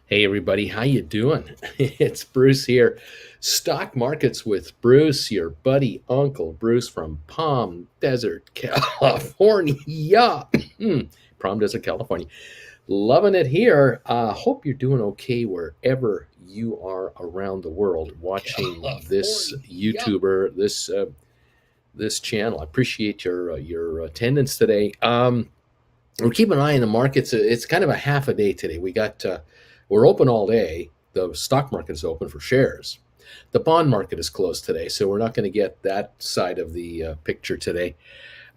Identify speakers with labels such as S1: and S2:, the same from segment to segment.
S1: Hey everybody, how you doing? It's Bruce here. Stock markets with Bruce, your buddy Uncle Bruce from Palm Desert, California. Palm Desert, California. Loving it here. Hope you're doing okay wherever you are around the world watching this
S2: California.
S1: YouTuber, this channel. I appreciate your attendance today. We're keeping an eye on the markets. It's kind of a half a day today. We're open all day. The stock market is open for shares. The bond market is closed today, so we're not going to get that side of the picture today.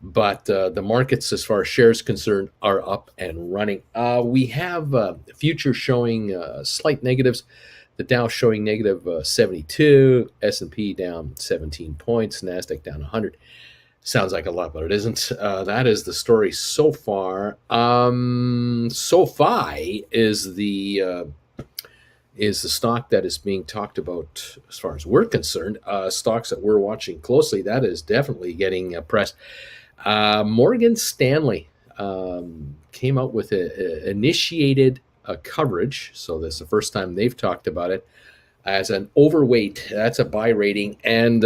S1: But the markets, as far as shares concerned, are up and running. We have futures showing slight negatives. The Dow showing negative 72, S&P down 17 points, Nasdaq down 100. Sounds like a lot, but it isn't. That is the story so far. SoFi is the stock that is being talked about as far as we're concerned. Stocks that we're watching closely, that is definitely getting press. Morgan Stanley came out with initiated coverage, so this is the first time they've talked about it, as an overweight. That's a buy rating, and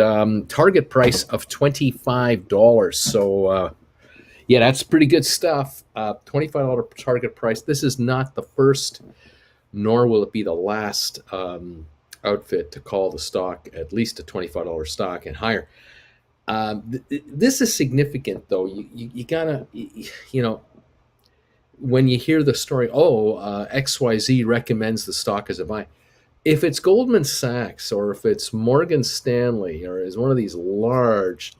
S1: target price of $25. So yeah, that's pretty good stuff. $25 target price. This is not the first, nor will it be the last outfit to call the stock at least a $25 stock and higher. This is significant, though. You gotta, when you hear the story, XYZ recommends the stock as a buy. If it's Goldman Sachs or if it's Morgan Stanley or is one of these large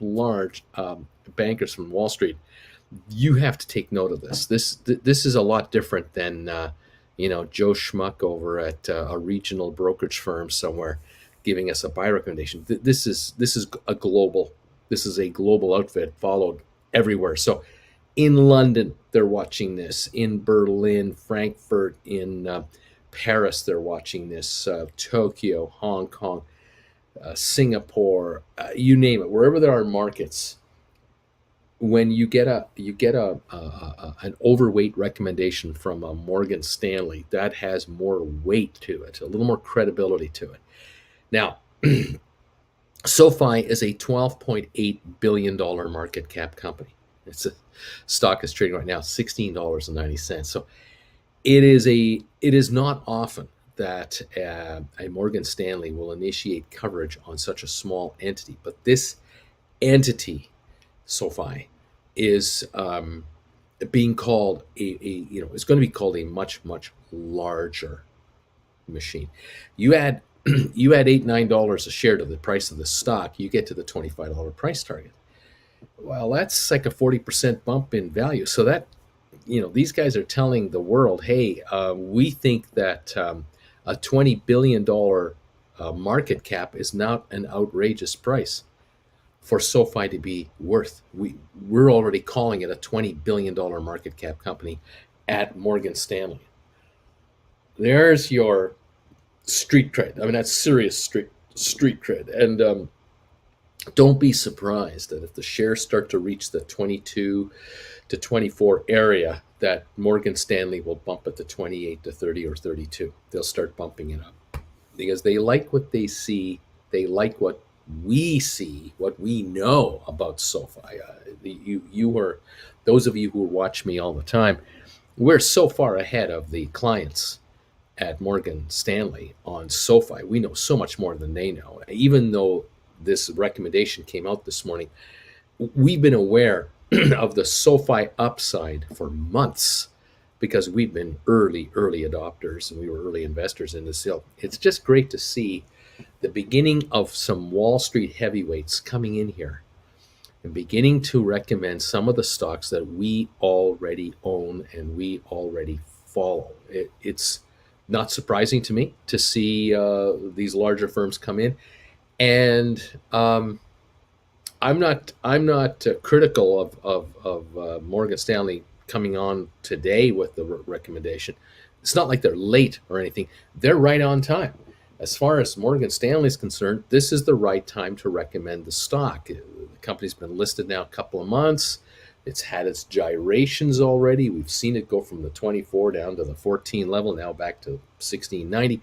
S1: bankers from Wall Street, you have to take note of this. This is a lot different than Joe Schmuck over at a regional brokerage firm somewhere giving us a buy recommendation. This is a global outfit followed everywhere. So in London, they're watching this. In Berlin, Frankfurt, in Paris, they're watching this. Tokyo, Hong Kong, Singapore, you name it. Wherever there are markets, when you get an overweight recommendation from a Morgan Stanley, that has more weight to it, a little more credibility to it. Now, SoFi is a $12.8 billion market cap company. It's a stock is trading right now $16.90. So it is not often that a Morgan Stanley will initiate coverage on such a small entity, but this entity, SoFi, is being called it's going to be called a much larger machine. You add you add $8-9 a share to the price of the stock, you get to the $25 price target. Well, that's like a 40% bump in value. So that these guys are telling the world, hey, we think that a $20 billion market cap is not an outrageous price for SoFi to be worth. We're already calling it a $20 billion market cap company at Morgan Stanley. There's your street cred. I mean, that's serious street cred. And don't be surprised that if the shares start to reach the 22 to 24 area, that Morgan Stanley will bump it to 28 to 30 or 32. They'll start bumping it up because they like what they see. They like what we see, what we know about SoFi. You are those of you who watch me all the time. We're so far ahead of the clients at Morgan Stanley on SoFi. We know so much more than they know. Even though this recommendation came out this morning, we've been aware of the SoFi upside for months because we've been early adopters and we were early investors in this hill. It's just great to see the beginning of some Wall Street heavyweights coming in here and beginning to recommend some of the stocks that we already own and we already follow. It's not surprising to me to see these larger firms come in, and I'm not critical of Morgan Stanley coming on today with the recommendation. It's not like they're late or anything. They're right on time. As far as Morgan Stanley is concerned, this is the right time to recommend the stock. The company's been listed now a couple of months. It's had its gyrations already. We've seen it go from the 24 down to the 14 level, now back to 1690.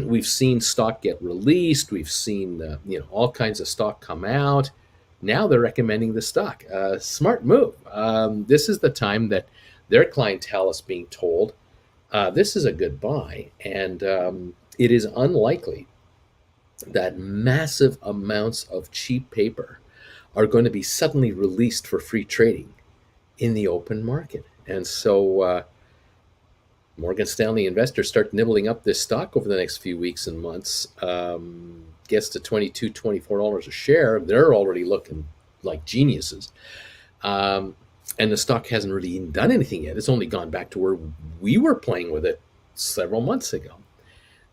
S1: We've seen stock get released. We've seen all kinds of stock come out. Now they're recommending the stock. Smart move. This is the time that their clientele is being told this is a good buy, and it is unlikely that massive amounts of cheap paper are going to be suddenly released for free trading in the open market. And so Morgan Stanley investors start nibbling up this stock over the next few weeks and months. Gets to $22, $24 a share. They're already looking like geniuses. And the stock hasn't really even done anything yet. It's only gone back to where we were playing with it several months ago.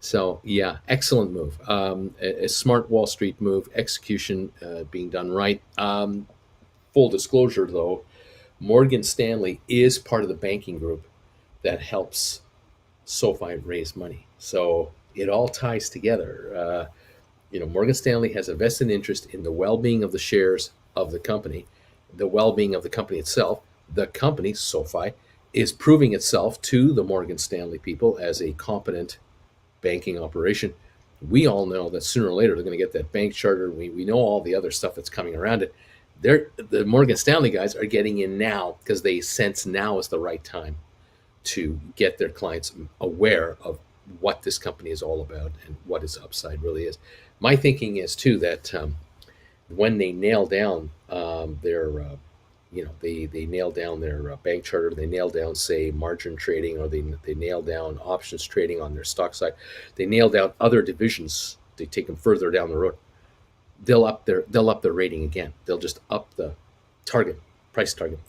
S1: So yeah, excellent move. A smart Wall Street move, execution being done right. Full disclosure though, Morgan Stanley is part of the banking group that helps SoFi raise money. So it all ties together. Morgan Stanley has a vested interest in the well-being of the shares of the company, the well-being of the company itself. The company, SoFi, is proving itself to the Morgan Stanley people as a competent banking operation. We all know that sooner or later they're going to get that bank charter. We know all the other stuff that's coming around it. The Morgan Stanley guys are getting in now because they sense now is the right time to get their clients aware of what this company is all about and what its upside really is. My thinking is too that when they nail down they nail down their bank charter, they nail down say margin trading, or they nail down options trading on their stock side, they nail down other divisions, they take them further down the road, they'll up their rating again. They'll just up the price target,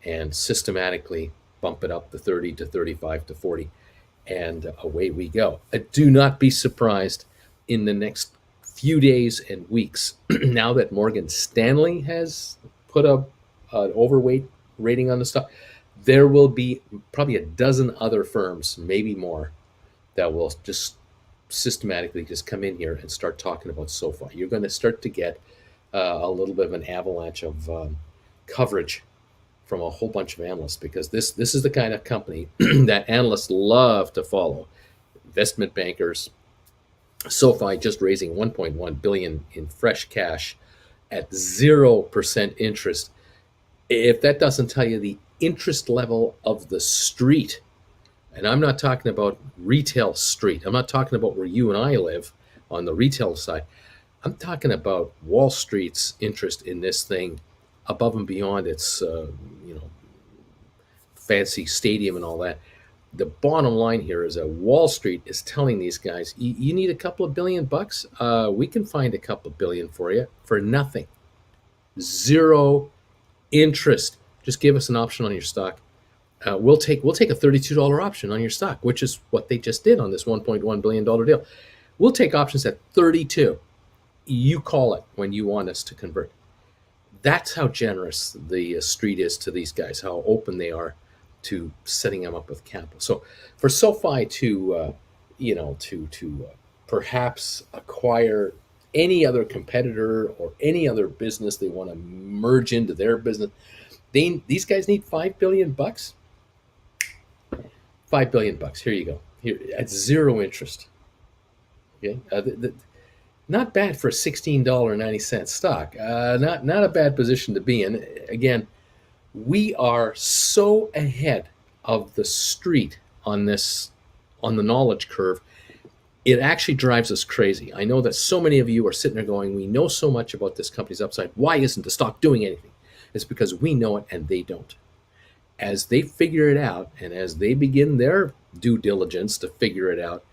S1: and systematically bump it up to 30 to 35 to 40, and away we go. Do not be surprised in the next few days and weeks now that Morgan Stanley has put an overweight rating on the stock. There will be probably a dozen other firms, maybe more, that will just systematically just come in here and start talking about SoFi. You're going to start to get a little bit of an avalanche of coverage from a whole bunch of analysts, because this is the kind of company that analysts love to follow. Investment bankers, SoFi just raising 1.1 billion in fresh cash at 0% interest. If that doesn't tell you the interest level of the street, and I'm not talking about retail street, I'm not talking about where you and I live on the retail side, I'm talking about Wall Street's interest in this thing above and beyond its fancy stadium and all that. The bottom line here is that Wall Street is telling these guys, you need a couple of $1 billion? We can find a couple of billion for you for nothing. Zero interest. Just give us an option on your stock. We'll take a $32 option on your stock, which is what they just did on this $1.1 billion deal. We'll take options at 32. You call it when you want us to convert. That's how generous the street is to these guys, how open they are to setting them up with capital. So for SoFi to perhaps acquire any other competitor or any other business they want to merge into their business, these guys need $5 billion. $5 billion. Here you go. Here at zero interest. Okay, not bad for a $16.90 stock. Not a bad position to be in. Again, we are so ahead of the street on the knowledge curve. It actually drives us crazy. I know that so many of you are sitting there going, we know so much about this company's upside. Why isn't the stock doing anything? It's because we know it and they don't. As they figure it out, and as they begin their due diligence to figure it out,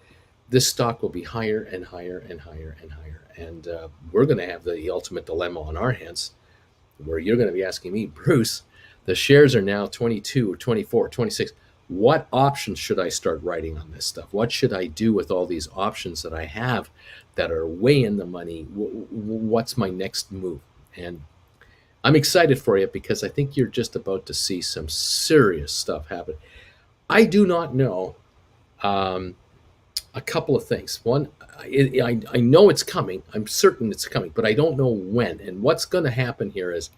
S1: this stock will be higher and higher and higher and higher. And we're going to have the ultimate dilemma on our hands, where you're going to be asking me, Bruce, the shares are now 22 or 24, 26. What options should I start writing on this stuff? What should I do with all these options that I have that are way in the money? What's my next move? And I'm excited for you, because I think you're just about to see some serious stuff happen. I do not know a couple of things. One, I know it's coming. I'm certain it's coming, but I don't know when. And what's going to happen here is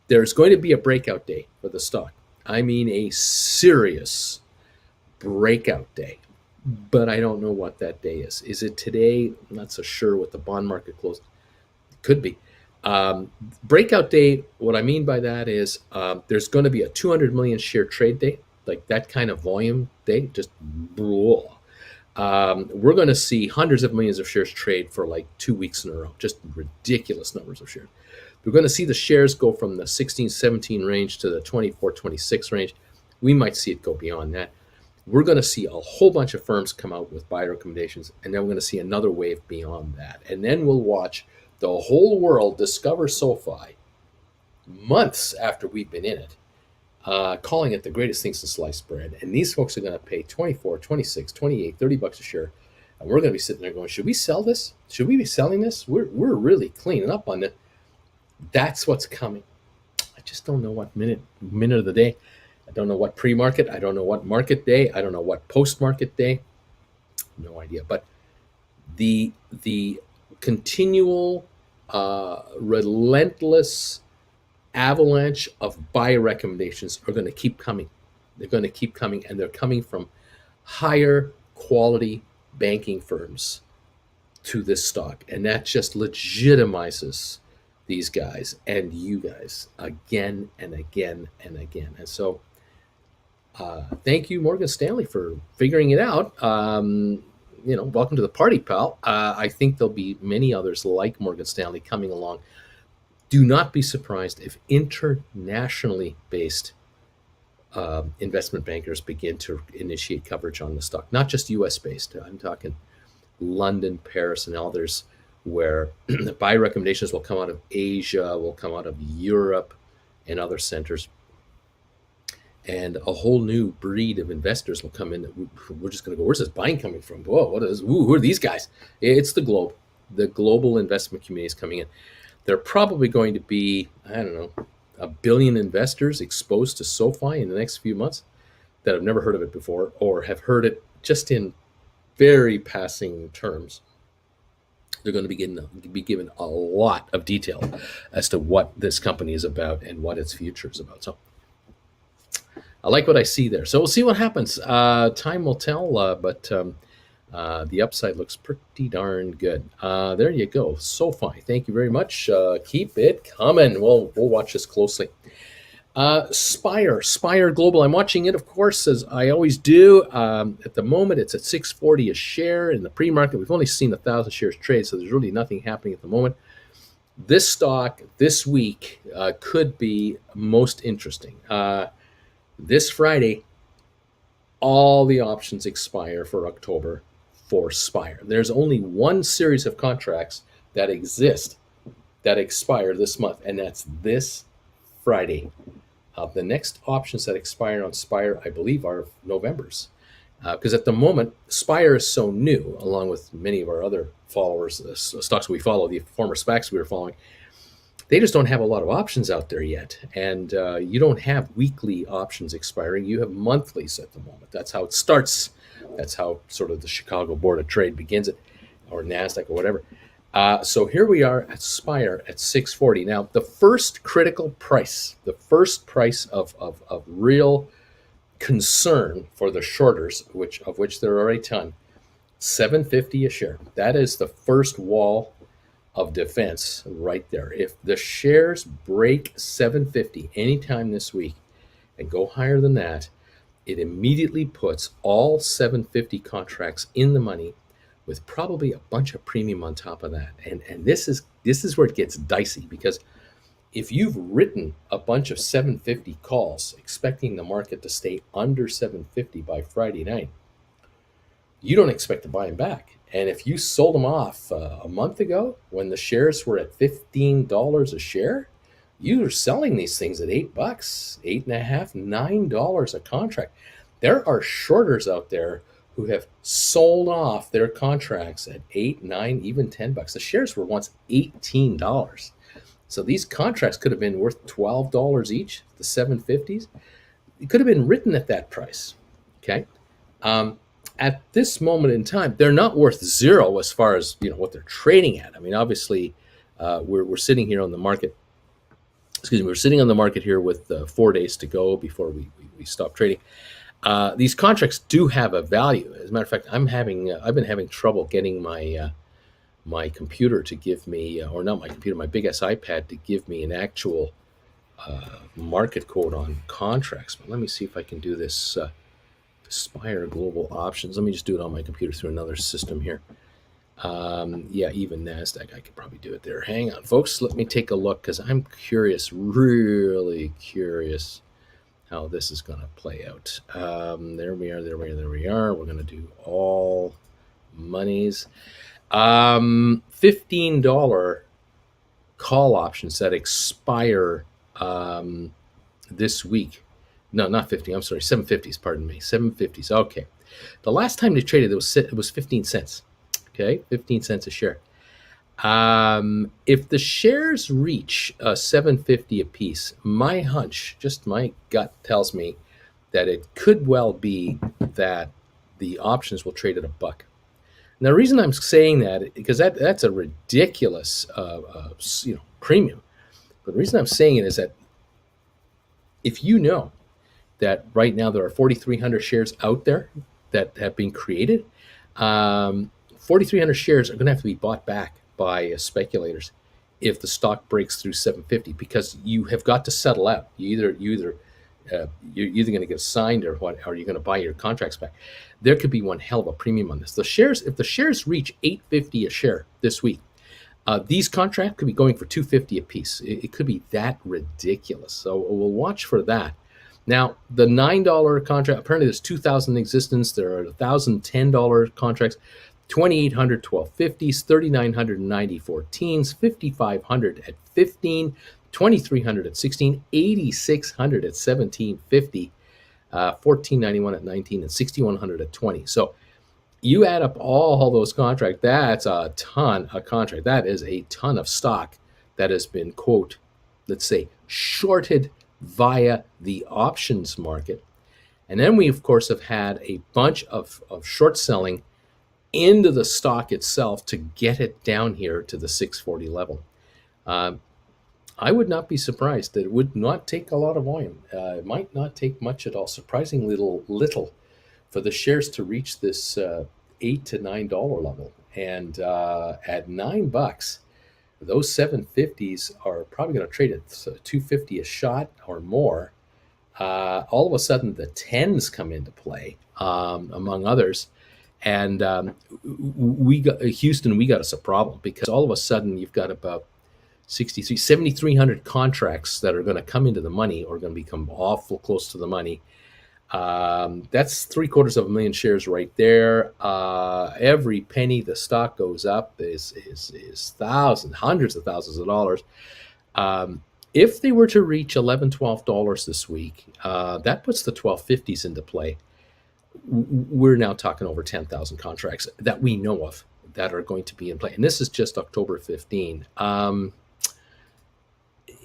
S1: There's going to be a breakout day for the stock. I mean, a serious breakout day. But I don't know what that day is. Is it today? I'm not so sure with the bond market closed. Could be. Breakout day, what I mean by that is there's going to be a 200 million share trade day, like that kind of volume day, just blah. We're going to see hundreds of millions of shares trade for like 2 weeks in a row, just ridiculous numbers of shares. We're going to see the shares go from the 16, 17 range to the 24, 26 range. We might see it go beyond that. We're going to see a whole bunch of firms come out with buy recommendations, and then we're going to see another wave beyond that. And then we'll watch the whole world discover SoFi months after we've been in it, calling it the greatest thing since sliced bread. And these folks are going to pay 24, 26, 28, 30 bucks a share. And we're going to be sitting there going, should we sell this? Should we be selling this? We're really cleaning up on it. That's what's coming. I just don't know what minute of the day. I don't know what pre-market. I don't know what market day. I don't know what post-market day. No idea. But the continual, relentless avalanche of buy recommendations are going to keep coming. They're going to keep coming, and they're coming from higher quality banking firms to this stock. And that just legitimizes these guys and you guys again and again and again. And so thank you, Morgan Stanley, for figuring it out. Welcome to the party, pal. I think there'll be many others like Morgan Stanley coming along. Do not be surprised if internationally based investment bankers begin to initiate coverage on the stock, not just US based. I'm talking London, Paris, and others, where the buy recommendations will come out of Asia, will come out of Europe and other centers. And a whole new breed of investors will come in. We're just going to go, where's this buying coming from? Whoa, who are these guys? It's the globe. The global investment community is coming in. There are probably going to be, I don't know, 1 billion investors exposed to SoFi in the next few months that have never heard of it before, or have heard it just in very passing terms. They're going to be given a lot of detail as to what this company is about and what its future is about. So I like what I see there. So we'll see what happens. Time will tell, but the upside looks pretty darn good. There you go. SoFi, thank you very much. Keep it coming. We'll watch this closely. Spire Global. I'm watching it, of course, as I always do. At the moment, it's at $6.40 a share. In the pre-market, we've only seen 1,000 shares trade, so there's really nothing happening at the moment. This stock this week could be most interesting. This Friday, all the options expire for October for Spire. There's only one series of contracts that exist that expire this month, and that's this Friday. The next options that expire on Spire, I believe, are November's. Because at the moment, Spire is so new, along with many of our other followers, stocks we follow, the former SPACs we were following, they just don't have a lot of options out there yet. And you don't have weekly options expiring. You have monthlies at the moment. That's how it starts. That's how sort of the Chicago Board of Trade begins it, or NASDAQ or whatever. So here we are at Spire at $6.40. Now, the first critical price, the first price of real concern for the shorters, of which there are a ton, $7.50 a share. That is the first wall of defense right there. If the shares break $7.50 anytime this week and go higher than that, it immediately puts all $7.50 contracts in the money, with probably a bunch of premium on top of that. And this is where it gets dicey, because if you've written a bunch of $7.50 calls expecting the market to stay under $7.50 by Friday night, you don't expect to buy them back. And if you sold them off a month ago when the shares were at $15 a share, you are selling these things at $8, $8.50, $9 a contract. There are shorters out there who have sold off their contracts at $8, $9, even $10. The shares were once $18. So these contracts could have been worth $12 each, the 750s. It could have been written at that price, okay? At this moment in time, they're not worth zero as far as what they're trading at. I mean, obviously, we're sitting here on the market excuse me, we're sitting on the market here with 4 days to go before we stop trading. These contracts do have a value. As a matter of fact, I've been having trouble getting my computer to give me, or not my computer, my big ass iPad to give me an actual market quote on contracts. But let me see if I can do this. Aspire Global Options. Let me just do it on my computer through another system here. Yeah, even NASDAQ, I could probably do it there. Hang on, folks. Let me take a look because I'm curious, really curious how this is going to play out. There we are. We're going to do all monies. $15 call options that expire this week. No, not 50. I'm sorry, 750s. Pardon me, 750s. Okay, the last time they traded, it was 15 cents. Okay, 15 cents a share. If the shares reach 750 a piece, my hunch, just my gut, tells me that it could well be that the options will trade at $1. Now, the reason I'm saying that because that's a ridiculous premium. But the reason I'm saying it is that if you know that right now there are 4,300 shares out there that have been created, 4,300 shares are going to have to be bought back by speculators if the stock breaks through 750, because you have got to settle out. You're either going to get signed or what, or you're going to buy your contracts back. There could be one hell of a premium on this. If the shares reach 850 a share this week, these contracts could be going for 250 a piece. It could be that ridiculous. So we'll watch for that. Now, the $9 contract, apparently there's 2,000 in existence. There are $1,010 contracts, 2,800 1250s, 3,900 9014s, 5,500 at 15, 2,300 at 16, 8,600 at 1750, 1,491 at 19, and 6,100 at 20. So you add up all those contracts, that's a ton of contract. That is a ton of stock that has been, quote, let's say, shorted via the options market. And then we, of course, have had a bunch of short selling into the stock itself to get it down here to the 640 level. I would not be surprised. That it would not take a lot of volume. It might not take much at all. Surprisingly little for the shares to reach this $8 to $9 level. And at $9, those 750s are probably going to trade at 250 a shot or more. All of a sudden, the 10s come into play, among others. And Houston, we got us a problem, because all of a sudden you've got about 7,300 contracts that are going to come into the money, or going to become awful close to the money. That's 750,000 shares right there. Every penny the stock goes up is thousands, hundreds of thousands of dollars. If they were to reach $11, $12 this week, that puts the 1250s into play. We're now talking over 10,000 contracts that we know of that are going to be in play. And this is just October 15.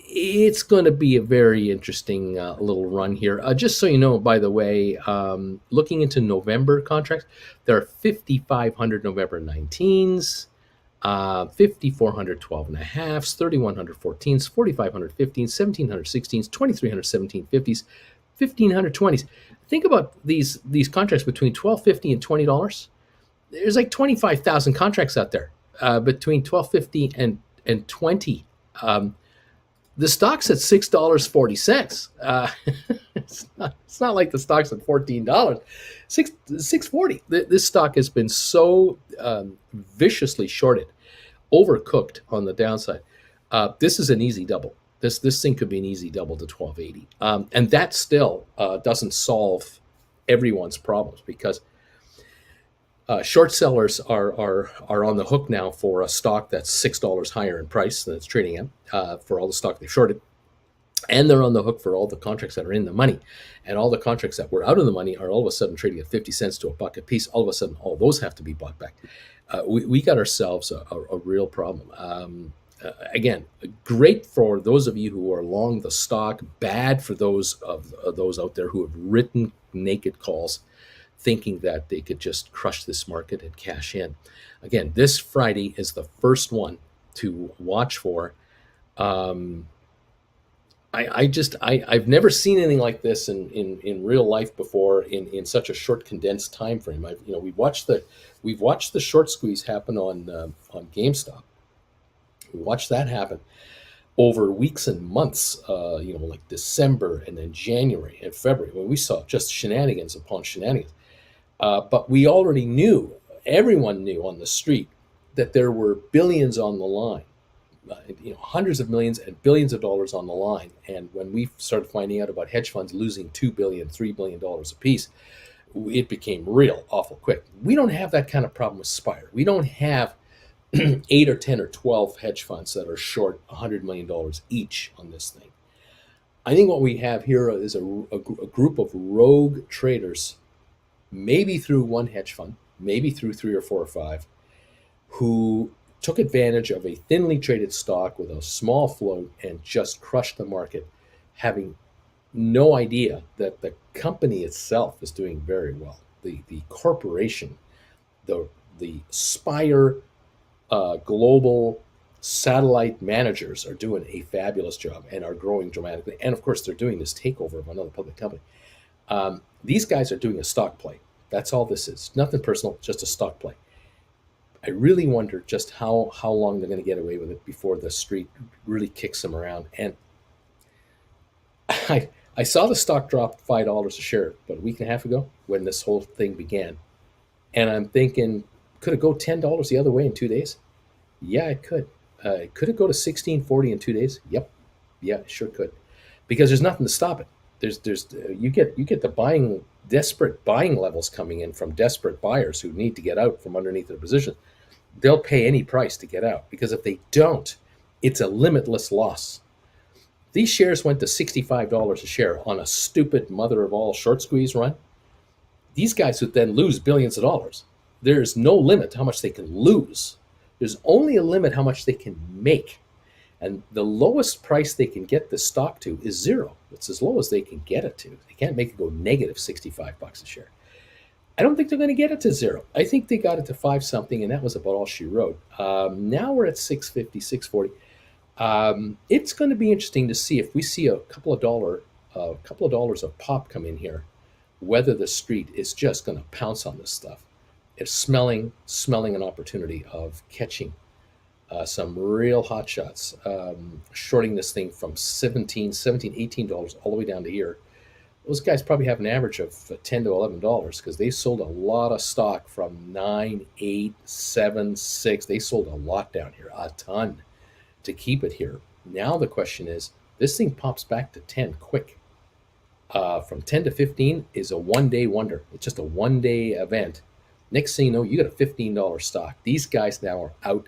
S1: It's going to be a very interesting little run here. Just so you know, by the way, looking into November contracts, there are 5,500 November 19s, 5,400 12.5s, 3,100 14s, 4,500 15s, 1,700 16s, 2,300 1750s, 1,500 20s. Think about these contracts between $12.50 and $20. There's like 25,000 contracts out there between $12.50 and $20. The stock's at $6.40. It's not like the stock's at $14. $6.40. This stock has been so viciously shorted, overcooked on the downside. This is an easy double. This thing could be an easy double to 1280, and that still doesn't solve everyone's problems, because short sellers are on the hook now for a stock that's $6 higher in price than it's trading at, for all the stock they've shorted, and they're on the hook for all the contracts that are in the money, and all the contracts that were out of the money are all of a sudden trading at 50 cents to $1 a piece. All of a sudden, all those have to be bought back. We got ourselves a real problem. Again, great for those of you who are long the stock, bad for those out there who have written naked calls thinking that they could just crush this market and cash in. Again, this Friday is the first one to watch for. I've never seen anything like this in real life before in such a short condensed time frame. We've watched the short squeeze happen on GameStop. We watched that happen over weeks and months. Like December and then January and February, when we saw just shenanigans upon shenanigans. But we already knew, everyone knew on the street, that there were billions on the line, hundreds of millions and billions of dollars on the line. And when we started finding out about hedge funds losing $2 billion, $3 billion a piece, it became real awful quick. We don't have that kind of problem with Spire. We don't have 8 or 10 or 12 hedge funds that are short $100 million each on this thing. I think what we have here is a group of rogue traders, maybe through one hedge fund, maybe through 3 or 4 or 5, who took advantage of a thinly traded stock with a small float and just crushed the market, having no idea that the company itself is doing very well. The corporation, the Spire global satellite managers are doing a fabulous job and are growing dramatically. And of course, they're doing this takeover of another public company. These guys are doing a stock play. That's all this is. Nothing personal, just a stock play. I really wonder just how long they're going to get away with it before the street really kicks them around. And I saw the stock drop $5 a share about a week and a half ago when this whole thing began. And I'm thinking, could it go $10 the other way in 2 days? Yeah, it could. Could it go to 16.40 in 2 days? Yep. Yeah, it sure could. Because there's nothing to stop it. You get the desperate buying levels coming in from desperate buyers who need to get out from underneath their position. They'll pay any price to get out, because if they don't, it's a limitless loss. These shares went to $65 a share on a stupid mother of all short squeeze run. These guys would then lose billions of dollars. There's no limit to how much they can lose. There's only a limit how much they can make. And the lowest price they can get the stock to is zero. It's as low as they can get it to. They can't make it go negative 65 bucks a share. I don't think they're going to get it to zero. I think they got it to 5 something, and that was about all she wrote. Now we're at 650, 640. It's going to be interesting to see if we see a couple of dollars of pop come in here, whether the street is just going to pounce on this stuff. It's smelling an opportunity of catching some real hot shots, shorting this thing from $17, $18 all the way down to here. Those guys probably have an average of $10 to $11 because they sold a lot of stock from 9, 8, 7, 6. They sold a lot down here, a ton, to keep it here. Now the question is, this thing pops back to 10 quick. From 10 to 15 is a one-day wonder. It's just a one-day event. Next thing you know, you got a $15 stock. These guys now are out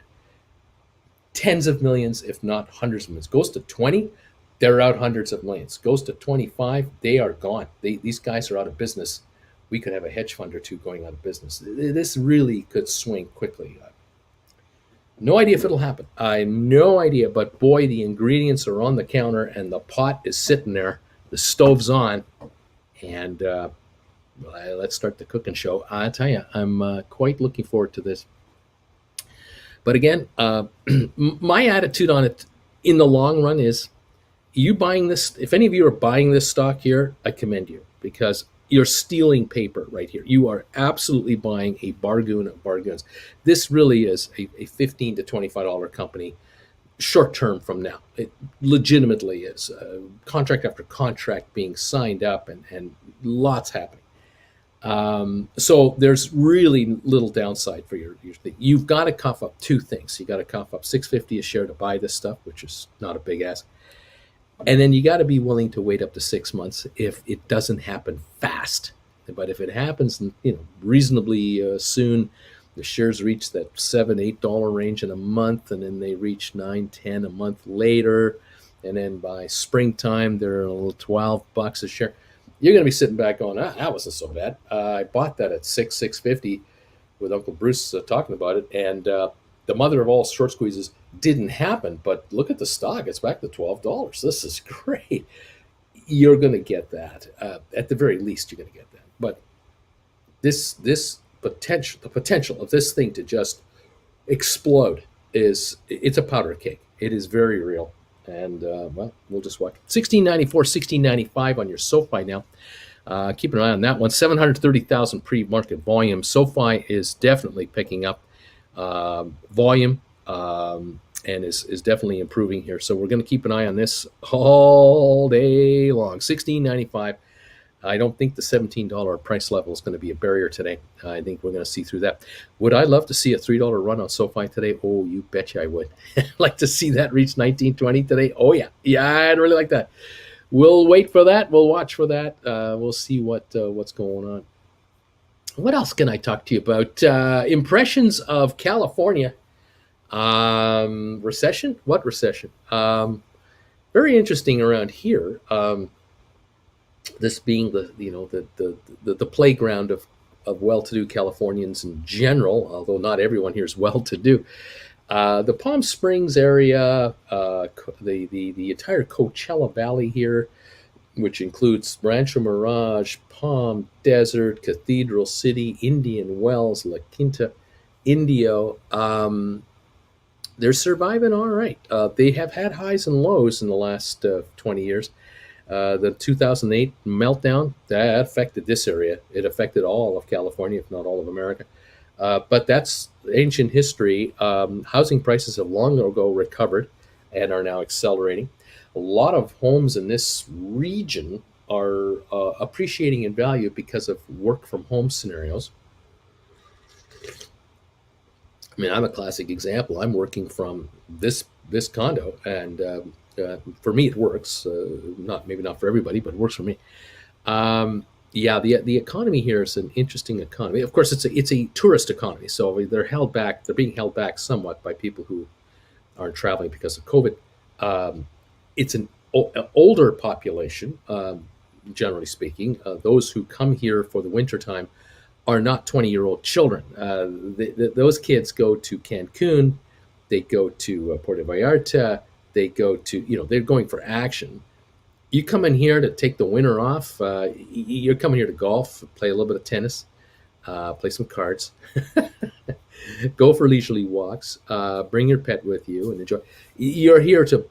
S1: tens of millions, if not hundreds of millions. Goes to 20, they're out hundreds of millions. Goes to 25, they are gone. These guys are out of business. We could have a hedge fund or two going out of business. This really could swing quickly. No idea if it'll happen. I have no idea, but boy, the ingredients are on the counter and the pot is sitting there. The stove's on, and let's start the cooking show. I tell you, I'm quite looking forward to this. But again, my attitude on it in the long run is, you buying this, if any of you are buying this stock here, I commend you, because you're stealing paper right here. You are absolutely buying a bargain of bargains. This really is a $15 to $25 company short term from now. It legitimately is. Contract after contract being signed up and lots happening. So there's really little downside for your thing. You've got to cough up two things. You got to cough up $6.50 a share to buy this stuff, which is not a big ask. And then you got to be willing to wait up to 6 months if it doesn't happen fast. But if it happens, reasonably soon, the shares reach that $7-8 range in a month, and then they reach 9-10 a month later, and then by springtime they're a little $12 a share. You're going to be sitting back going, that wasn't so bad. I bought that at $6.50 with Uncle Bruce talking about it, and the mother of all short squeezes didn't happen. But look at the stock; it's back to $12. This is great. You're going to get that at the very least. You're going to get that. But the potential of this thing to just explode it's a powder keg. It is very real. And well, we'll just watch 1694, 1695 on your SoFi now. Keep an eye on that one. 730,000 pre-market volume. SoFi is definitely picking up volume and is definitely improving here. So we're going to keep an eye on this all day long. 1695. I don't think the $17 price level is going to be a barrier today. I think we're going to see through that. Would I love to see a $3 run on SoFi today? Oh, you betcha I would. Like to see that reach 1920 today. Oh yeah, yeah, I'd really like that. We'll wait for that. We'll watch for that. We'll see what's going on. What else can I talk to you about? Impressions of California. Recession? What recession? Very interesting around here. This being the playground of well-to-do Californians in general, although not everyone here is well-to-do. The Palm Springs area, the entire Coachella Valley here, which includes Rancho Mirage, Palm Desert, Cathedral City, Indian Wells, La Quinta, Indio. They're surviving all right. They have had highs and lows in the last 20 years. The 2008 meltdown, that affected this area. It affected all of California, if not all of America. But that's ancient history. Housing prices have long ago recovered and are now accelerating. A lot of homes in this region are appreciating in value because of work from home scenarios. I mean, I'm a classic example. I'm working from this condo, and for me, it works. Not maybe not for everybody, but it works for me. Yeah, the economy here is an interesting economy. Of course, it's a tourist economy, so they're held back. They're being held back somewhat by people who aren't traveling because of COVID. It's an older population, generally speaking. Those who come here for the wintertime are not 20-year-old children. Those kids go to Cancun, they go to Puerto Vallarta, they go to, they're going for action. You come in here to take the winter off. You're coming here to golf, play a little bit of tennis, play some cards, go for leisurely walks, bring your pet with you, and enjoy. You're here to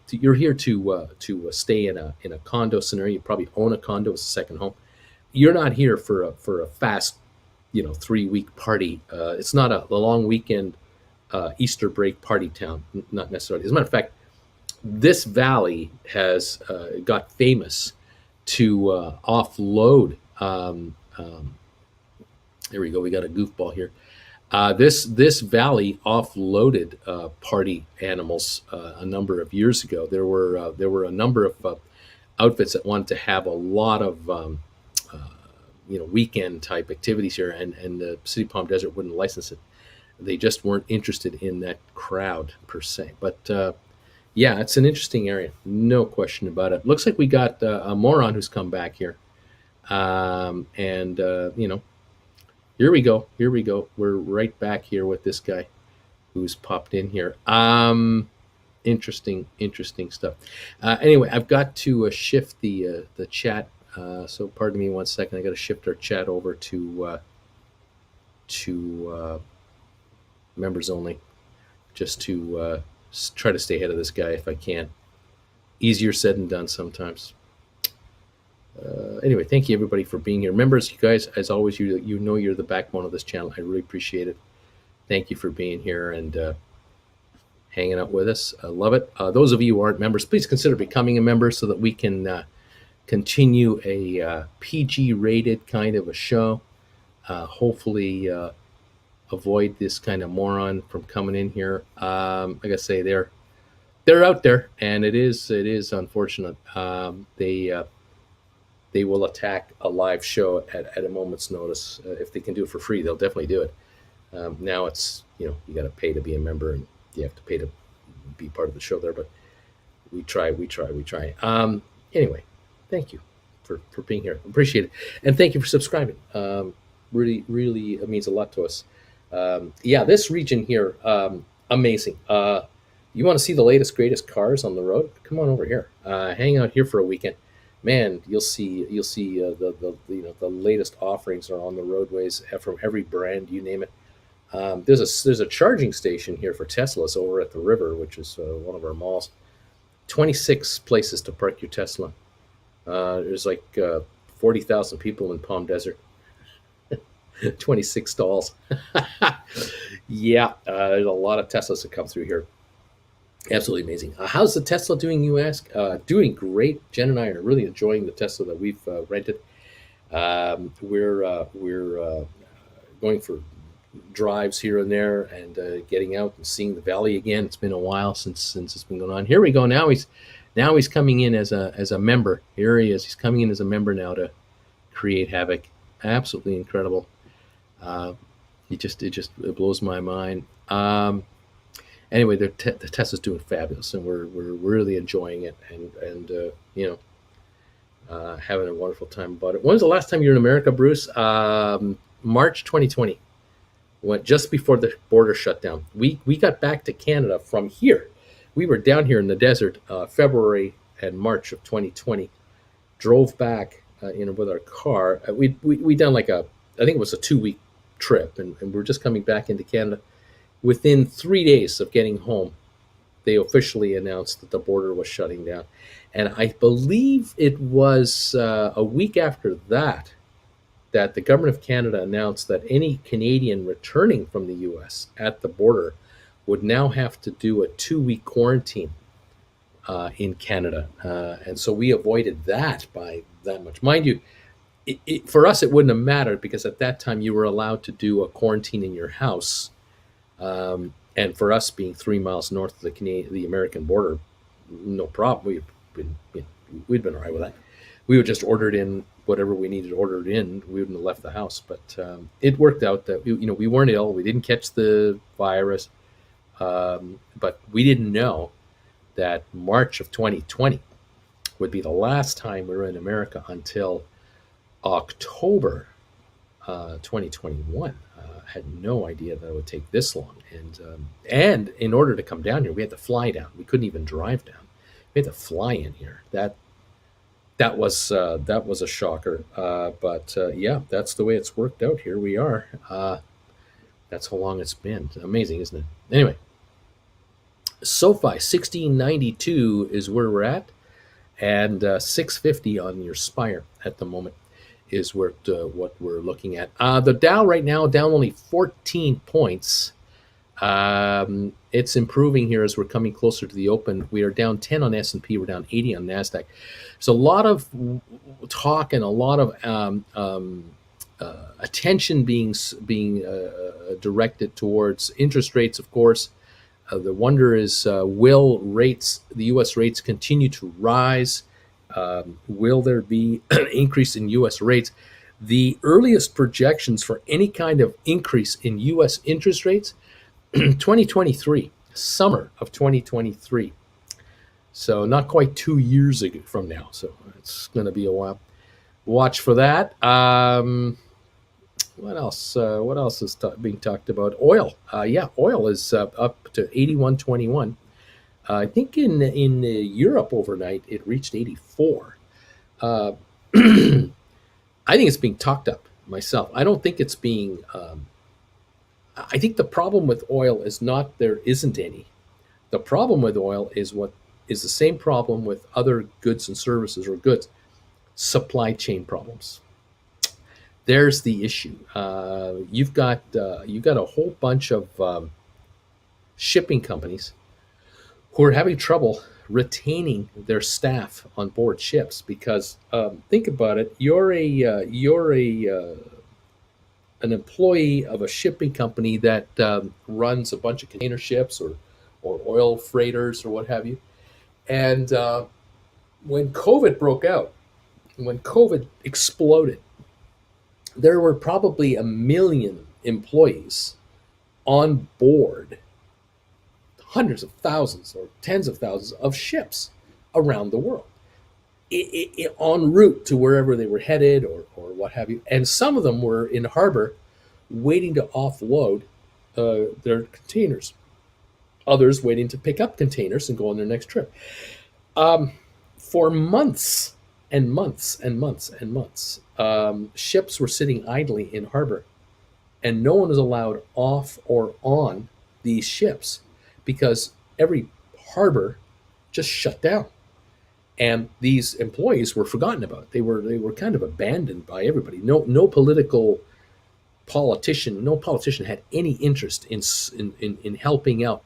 S1: stay in a condo scenario. You probably own a condo as a second home. You're not here for a fast, 3-week party. It's not a long weekend Easter break party town, not necessarily. As a matter of fact, this valley has got famous to offload. Here we go. We got a goofball here. This valley offloaded party animals a number of years ago. There were a number of outfits that wanted to have a lot of weekend type activities here, and the City of Palm Desert wouldn't license it. They just weren't interested in that crowd per se. But yeah, it's an interesting area, no question about it. Looks like we got a moron who's come back here, and here we go. Here we go. We're right back here with this guy who's popped in here. Interesting stuff. Anyway, I've got to shift the chat. So pardon me 1 second. I got to shift our chat over to members only, just to try to stay ahead of this guy if I can. Easier said than done sometimes. Anyway, thank you everybody for being here. Members, you guys, as always, you know you're the backbone of this channel. I really appreciate it. Thank you for being here and hanging out with us. I love it. Those of you who aren't members, please consider becoming a member so that we can continue a PG-rated kind of a show. Hopefully avoid this kind of moron from coming in here. Like I say, they're out there, and it is unfortunate. They will attack a live show at a moment's notice. If they can do it for free, they'll definitely do it. Now it's, you got to pay to be a member, and you have to pay to be part of the show there, but we try. Anyway, thank you for being here. Appreciate it. And thank you for subscribing. Really, it means a lot to us. Yeah, this region here, amazing. You want to see the latest, greatest cars on the road? Come on over here. Hang out here for a weekend. Man, you'll see the latest offerings are on the roadways from every brand, you name it. There's a charging station here for Teslas over at the river, which is one of our malls. 26 places to park your Tesla. There's like 40,000 people in Palm Desert. 26 stalls. Yeah, there's a lot of Teslas that come through here. Absolutely amazing. How's the Tesla doing, you ask? Doing great. Jen and I are really enjoying the Tesla that we've rented. We're going for drives here and there and getting out and seeing the valley again. It's been a while since it's been going on. Here we go. Now he's coming in as a member. Here he is. He's coming in as a member now to create havoc. Absolutely incredible. It blows my mind. Anyway, the Tesla's doing fabulous, and we're really enjoying it, and having a wonderful time about it. When was the last time you were in America, Bruce? March 2020, went just before the border shut down. We got back to Canada from here. We were down here in the desert February and March of 2020. Drove back with our car. We done like I think it was a 2-week trip, and we're just coming back into Canada. Within 3 days of getting home, they officially announced that the border was shutting down. And I believe it was a week after that the government of Canada announced that any Canadian returning from the U.S. at the border would now have to do a 2-week quarantine in Canada. And so we avoided that by that much. Mind you, for us, it wouldn't have mattered because at that time you were allowed to do a quarantine in your house. And for us, being 3 miles north of the American border, no problem. We'd been all right with that. We would just order it in whatever we needed ordered in. We wouldn't have left the house, but it worked out that we weren't ill. We didn't catch the virus, but we didn't know that March of 2020 would be the last time we were in America until October 2021. Had no idea that it would take this long, and in order to come down here, we had to fly down. We couldn't even drive down. We had to fly in here. That was a shocker. But yeah, that's the way it's worked out. Here we are. That's how long it's been. Amazing, isn't it? Anyway, SoFi 1692 is where we're at, and 650 on your Spire at the moment is what we're looking at. The Dow right now down only 14 points. It's improving here as we're coming closer to the open. We are down 10 on S&P. We're down 80 on NASDAQ. There's a lot of talk and a lot of attention being directed towards interest rates, of course. The wonder is, will the U.S. rates continue to rise? Will there be an increase in U.S. rates? The earliest projections for any kind of increase in U.S. interest rates, 2023, summer of 2023. So not quite 2 years ago from now. So it's going to be a while. Watch for that. What else? What else is being talked about? Oil. Oil is up to 81.21. I think in Europe overnight it reached 84. I think it's being talked up myself. I don't think it's being. I think the problem with oil is not there isn't any. The problem with oil is what is the same problem with other goods and services or goods, supply chain problems. There's the issue. You've got a whole bunch of shipping companies who are having trouble retaining their staff on board ships because think about it. You're an employee of a shipping company that runs a bunch of container ships or oil freighters or what have you. And when COVID broke out, when COVID exploded, there were probably 1 million employees on board hundreds of thousands or tens of thousands of ships around the world en route to wherever they were headed or what have you. And some of them were in harbor waiting to offload their containers. Others waiting to pick up containers and go on their next trip. For months and months and months and months, ships were sitting idly in harbor, and no one was allowed off or on these ships because every harbor just shut down. And these employees were forgotten about. They were kind of abandoned by everybody. No politician had any interest in helping out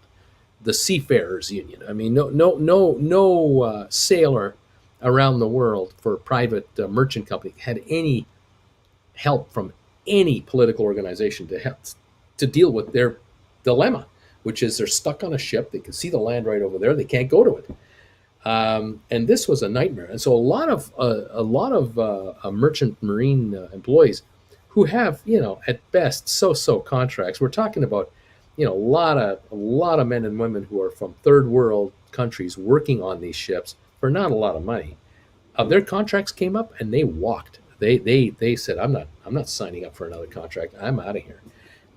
S1: the seafarers union. I mean, no sailor around the world for a private merchant company had any help from any political organization to help to deal with their dilemma, which is they're stuck on a ship. They can see the land right over there. They can't go to it. And this was a nightmare. And so a lot of merchant marine employees who have, at best so-so contracts. We're talking about, a lot of men and women who are from third world countries working on these ships for not a lot of money. Their contracts came up and they walked. They said, I'm not signing up for another contract. I'm out of here.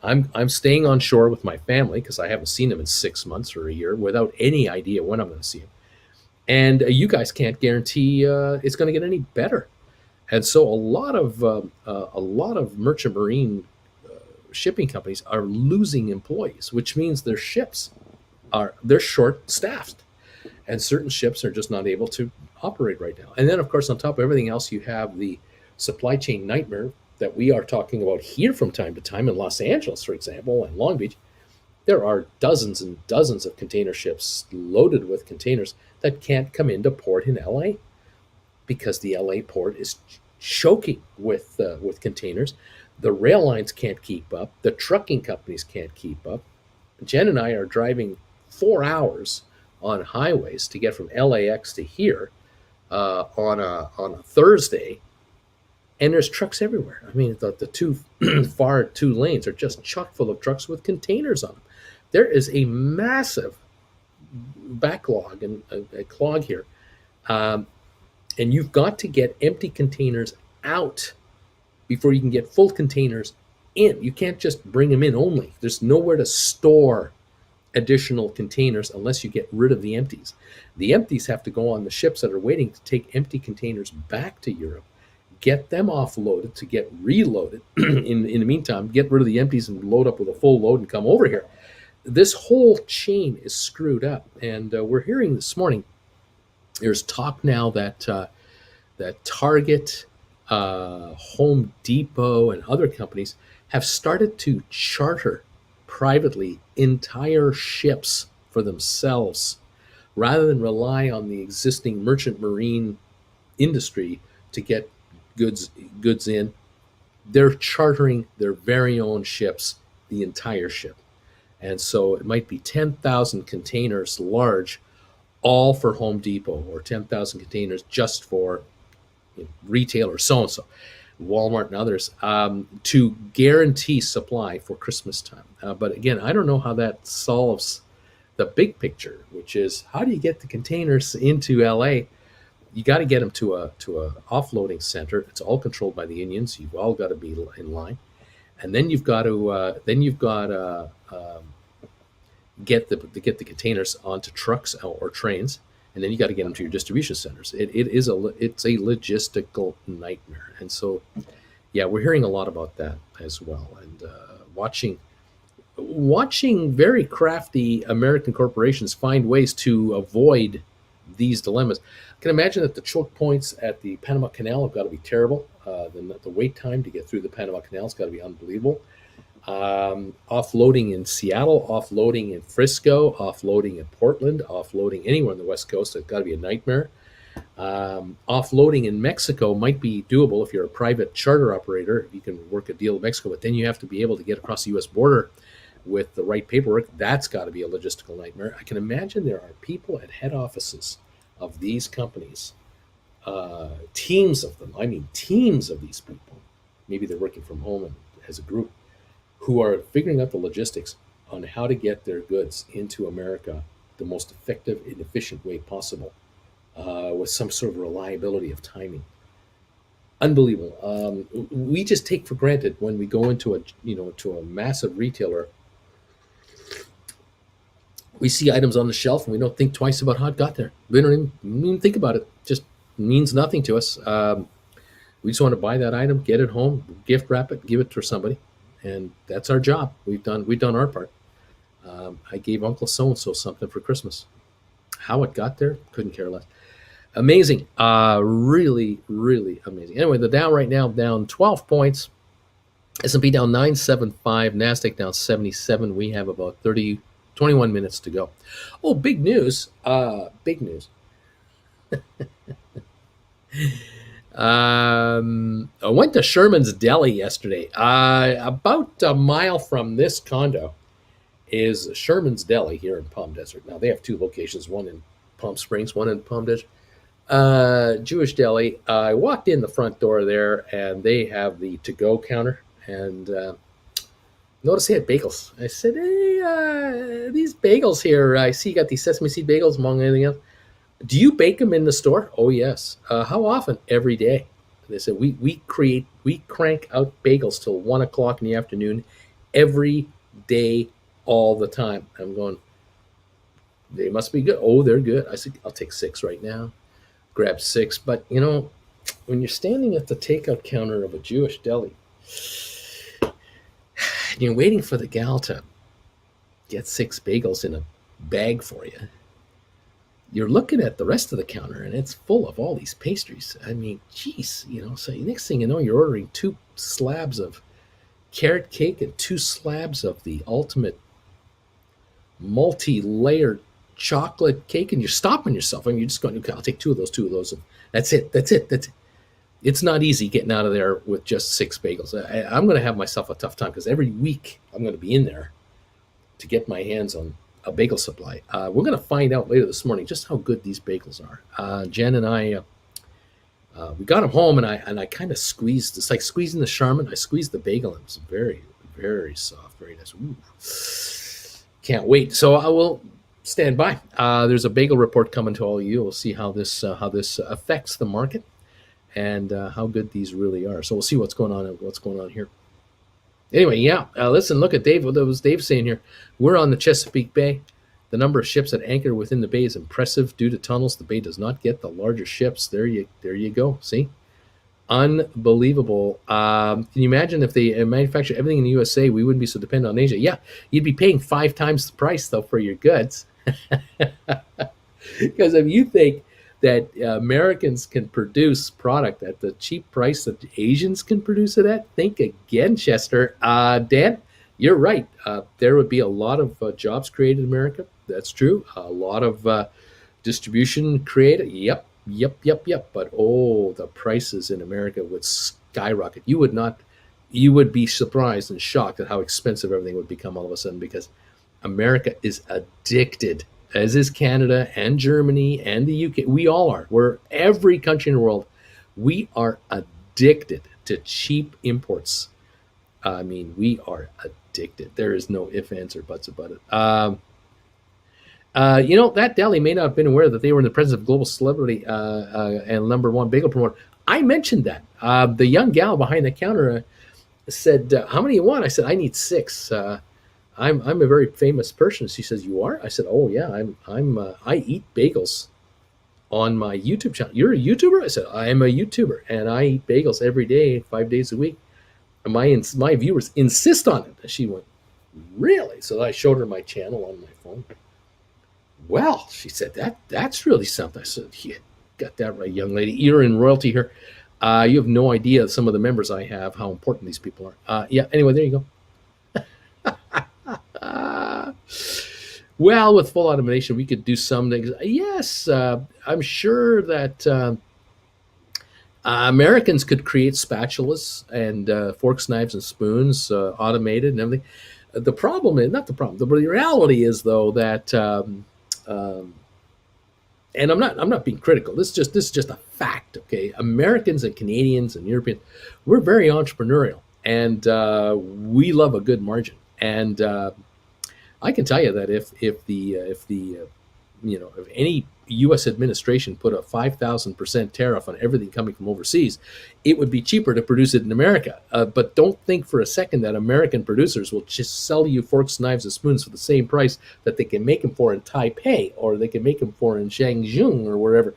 S1: I'm staying on shore with my family because I haven't seen them in 6 months or a year without any idea when I'm going to see them. And you guys can't guarantee it's going to get any better. And so a lot of merchant marine shipping companies are losing employees, which means their ships they're short staffed, and certain ships are just not able to operate right now. And then, of course, on top of everything else, you have the supply chain nightmare that we are talking about here from time to time in Los Angeles, for example, and Long Beach. There are dozens and dozens of container ships loaded with containers that can't come into port in LA because the LA port is choking with containers. The rail lines can't keep up. The trucking companies can't keep up. Jen and I are driving 4 hours on highways to get from LAX to here on a Thursday, and there's trucks everywhere. I mean, the two two lanes are just chock full of trucks with containers on them. There is a massive backlog and a clog here, and you've got to get empty containers out before you can get full containers in. You can't just bring them in only. There's nowhere to store additional containers unless you get rid of the empties. The empties have to go on the ships that are waiting to take empty containers back to Europe, get them offloaded to get reloaded. in the meantime, get rid of the empties and load up with a full load and come over here. This whole chain is screwed up. And we're hearing this morning, there's talk now that Target, Home Depot, and other companies have started to charter privately entire ships for themselves rather than rely on the existing merchant marine industry to get goods in. They're chartering their very own ships, the entire ship. And so it might be 10,000 containers large, all for Home Depot, or 10,000 containers just for retail or so-and-so, Walmart and others, to guarantee supply for Christmas time. But again, I don't know how that solves the big picture, which is how do you get the containers into LA? You got to get them to a offloading center. It's all controlled by the unions. You've all got to be in line, and then you've got to get the containers onto trucks or trains, and then you got to get them to your distribution centers. It's a logistical nightmare. And so, yeah, we're hearing a lot about that as well, and watching very crafty American corporations find ways to avoid these dilemmas. I can imagine that the choke points at the Panama Canal have got to be terrible. The wait time to get through the Panama Canal has got to be unbelievable. Offloading in Seattle, offloading in Frisco, offloading in Portland, offloading anywhere on the West Coast, it's got to be a nightmare. Offloading in Mexico might be doable if you're a private charter operator. You can work a deal with Mexico, but then you have to be able to get across the U.S. border with the right paperwork. That's got to be a logistical nightmare. I can imagine there are people at head offices of these companies, teams of them. I mean, teams of these people. Maybe they're working from home and as a group, who are figuring out the logistics on how to get their goods into America the most effective and efficient way possible, with some sort of reliability of timing. Unbelievable. We just take for granted when we go into a massive retailer. We see items on the shelf and we don't think twice about how it got there. We don't even think about it. It just means nothing to us. We just want to buy that item, get it home, gift wrap it, give it to somebody, and that's our job. We've done our part. I gave Uncle so and so something for Christmas. How it got there, couldn't care less. Amazing. Really, really amazing. Anyway, the Dow right now down 12 points. S&P down 975. NASDAQ down 77. We have about 21 minutes to go. Oh, big news. Big news. I went to Sherman's Deli yesterday. About a mile from this condo is Sherman's Deli here in Palm Desert. Now, they have two locations, one in Palm Springs, one in Palm Desert. Jewish Deli. I walked in the front door there, and they have the to-go counter, and noticed they had bagels. I said, hey, these bagels here, I see you got these sesame seed bagels among anything else. Do you bake them in the store? Oh, yes. How often? Every day. They said, we crank out bagels till 1 o'clock in the afternoon every day, all the time. I'm going, they must be good. Oh, they're good. I said, I'll take 6 right now. Grab 6. But, when you're standing at the takeout counter of a Jewish deli, and you're waiting for the gal to get 6 bagels in a bag for you, you're looking at the rest of the counter, and it's full of all these pastries. I mean, geez, so next thing you know, you're ordering 2 slabs of carrot cake and 2 slabs of the ultimate multi-layered chocolate cake, and you're stopping yourself. I mean, you're just going, okay, I'll take 2 of those. And that's it. It's not easy getting out of there with just 6 bagels. I'm going to have myself a tough time because every week I'm going to be in there to get my hands on a bagel supply. We're going to find out later this morning just how good these bagels are. Jen and I, we got them home, and I kind of squeezed. It's like squeezing the Charmin. I squeezed the bagel, and it was very, very soft, very nice. Ooh. Can't wait. So I will stand by. There's a bagel report coming to all of you. We'll see how this affects the market and how good these really are. So we'll see what's going on here. Anyway, yeah, listen, look at Dave. What was Dave saying here? We're on the Chesapeake Bay. The number of ships that anchor within the bay is impressive. Due to tunnels, the bay does not get the larger ships. There you go. See? Unbelievable. Can you imagine if they manufacture everything in the USA, we wouldn't be so dependent on Asia? Yeah, you'd be paying 5 times the price, though, for your goods. Because if you think that Americans can produce product at the cheap price that Asians can produce it at, think again, Chester. Dan, you're right. There would be a lot of jobs created in America. That's true. A lot of distribution created. Yep. But the prices in America would skyrocket. You would be surprised and shocked at how expensive everything would become all of a sudden, because America is addicted, as is Canada and Germany and the UK. We all are. We're every country in the world. We are addicted to cheap imports. I mean, we are addicted. There is no ifs, ands, or buts about it. That deli may not have been aware that they were in the presence of global celebrity and #1 bagel promoter. I mentioned that. The young gal behind the counter said, how many you want? I said, I need 6. I'm a very famous person. She says, you are? I said, oh yeah, I eat bagels on my YouTube channel. You're a YouTuber? I said, I am a YouTuber, and I eat bagels every day, 5 days a week. And my viewers insist on it. And she went, really? So I showed her my channel on my phone. Well, she said, that's really something. I said, yeah, got that right, young lady. You're in royalty here. You have no idea some of the members I have, how important these people are. Yeah, anyway, there you go. Well, with full automation, we could do some things. Yes, I'm sure that Americans could create spatulas and forks, knives, and spoons automated and everything. The problem is not the problem. The reality is, though, that and I'm not being critical. This is just a fact. Okay, Americans and Canadians and Europeans, we're very entrepreneurial, and we love a good margin. And I can tell you that if any U.S. administration put a 5,000% tariff on everything coming from overseas, it would be cheaper to produce it in America. But don't think for a second that American producers will just sell you forks, knives, and spoons for the same price that they can make them for in Taipei, or they can make them for in Shenzhen or wherever.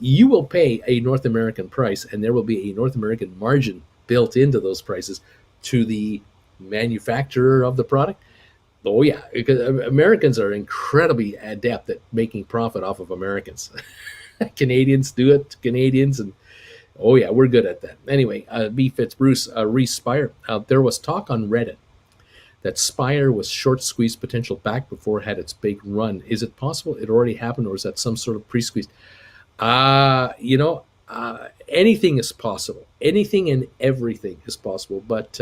S1: You will pay a North American price, and there will be a North American margin built into those prices to the manufacturer of the product. Oh yeah, because Americans are incredibly adept at making profit off of Americans. Canadians do it to Canadians, and oh yeah, we're good at that. Anyway, B fits Bruce. Respire. There was talk on Reddit that Spire was short squeeze potential back before it had its big run. Is it possible it already happened, or is that some sort of pre squeeze? Anything is possible. Anything and everything is possible. But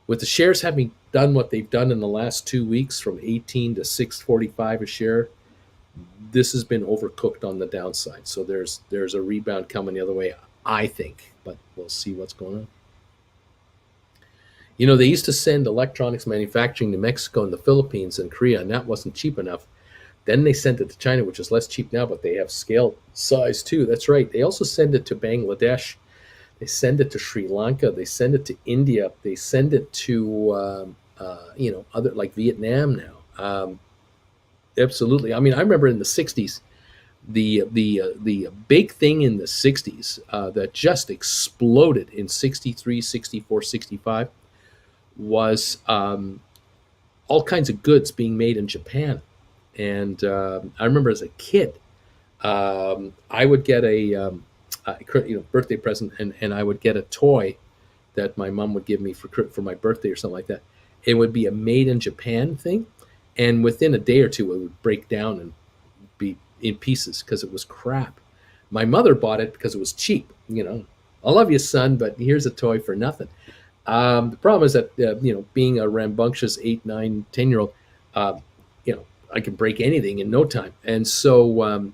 S1: with the shares having done what they've done in the last 2 weeks, from 18 to 645 a share, this has been overcooked on the downside. So there's a rebound coming the other way, I think. But we'll see what's going on. They used to send electronics manufacturing to Mexico and the Philippines and Korea, and that wasn't cheap enough. Then they sent it to China, which is less cheap now, but they have scale size too. That's right. They also send it to Bangladesh. They send it to Sri Lanka. They send it to India. They send it to other like Vietnam now. Absolutely. I mean, I remember in the '60s, the big thing in the '60s that just exploded in '63, '64, '65 was all kinds of goods being made in Japan. And I remember as a kid, I would get a birthday present, and I would get a toy that my mom would give me for my birthday or something like that. It would be a made in Japan thing, and within a day or two, it would break down and be in pieces because it was crap. My mother bought it because it was cheap. I love you, son, but here's a toy for nothing. The problem is that being a rambunctious 8, 9, 10-year-old, I can break anything in no time. And so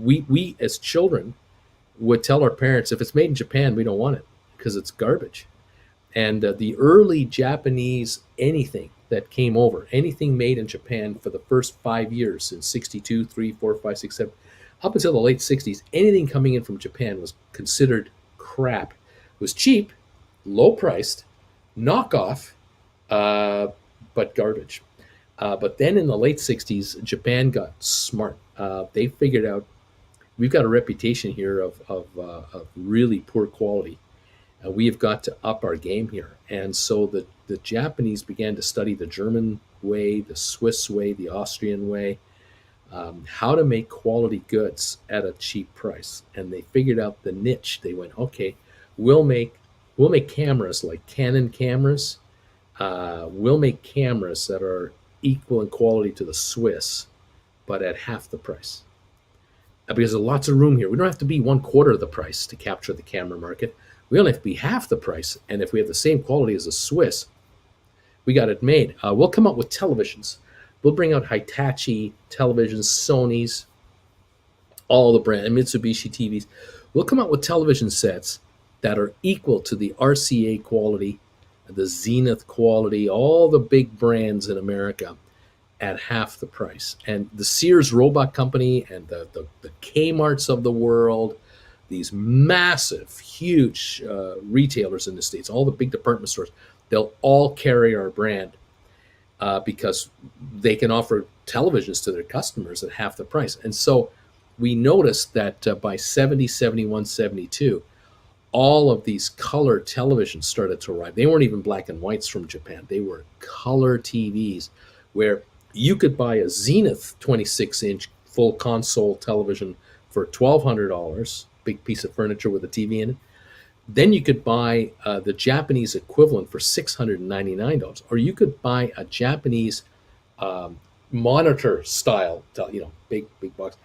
S1: we as children would tell our parents, if it's made in Japan, we don't want it because it's garbage. And the early Japanese anything that came over, anything made in Japan for the first 5 years in 62, 3, 4, 5, 6, 7, up until the late 60s, anything coming in from Japan was considered crap. It was cheap, low priced, knockoff, but garbage. But then in the late 60s, Japan got smart. They figured out we've got a reputation here of really poor quality. We have got to up our game here. And so the Japanese began to study the German way, the Swiss way, the Austrian way, how to make quality goods at a cheap price. And they figured out the niche. They went, okay, we'll make cameras like Canon cameras. We'll make cameras that are equal in quality to the Swiss, but at half the price. Because there's lots of room here. We don't have to be 1/4 of the price to capture the camera market. We only have to be half the price. And if we have the same quality as the Swiss, we got it made. We'll come up with televisions. We'll bring out Hitachi televisions, Sony's, all the brand, and Mitsubishi TVs. We'll come out with television sets that are equal to the RCA quality, the Zenith quality, all the big brands in America at half the price. And the Sears Roebuck Company and the Kmarts of the world, these massive, huge retailers in the States, all the big department stores, they'll all carry our brand because they can offer televisions to their customers at half the price. And so we noticed that by 70, 71, 72, all of these color televisions started to arrive. They weren't even black and whites from Japan. They were color TVs where you could buy a Zenith 26-inch full console television for $1,200, big piece of furniture with a TV in it. Then you could buy the Japanese equivalent for $699, or you could buy a Japanese monitor style, big box,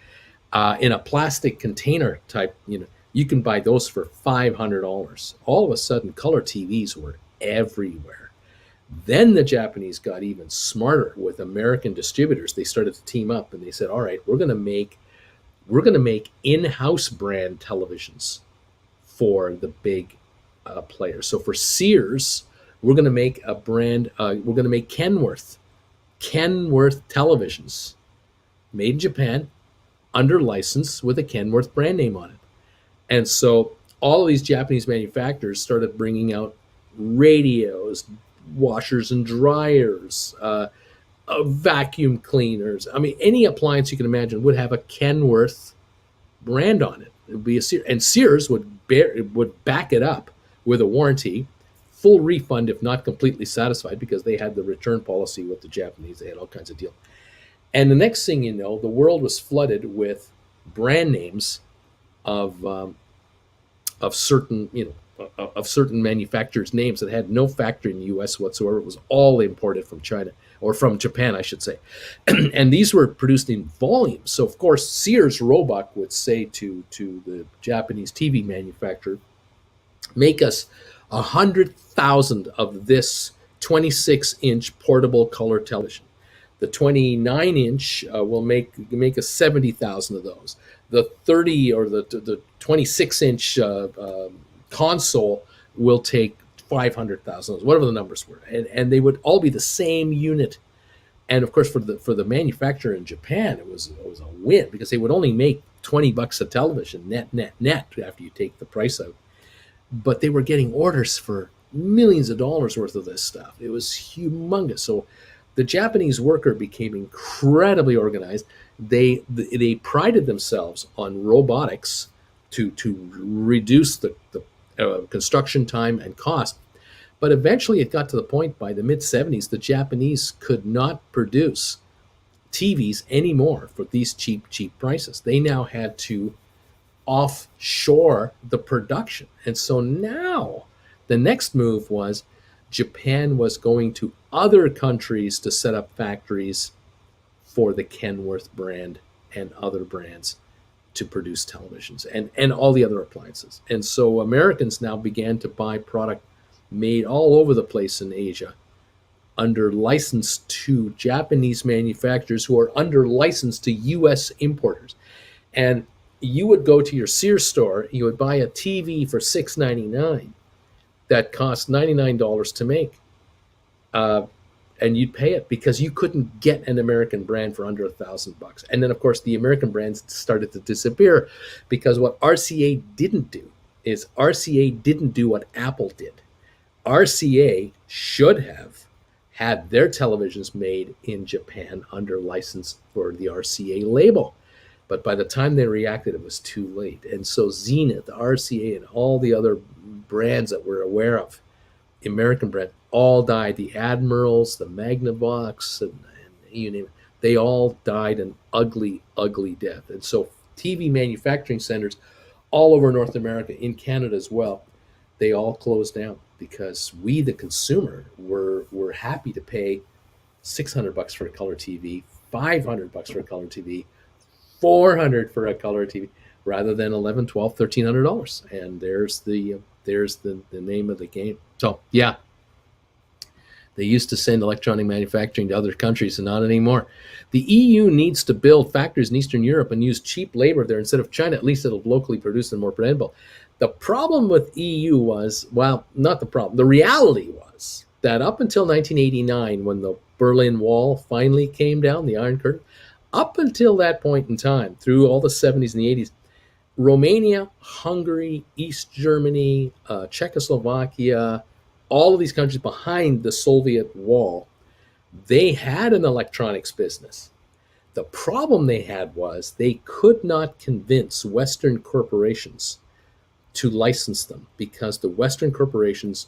S1: in a plastic container type. You can buy those for $500. All of a sudden, color TVs were everywhere. Then the Japanese got even smarter with American distributors. They started to team up, and they said, "All right, we're going to make in-house brand televisions for the big players." So for Sears, we're going to make a brand. We're going to make Kenworth televisions, made in Japan, under license with a Kenworth brand name on it. And so all of these Japanese manufacturers started bringing out radios, washers and dryers, vacuum cleaners. I mean, any appliance you can imagine would have a Kenworth brand on it. It would be a Sears, and Sears would back it up with a warranty, full refund if not completely satisfied, because they had the return policy with the Japanese. They had all kinds of deals. And the next thing you know, the world was flooded with brand names of certain, of certain manufacturers' names that had no factory in the U.S. whatsoever. It was all imported from China, or from Japan, I should say. And these were produced in volume. So of course, Sears Roebuck would say to the Japanese TV manufacturer, make us 100,000 of this 26-inch portable color television. The 29-inch will make us 70,000 of those. The 30 or the 26-inch console will take 500,000, whatever the numbers were, and they would all be the same unit. And of course, for the manufacturer in Japan, it was a win, because they would only make $20 a television net after you take the price out. But they were getting orders for millions of dollars worth of this stuff. It was humongous. So the Japanese worker became incredibly organized. They prided themselves on robotics to reduce the construction time and cost. But eventually it got to the point, by the mid-70s, the Japanese could not produce TVs anymore for these cheap prices. They now had to offshore the production. And so now the next move was Japan was going to other countries to set up factories for the Kenworth brand and other brands to produce televisions and all the other appliances. And so Americans now began to buy product made all over the place in Asia under license to Japanese manufacturers who are under license to U.S. importers. And you would go to your Sears store, you would buy a TV for $6.99 that cost $99 to make. And you'd pay it because you couldn't get an American brand for under $1,000. And then, of course, the American brands started to disappear, because what RCA didn't do is RCA didn't do what Apple did. RCA should have had their televisions made in Japan under license for the RCA label. But by the time they reacted, it was too late. And so Zenith, RCA, and all the other brands that we're aware of, American brand, all died. The Admirals, the Magnavox, and you name it, they all died an ugly, ugly death. And so TV manufacturing centers all over North America, in Canada as well, they all closed down, because we, the consumer, were happy to pay $600 for a color TV, $500 for a color TV, $400 for a color TV, rather than $1,100, $1,200, $1,300. And there's the name of the game. So yeah, they used to send electronic manufacturing to other countries, and not anymore. The EU needs to build factories in Eastern Europe and use cheap labor there instead of China. At least it'll locally produce and more brandable. The problem with EU was, well, not the problem. The reality was that up until 1989, when the Berlin Wall finally came down, the Iron Curtain, up until that point in time, through all the 70s and the 80s, Romania, Hungary, East Germany, Czechoslovakia, all of these countries behind the Soviet wall, they had an electronics business. The problem they had was they could not convince Western corporations to license them, because the Western corporations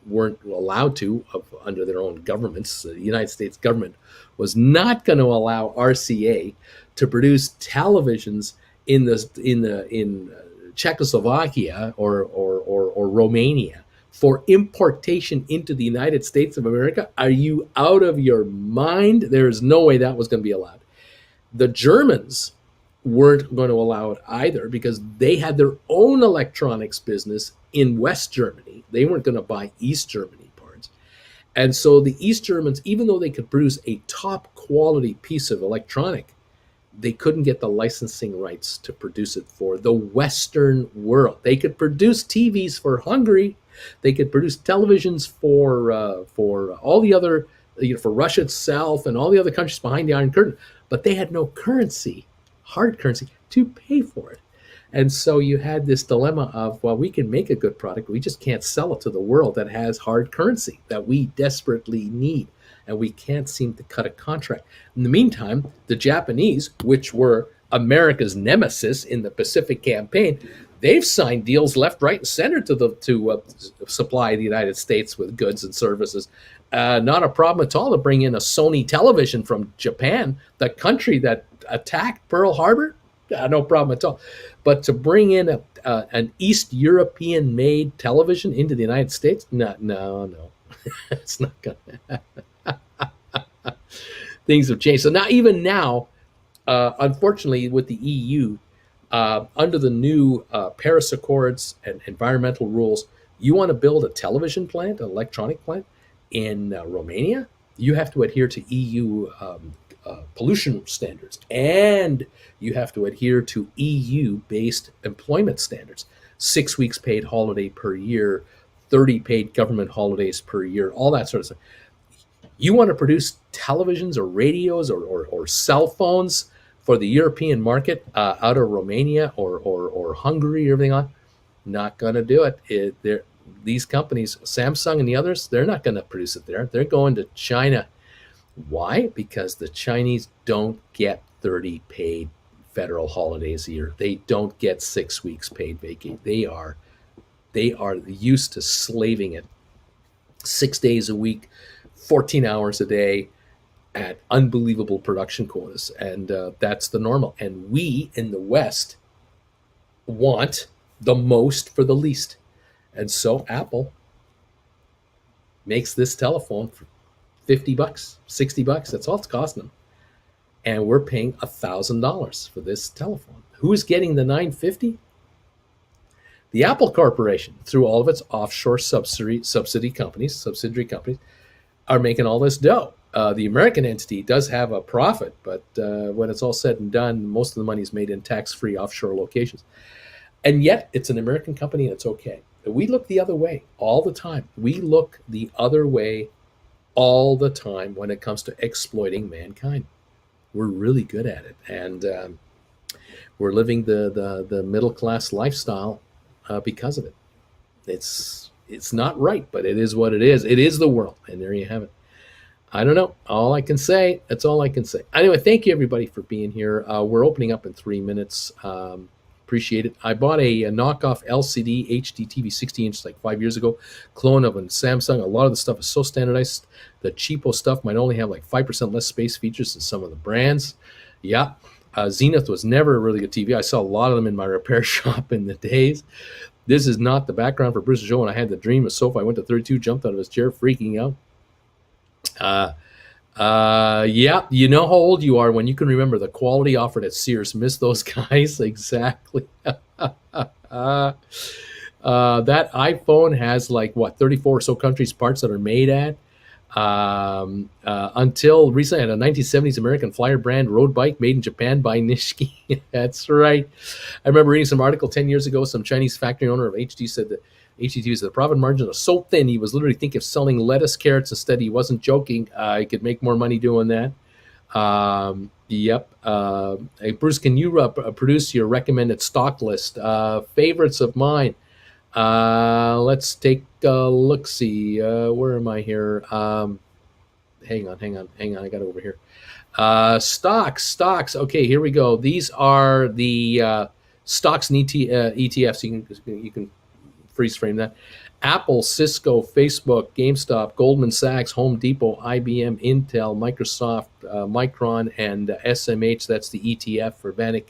S1: weren't allowed to, under their own governments. The United States government was not going to allow RCA to produce televisions in Czechoslovakia or Romania for importation into the United States of America. Are you out of your mind? There's no way that was going to be allowed. The Germans weren't going to allow it either, because they had their own electronics business in West Germany. They weren't going to buy East Germany parts. And so the East Germans, even though they could produce a top quality piece of electronic, they couldn't get the licensing rights to produce it for the Western world. They could produce TVs for Hungary. They could produce televisions for all the other, for Russia itself and all the other countries behind the Iron Curtain, but they had no currency, hard currency, to pay for it. And so you had this dilemma of, well, we can make a good product, we just can't sell it to the world that has hard currency that we desperately need, and we can't seem to cut a contract. In the meantime, the Japanese, which were America's nemesis in the Pacific campaign, they've signed deals left, right, and center to supply the United States with goods and services. Not a problem at all to bring in a Sony television from Japan, the country that attacked Pearl Harbor. No problem at all. But to bring in an East European made television into the United States, no. It's not going to. Things have changed. So now, even now, unfortunately, with the EU, under the new Paris Accords and environmental rules, you want to build a television plant, an electronic plant in Romania, you have to adhere to EU pollution standards, and you have to adhere to EU-based employment standards. 6 weeks paid holiday per year, 30 paid government holidays per year, all that sort of stuff. You want to produce televisions or radios or cell phones for the European market out of Romania or Hungary or everything on, not going to do it. These companies, Samsung and the others, they're not going to produce it there. They're going to China. Why? Because the Chinese don't get 30 paid federal holidays a year. They don't get 6 weeks paid vacation. They are used to slaving it 6 days a week, 14 hours a day at unbelievable production quotas. And that's the normal. And we in the West want the most for the least. And so Apple makes this telephone for $50, $60. That's all it's costing them. And we're paying $1,000 for this telephone. Who's getting the $950? The Apple Corporation, through all of its offshore subsidiary companies, are making all this dough. The American entity does have a profit, but when it's all said and done, most of the money is made in tax-free offshore locations. And yet, it's an American company, and it's okay. We look the other way all the time. We look the other way all the time when it comes to exploiting mankind. We're really good at it, and we're living the middle-class lifestyle because of it. It's not right, but it is what it is. It is the world, and there you have it. I don't know. All I can say, that's all I can say. Anyway, thank you, everybody, for being here. We're opening up in 3 minutes. Appreciate it. I bought a knockoff LCD HD TV 60 inch like 5 years ago, clone of a Samsung. A lot of the stuff is so standardized. The cheapo stuff might only have like 5% less space features than some of the brands. Yeah. Zenith was never a really good TV. I saw a lot of them in my repair shop in the days. This is not the background for Bruce's show when I had the dream of SoFi. I went to 32, jumped out of his chair, freaking out. Yeah, you know how old you are when you can remember the quality offered at Sears. Miss those guys. Exactly. That iPhone has like 34 or so countries parts that are made at. Until recently, I had a 1970s American Flyer brand road bike made in Japan by Nishiki. That's right. I remember reading some article 10 years ago. Some Chinese factory owner of HD said that HDT said the profit margins are so thin, he was literally thinking of selling lettuce, carrots instead. He wasn't joking. He could make more money doing that. Yep. Hey, Bruce, can you produce your recommended stock list? Favorites of mine. Let's take a look-see. Where am I here? Hang on. I got it over here. Stocks. Okay, here we go. These are the stocks and ETFs. You can freeze frame that. Apple, Cisco, Facebook, GameStop, Goldman Sachs, Home Depot, IBM, Intel, Microsoft, Micron, and SMH. That's the ETF for Vanik.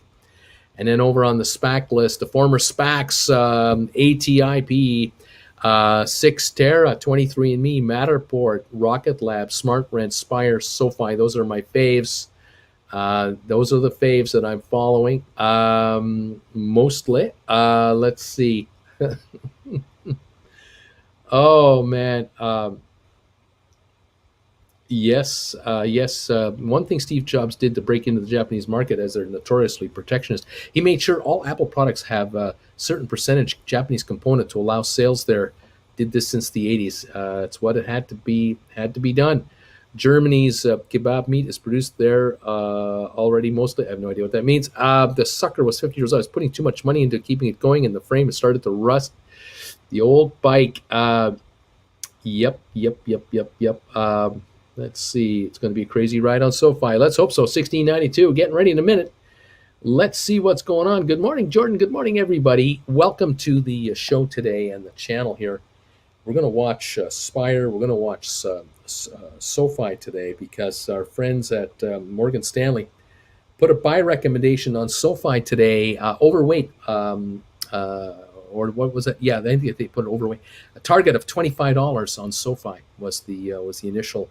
S1: And then over on the SPAC list, the former SPACs, ATIP, Sixterra, 23andMe, Matterport, Rocket Lab, SmartRent, Spire, SoFi. Those are my faves. Those are the faves that I'm following mostly. Let's see. Oh, man. Yes. One thing Steve Jobs did to break into the Japanese market, as they're notoriously protectionist, he made sure all Apple products have a certain percentage Japanese component to allow sales there. Did this since the 80s. It's what it had to be done. Germany's kebab meat is produced there already mostly. I have no idea what that means. The sucker was 50 years old. I was putting too much money into keeping it going, and the frame has started to rust. The old bike. Yep. Let's see. It's going to be a crazy ride on SoFi. Let's hope so. 1692. Getting ready in a minute. Let's see what's going on. Good morning, Jordan. Good morning, everybody. Welcome to the show today and the channel here. We're going to watch Spire. We're going to watch SoFi today because our friends at Morgan Stanley put a buy recommendation on SoFi today. Overweight, or what was it? Yeah, they put an overweight. A target of $25 on SoFi was the initial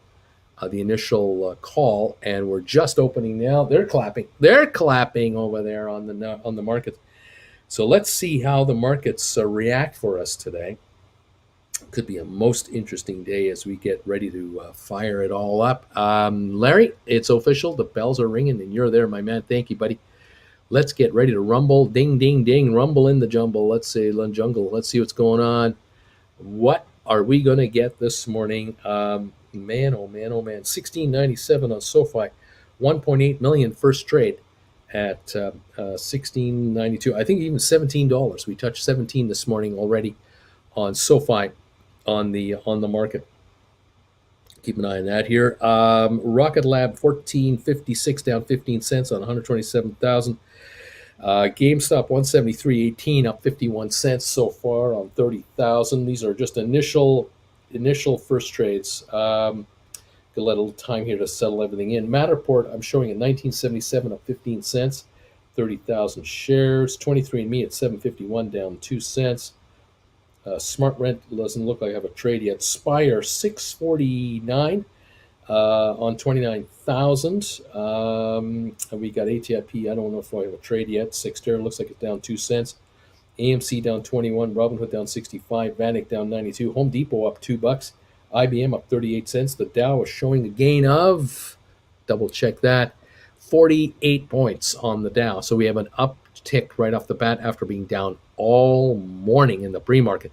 S1: call, and we're just opening now. They're clapping. They're clapping over there on the market. So let's see how the markets react for us today. Could be a most interesting day as we get ready to fire it all up. Larry, it's official. The bells are ringing, and you're there, my man. Thank you, buddy. Let's get ready to rumble. Ding, ding, ding. Rumble in the jumble. Let's say jungle. Let's see what's going on. What are we going to get this morning? Man, oh man, oh man. 1697 on SoFi. 1.8 million first trade at 1692. I think even $17. We touched 17 this morning already on SoFi on the market. Keep an eye on that here. Rocket Lab 1456 down 15 cents on 127,000. GameStop 173.18 up 51 cents so far on 30,000. These are just initial first trades. Gonna let a little time here to settle everything in. Matterport, I'm showing at 1977 up 15 cents, 30,000 shares. 23andMe at 751 down 2 cents. Smart Rent doesn't look like I have a trade yet. Spire 649 on 29,000. We got ATIP. I don't know if I have a trade yet. Sixter looks like it's down 2 cents. AMC down 21. Robinhood down 65. Vanik down 92. Home Depot up $2. IBM up 38 cents. The Dow is showing a gain of, double check that, 48 points on the Dow. So we have an uptick right off the bat after being down all morning in the pre-market.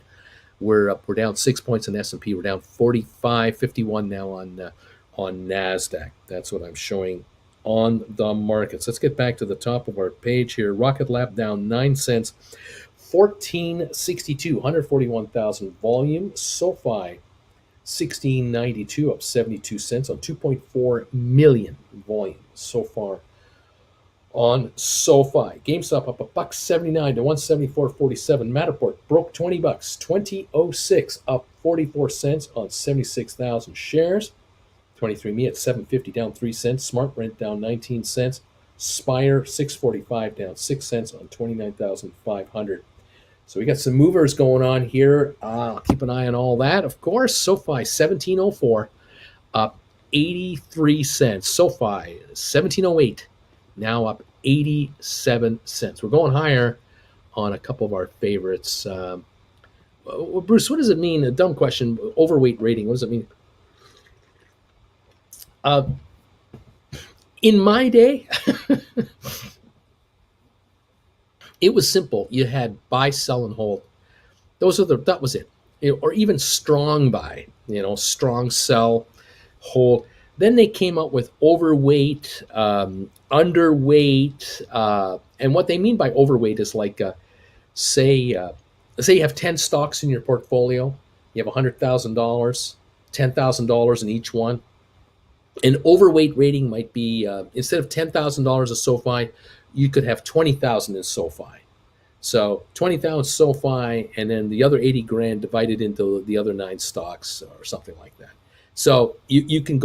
S1: We're down 6 points in S&P. We're down 45.51 now on NASDAQ. That's what I'm showing on the markets. Let's get back to the top of our page here. Rocket Lab down 9 cents, 1462, 141,000 volume. SoFi 1692 up 72 cents on 2.4 million volume so far on SoFi. GameStop up $1.79 to 174.47. Matterport broke $20, 20.06 up 44 cents on 76,000 shares. 23andMe at 750 down 3 cents. Smart Rent down 19 cents. Spire 645 down 6 cents on 29,500. So we got some movers going on here. I'll keep an eye on all that. Of course, SoFi 1704 up 83 cents. SoFi 1708 now up 87 cents. We're going higher on a couple of our favorites. Bruce, what does it mean? A dumb question. Overweight rating. What does it mean? In my day, it was simple. You had buy, sell, and hold. That was it. Or even strong buy, strong sell, hold. Then they came out with overweight, underweight, and what they mean by overweight is like, say you have 10 stocks in your portfolio, you have $100,000, $10,000 in each one. An overweight rating might be instead of $10,000 of SoFi, you could have 20,000 in SoFi. So 20,000 SoFi, and then the other 80 grand divided into the other 9 stocks or something like that. So you can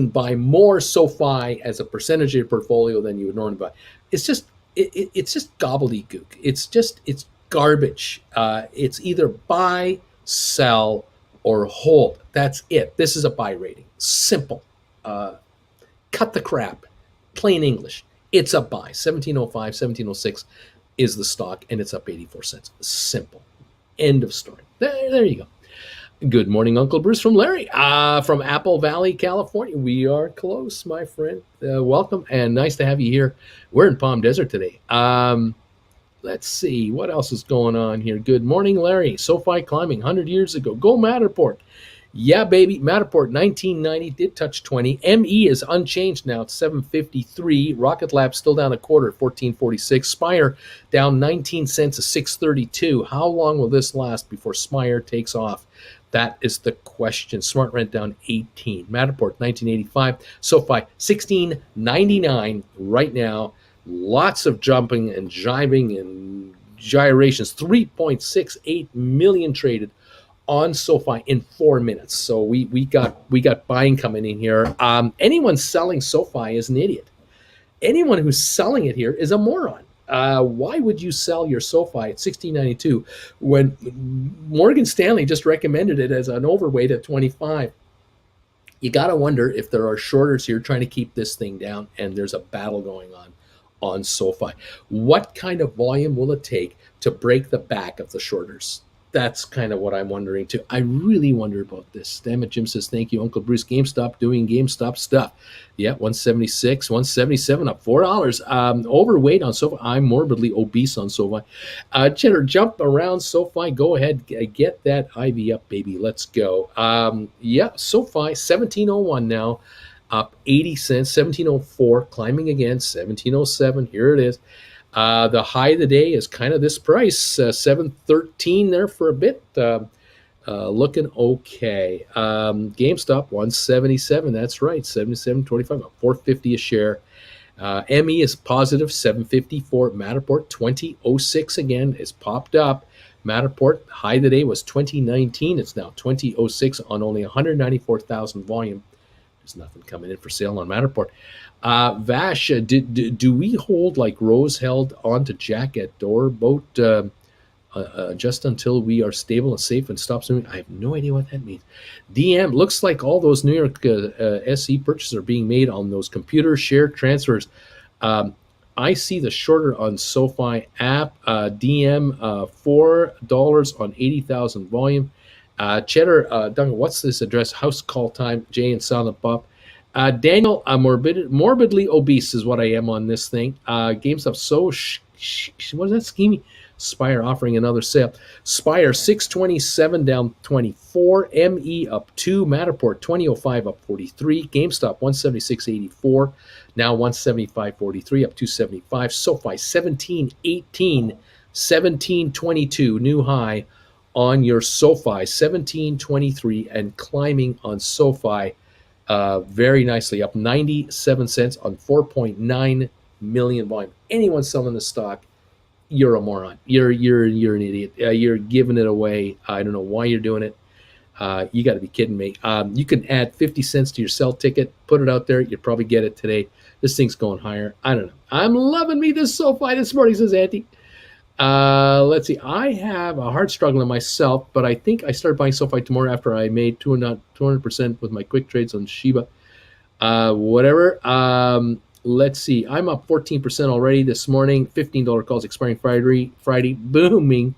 S1: buy more SoFi as a percentage of your portfolio than you would normally buy. It's just gobbledygook. It's garbage. It's either buy, sell, or hold. That's it. This is a buy rating. Simple. Cut the crap. Plain English. It's a buy. 1705, 1706 is the stock, and it's up 84 cents. Simple. End of story. There you go. Good morning, Uncle Bruce from Larry, from Apple Valley, California. We are close, my friend. Welcome, and nice to have you here. We're in Palm Desert today. Let's see. What else is going on here? Good morning, Larry. SoFi climbing 100 years ago. Go Matterport. Yeah, baby. Matterport 1990 did touch 20. ME is unchanged now at 753. Rocket Lab still down a quarter at 1446. Spire down 19 cents at 632. How long will this last before Spire takes off? That is the question. Smart Rent down 18. Matterport 1985. SoFi 1699 right now. Lots of jumping and jiving and gyrations. 3.68 million traded on SoFi in 4 minutes. So we got buying coming in here. Anyone selling SoFi is an idiot. Anyone who's selling it here is a moron. Why would you sell your SoFi at 16.92 when Morgan Stanley just recommended it as an overweight at 25? You got to wonder if there are shorters here trying to keep this thing down, and there's a battle going on SoFi. What kind of volume will it take to break the back of the shorters? That's kind of what I'm wondering too. I really wonder about this. Damn it, Jim says, thank you, Uncle Bruce. GameStop doing GameStop stuff. Yeah, 176, 177, up $4. Overweight on SoFi. I'm morbidly obese on SoFi. Cheddar, jump around SoFi. Go ahead, get that IV up, baby. Let's go. Yeah, SoFi, 1701 now, up 80 cents, 1704, climbing again, 1707. Here it is. The high of the day is kind of this price, 713 there for a bit. Looking okay. GameStop 177. That's right, 77.25, about 450 a share. ME is positive 754. Matterport 2006 again is popped up. Matterport high of the day was 2019. It's now 2006 on only 194,000 volume. There's nothing coming in for sale on Matterport. Vash, do we hold like Rose held on to Jack at Door boat just until we are stable and safe and stop swimming? I have no idea what that means. DM, looks like all those New York SE purchases are being made on those computer share transfers. I see the shorter on SoFi app. DM, $4 on 80,000 volume. Cheddar, Duncan, what's this address? House call time, Jay and Silent Bob. Daniel, I'm morbidly obese is what I am on this thing. GameStop, what is that scheming? Spire offering another sale. Spire 627 down 24. ME up 2. Matterport 2005 up 43. GameStop 176.84. Now 175.43 up 275. SoFi 1718, 1722 new high on your SoFi, 1723, and climbing on SoFi very nicely, up 97 cents on 4.9 million volume. Anyone selling the stock, you're a moron. You're an idiot. You're giving it away. I don't know why you're doing it. You got to be kidding me. You can add 50 cents to your sell ticket, put it out there. You'd probably get it today. This thing's going higher. I don't know. I'm loving me this SoFi this morning, says Auntie. Let's see. I have a hard struggle in myself, but I think I started buying SoFi tomorrow after I made 200% with my quick trades on Shiba. Whatever. Let's see. I'm up 14% already this morning. $15 calls expiring Friday. Booming.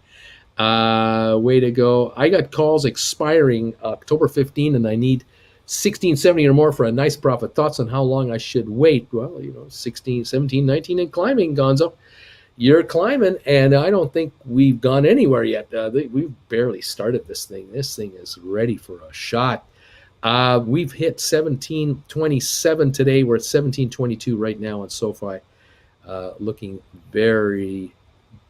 S1: Way to go. I got calls expiring October 15, and I need 1670 or more for a nice profit. Thoughts on how long I should wait? Well, 16, 17, 19, and climbing, Gonzo. You're climbing, and I don't think we've gone anywhere yet. We've barely started this thing. This thing is ready for a shot. We've hit 1727 today. We're at 1722 right now on SoFi, looking very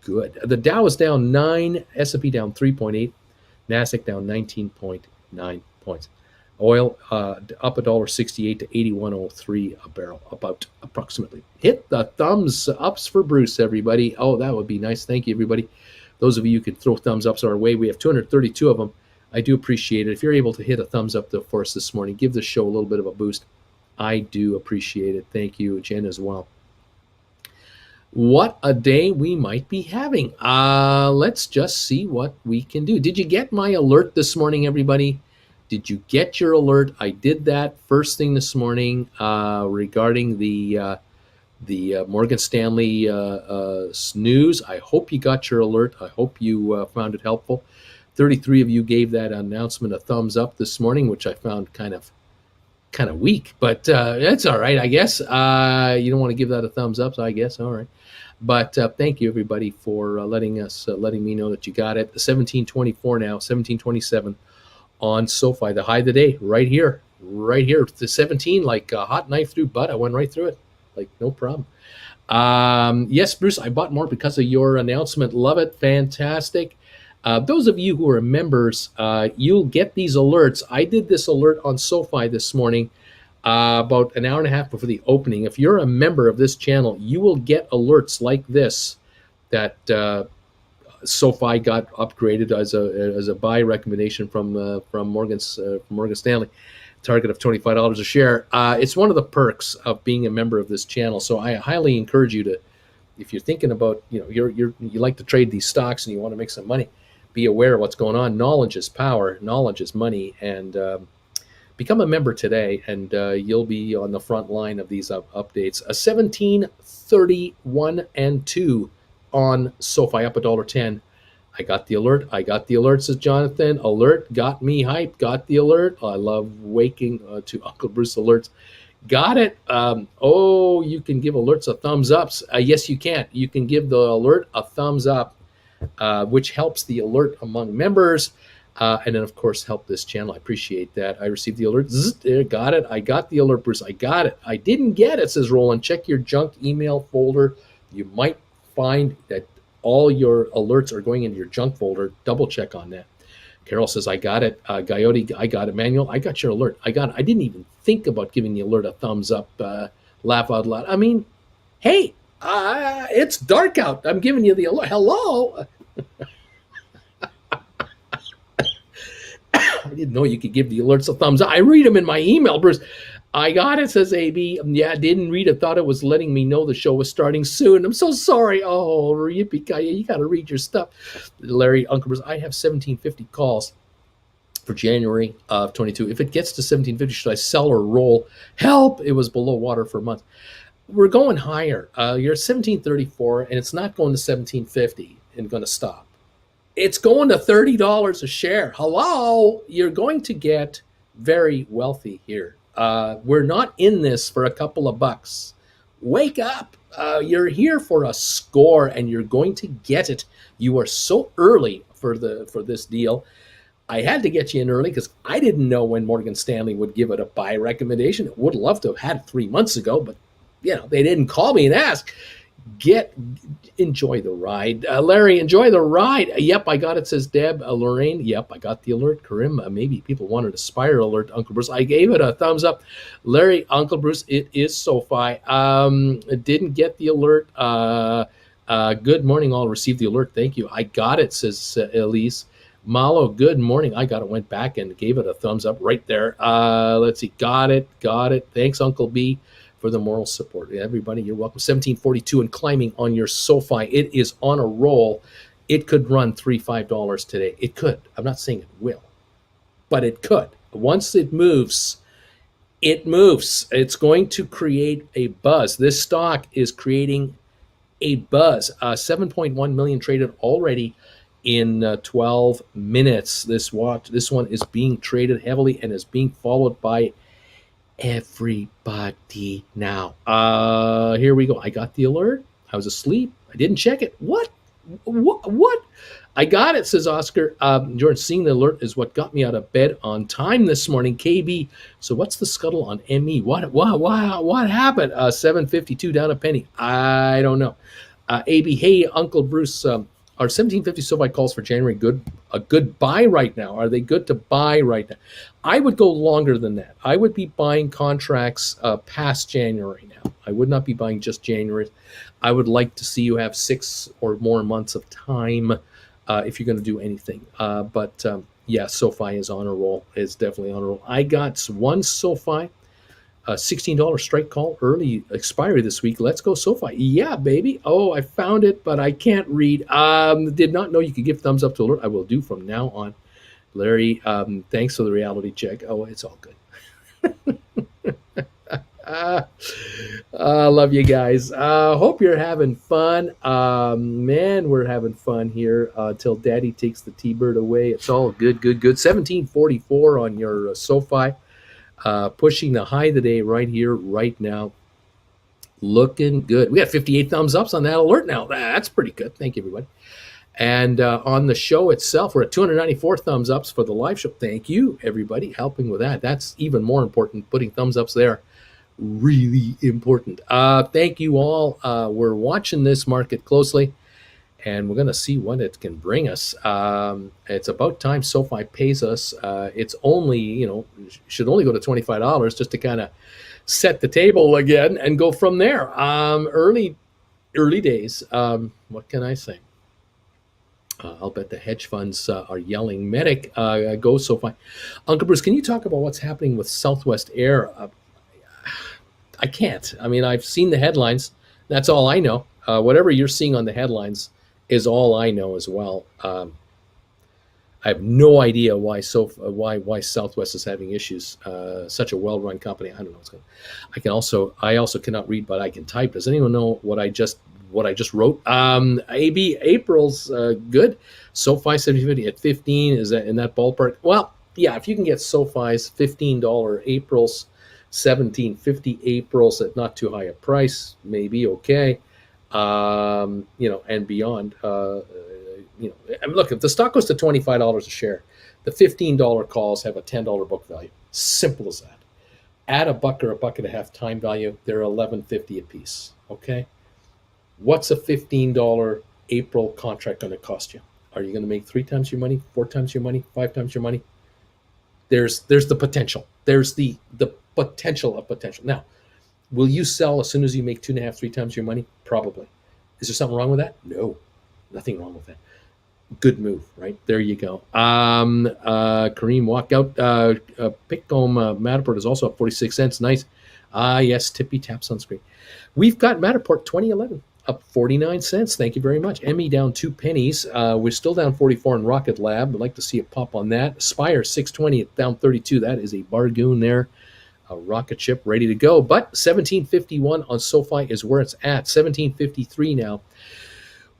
S1: good. The Dow is down 9, S&P down 3.8, NASDAQ down 19.9 points. Oil up $1.68 to 81.03 a barrel, about approximately. Hit the thumbs ups for Bruce, everybody. Oh, that would be nice. Thank you, everybody. Those of you who can throw thumbs ups our way, we have 232 of them. I do appreciate it. If you're able to hit a thumbs up for us this morning, give the show a little bit of a boost. I do appreciate it. Thank you, Jen, as well. What a day we might be having. Let's just see what we can do. Did you get my alert this morning, everybody? Did you get your alert? I did that first thing this morning regarding the Morgan Stanley news. I hope you got your alert. I hope you found it helpful. 33 of you gave that announcement a thumbs up this morning, which I found kind of weak, but it's all right, I guess. You don't want to give that a thumbs up, so I guess all right. But thank you, everybody, for letting me know that you got it. 1724 now, 1727 on SoFi. The high of the day, right here, the 17, like a hot knife through butter. I went right through it, like no problem. Yes, Bruce, I bought more because of your announcement. Love it, fantastic. Those of you who are members, you'll get these alerts. I did this alert on SoFi this morning about an hour and a half before the opening. If you're a member of this channel, you will get alerts like this that SoFi got upgraded as a buy recommendation from Morgan Stanley, target of $25 a share. It's one of the perks of being a member of this channel. So I highly encourage you to, if you're thinking about, you like to trade these stocks and you want to make some money, be aware of what's going on. Knowledge is power. Knowledge is money. And become a member today, and you'll be on the front line of these updates. A 17.31 and 2 on SoFi, up $1.10. I got the alert, says Jonathan. Alert got me hyped. Got the alert. I love waking to Uncle Bruce alerts. Got it. You can give alerts a thumbs ups. Yes, you can. You can give the alert a thumbs up, which helps the alert among members. And then, of course, help this channel. I appreciate that. I received the alert. Got it. I got the alert, Bruce. I got it. I didn't get it, says Roland. Check your junk email folder. You might find that all your alerts are going into your junk folder. Double check on that. Carol says, I got it. Coyote, I got it. Manuel, I got your alert. I got it. I didn't even think about giving the alert a thumbs up. Laugh out loud. I mean, hey, it's dark out. I'm giving you the alert. Hello. I didn't know you could give the alerts a thumbs up. I read them in my email, Bruce. I got it, says AB. Yeah, didn't read it. Thought it was letting me know the show was starting soon. I'm so sorry. Oh, yippee-ki-yay, you got to read your stuff. Larry, Uncle Bruce, I have 1750 calls for January of 22. If it gets to 1750, should I sell or roll? Help! It was below water for a month. We're going higher. You're at 1734, and it's not going to 1750 and going to stop. It's going to $30 a share. Hello? You're going to get very wealthy here. We're not in this for a couple of bucks. Wake up. You're here for a score, and you're going to get it. You are so early for this deal. I had to get you in early because I didn't know when Morgan Stanley would give it a buy recommendation. Would love to have had it 3 months ago, but they didn't call me and ask. Enjoy the ride. Larry, enjoy the ride. Yep, I got it, says Deb. Lorraine, yep, I got the alert. Karim, maybe people wanted a Spire alert, Uncle Bruce. I gave it a thumbs up. Larry, Uncle Bruce, it is SoFi. Didn't get the alert. Good morning, all. Received the alert. Thank you. I got it, says Elise. Malo, good morning. I got it. Went back and gave it a thumbs up right there. Let's see. Got it. Thanks, Uncle B, for the moral support. Everybody, you're welcome. 1742 and climbing on your SoFi. It is on a roll. It could run $3-5 today. It could. I'm not saying it will, but it could. Once it moves, It's going to create a buzz. This stock is creating a buzz. 7.1 million traded already in 12 minutes. This one is being traded heavily and is being followed by everybody now. Here we go. I got the alert. I was asleep. I didn't check it. What? I got it, says Oscar. Jordan, seeing the alert is what got me out of bed on time this morning. KB, so what's the scuttle on ME? What happened? 752 down a penny. I don't know. AB, hey, Uncle Bruce, are 1750 SoFi calls for January a good buy right now? Are they good to buy right now? I would go longer than that. I would be buying contracts past January now. I would not be buying just January. I would like to see you have 6 or more months of time if you're going to do anything. But yeah, SoFi is on a roll. It's definitely on a roll. I got one SoFi, $16 strike call, early expiry this week. Let's go SoFi. Yeah, baby. Oh, I found it, but I can't read. Did not know you could give thumbs up to alert. I will do from now on. Larry, thanks for the reality check. Oh, it's all good. Love you guys. Hope you're having fun. Man, we're having fun here till Daddy takes the T-Bird away. It's all good. 1744 on your SoFi. Pushing the high today right here, right now. Looking good. We got 58 thumbs ups on that alert now. That's pretty good. Thank you, everybody. And on the show itself, we're at 294 thumbs ups for the live show. Thank you, everybody, helping with that. That's even more important. Putting thumbs ups there. Really important. Thank you all. We're watching this market closely, and we're going to see what it can bring us. It's about time SoFi pays us. It's only, should only go to $25 just to kind of set the table again and go from there. Early days. What can I say? I'll bet the hedge funds are yelling, medic, go SoFi. Uncle Bruce, can you talk about what's happening with Southwest Air? I can't. I mean, I've seen the headlines. That's all I know. Whatever you're seeing on the headlines is all I know as well. I have no idea why Southwest is having issues. Such a well-run company. I don't know what's going on. I also cannot read, but I can type. Does anyone know what I just wrote? April's good. SoFi 7050 at 15. Is that in that ballpark? Well, yeah. If you can get SoFi's $15 April's, 1750 April's at not too high a price, maybe okay. And beyond. Look, if the stock goes to $25 a share, the $15 calls have a $10 book value. Simple as that. Add a buck or a buck and a half time value, they're $11.50 a piece. Okay, what's a $15 April contract going to cost you? Are you going to make 3 times your money, 4 times your money, 5 times your money? There's the potential. There's the potential of potential. Now, will you sell as soon as you make 2.5, 3 times your money? Probably. Is there something wrong with that? No, nothing wrong with that. Good move, right? There you go. Kareem walk out. Pickcomb Matterport is also up 46 cents. Nice. Yes, tippy taps on screen. We've got Matterport 2011 up 49 cents. Thank you very much. Emmy down 2 pennies. We're still down 44 in Rocket Lab. I'd like to see a pop on that. Spire 620 down 32. That is a bargain there. A rocket ship ready to go. But 1751 on SoFi is where it's at. 1753 now.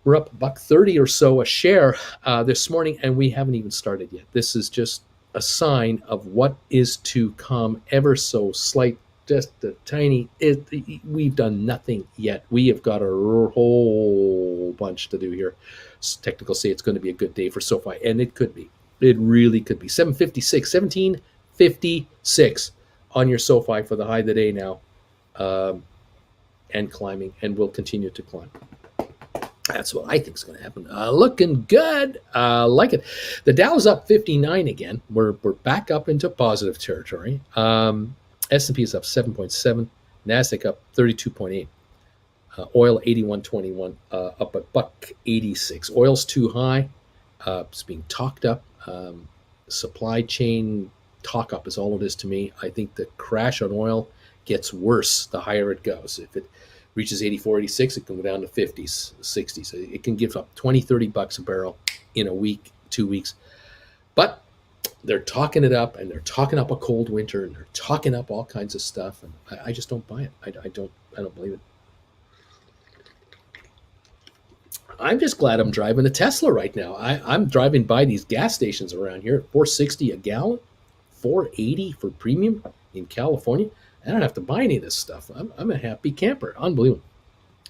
S1: We're up $1.30 or so a share this morning, and we haven't even started yet. This is just a sign of what is to come, ever so slight, just a tiny. We've done nothing yet. We have got a whole bunch to do here. Technical say it's going to be a good day for SoFi, and it could be. It really could be. 1756 on your SoFi for the high of the day now, and climbing, and will continue to climb. That's what I think is going to happen. Looking good. Like it. The Dow's up 59 again. We're back up into positive territory. S&P is up 7.7. NASDAQ up 32.8. Oil 81.21, up a $1.86. Oil's too high. It's being talked up. Supply chain talk up is all it is to me. I think the crash on oil gets worse the higher it goes. If it reaches 84, 86, it can go down to 50s, 60s. It can give up 20, 30 bucks a barrel in a week, 2 weeks. But they're talking it up, and they're talking up a cold winter, and they're talking up all kinds of stuff. And I just don't buy it. I don't believe it. I'm just glad I'm driving a Tesla right now. I'm driving by these gas stations around here at $4.60 a gallon, $4.80 for premium in California. I don't have to buy any of this stuff. I'm a happy camper. Unbelievable.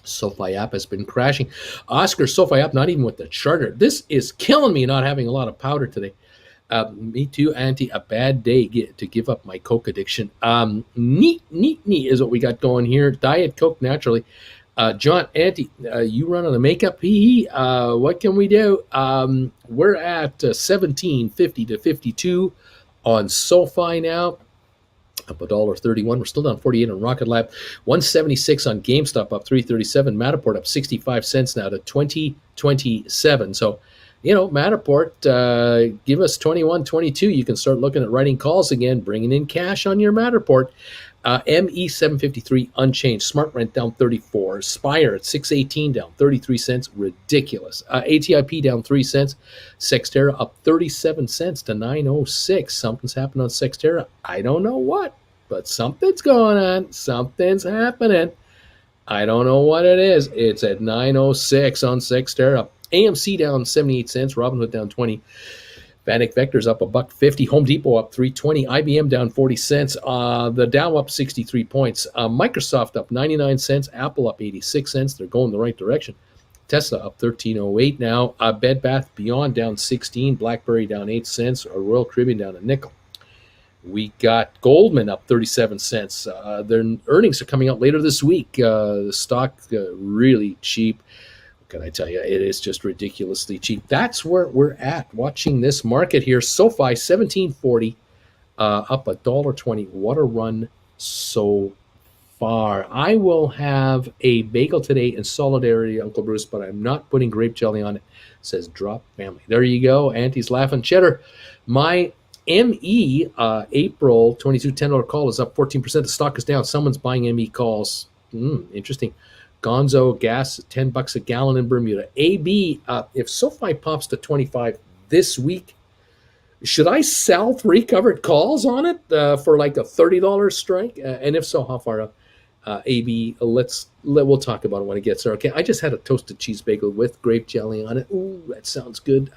S1: SoFi app has been crashing. Oscar, SoFi app, not even with the charter. This is killing me not having a lot of powder today. Me too, Auntie. A bad day to give up my Coke addiction. Neat is what we got going here. Diet Coke, naturally. John, Auntie, you run on the makeup? What can we do? We're at 17.50 to 52 on SoFi now. Up $1.31. We're still down 48 on Rocket Lab. 176 on GameStop, up 337. Matterport up 65 cents now to 2027. So, Matterport, give us 21, 22. You can start looking at writing calls again, bringing in cash on your Matterport. ME 753 unchanged. Smart Rent down 34. Spire at 618 down 33 cents. Ridiculous. ATIP down 3 cents. Sextera up 37 cents to 906. Something's happened on Sextera. I don't know what, but something's going on. Something's happening. I don't know what it is. It's at 906 on Sextera. AMC down 78 cents. Robinhood down 20. Vanek Vector's up $1.50. Home Depot up $3.20. IBM down 40 cents. The Dow up 63 points. Microsoft up 99 cents. Apple up 86 cents. They're going the right direction. Tesla up 13.08 now. Bed Bath Beyond down 16. BlackBerry down 8 cents. Royal Caribbean down a nickel. We got Goldman up 37 cents. Their earnings are coming out later this week. The stock really cheap. can I tell you? It is just ridiculously cheap. That's where we're at watching this market here. SoFi 1740, up $1.20. What a run so far. I will have a bagel today in solidarity, Uncle Bruce, but I'm not putting grape jelly on it. Says drop family. There you go. Auntie's laughing. Cheddar. My ME April 22 $10 call is up 14%. The stock is down. Someone's buying ME calls. Interesting. Gonzo gas, $10 a gallon in Bermuda. AB, if SoFi pops to 25 this week, should I sell 3 covered calls on it for like a $30 strike? And if so, how far up? AB, we'll talk about it when it gets there. Okay, I just had a toasted cheese bagel with grape jelly on it. Ooh, that sounds good.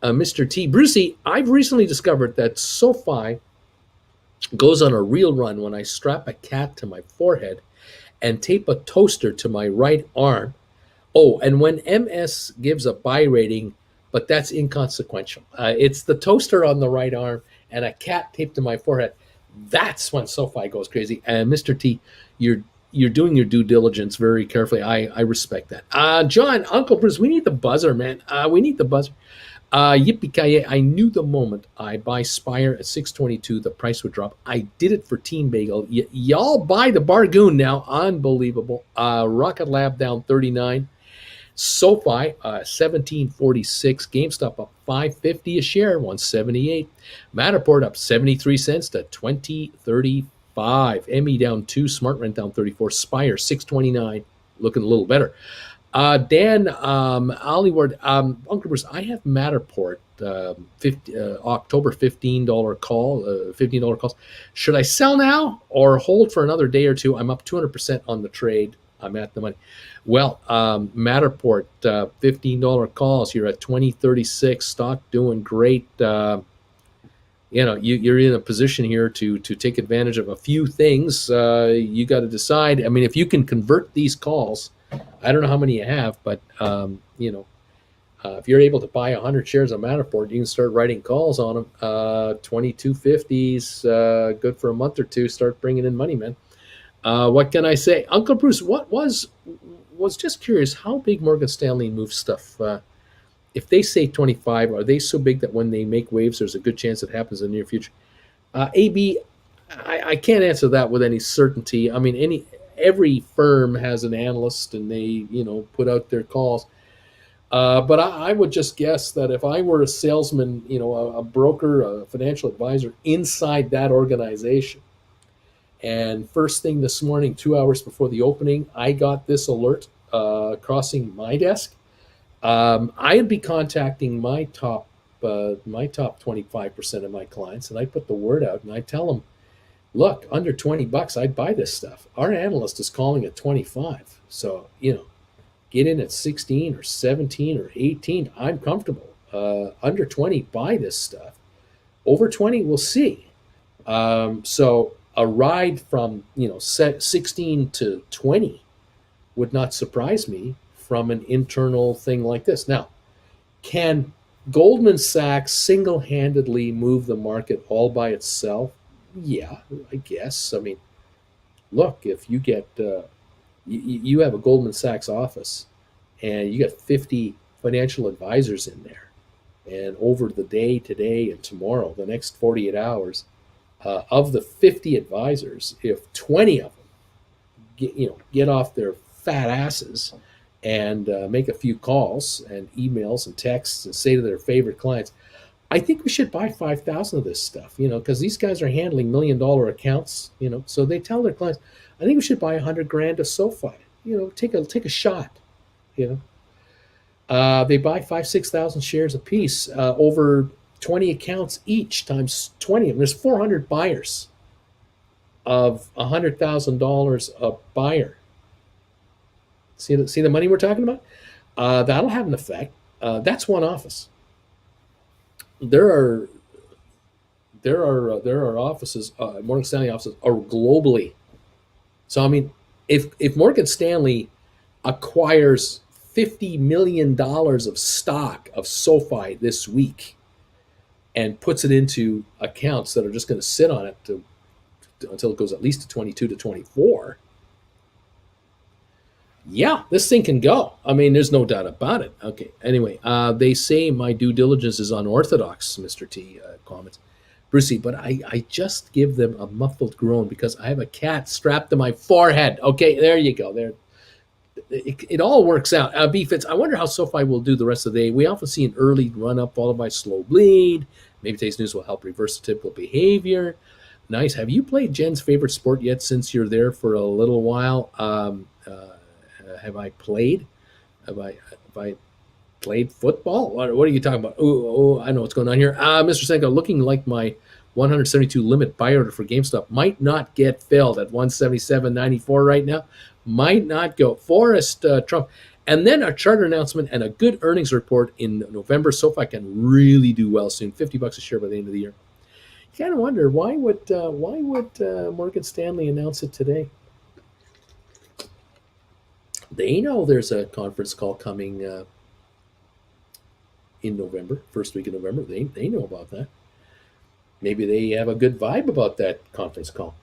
S1: Mr. T. Brucey, I've recently discovered that SoFi goes on a real run when I strap a cat to my forehead and tape a toaster to my right arm. Oh, and when MS gives a buy rating, but that's inconsequential. It's the toaster on the right arm and a cat taped to my forehead. That's when SoFi goes crazy. And Mr. T, you're doing your due diligence very carefully. I respect that. John, Uncle Bruce, we need the buzzer, man. We need the buzzer. Yippee-ki-yay, I knew the moment I buy Spire at 622, the price would drop. I did it for Team Bagel. Y'all buy the Bargoon now. Unbelievable. Rocket Lab down 39. SoFi, 1746. GameStop up 550 a share, 178. Matterport up 73 cents to 2035. ME down 2. SmartRent down 34. Spire, 629. Looking a little better. Dan Ollyward, Uncle Bruce, I have Matterport, October $15 call, $15 calls. Should I sell now or hold for another day or two? I'm up 200% on the trade. I'm at the money. Well, Matterport, $15 calls. You're at 2036. Stock doing great. You're in a position here to take advantage of a few things. You got to decide. I mean, if you can convert these calls, I don't know how many you have, but if you're able to buy 100 shares of Matterport, you can start writing calls on them. 2250s, good for a month or two. Start bringing in money, man. What can I say, Uncle Bruce? What was just curious how big Morgan Stanley moves stuff. If they say 25, are they so big that when they make waves, there's a good chance it happens in the near future? AB, I can't answer that with any certainty. I mean, every firm has an analyst and they, put out their calls. But I would just guess that if I were a salesman, a broker, a financial advisor inside that organization, and first thing this morning, 2 hours before the opening, I got this alert crossing my desk, I'd be contacting my top 25% of my clients, and I put the word out and I tell them, look, under $20, I'd buy this stuff. Our analyst is calling at 25. So, get in at 16 or 17 or 18. I'm comfortable. Under 20, buy this stuff. Over 20, we'll see. So a ride from, 16 to 20 would not surprise me from an internal thing like this. Now, can Goldman Sachs single-handedly move the market all by itself? Yeah, I guess. I mean, look, if you get, you have a Goldman Sachs office and you got 50 financial advisors in there, and over the day today and tomorrow, the next 48 hours, of the 50 advisors, if 20 of them get off their fat asses and make a few calls and emails and texts and say to their favorite clients, I think we should buy 5,000 of this stuff, because these guys are handling $1 million accounts, so they tell their clients, I think we should buy 100 grand of SoFi, take a shot, They buy 6,000 shares a piece, over 20 accounts each times 20 of them. There's 400 buyers of $100,000 a buyer. See the money we're talking about? That'll have an effect. That's one office. There are offices, Morgan Stanley offices are globally. So I mean, if Morgan Stanley acquires $50 million of stock of SoFi this week and puts it into accounts that are just going to sit on it until it goes at least to 22 to 24, Yeah, this thing can go. I mean, there's no doubt about it. Okay. Anyway, they say my due diligence is unorthodox, Mr. T comments. Brucey, but I just give them a muffled groan because I have a cat strapped to my forehead. Okay, there you go. There, it all works out. B Fitz, I wonder how SoFi will do the rest of the day. We often see an early run up followed by slow bleed. Maybe today's news will help reverse the typical behavior. Nice. Have you played Jen's favorite sport yet since you're there for a little while? Have I played? Have I played football? What are you talking about? Oh, I know what's going on here. Mr. Senko, looking like my 172 limit buy order for GameStop might not get filled at 177.94 right now. Might not go. Forrest Trump. And then a charter announcement and a good earnings report in November. SoFi can really do well soon. $50 a share by the end of the year. You kind of wonder why would Morgan Stanley announce it today? They know there's a conference call coming in November, first week of November. They know about that. Maybe they have a good vibe about that conference call.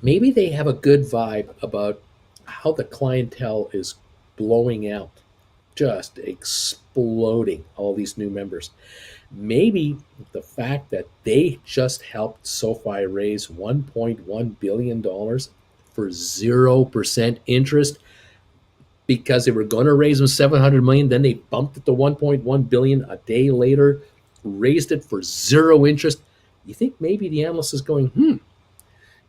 S1: Maybe they have a good vibe about how the clientele is blowing out, just exploding, all these new members. Maybe the fact that they just helped SoFi raise $1.1 billion for 0% interest because they were going to raise them $700 million. Then they bumped it to $1.1 billion a day later, raised it for 0 interest. You think maybe the analyst is going,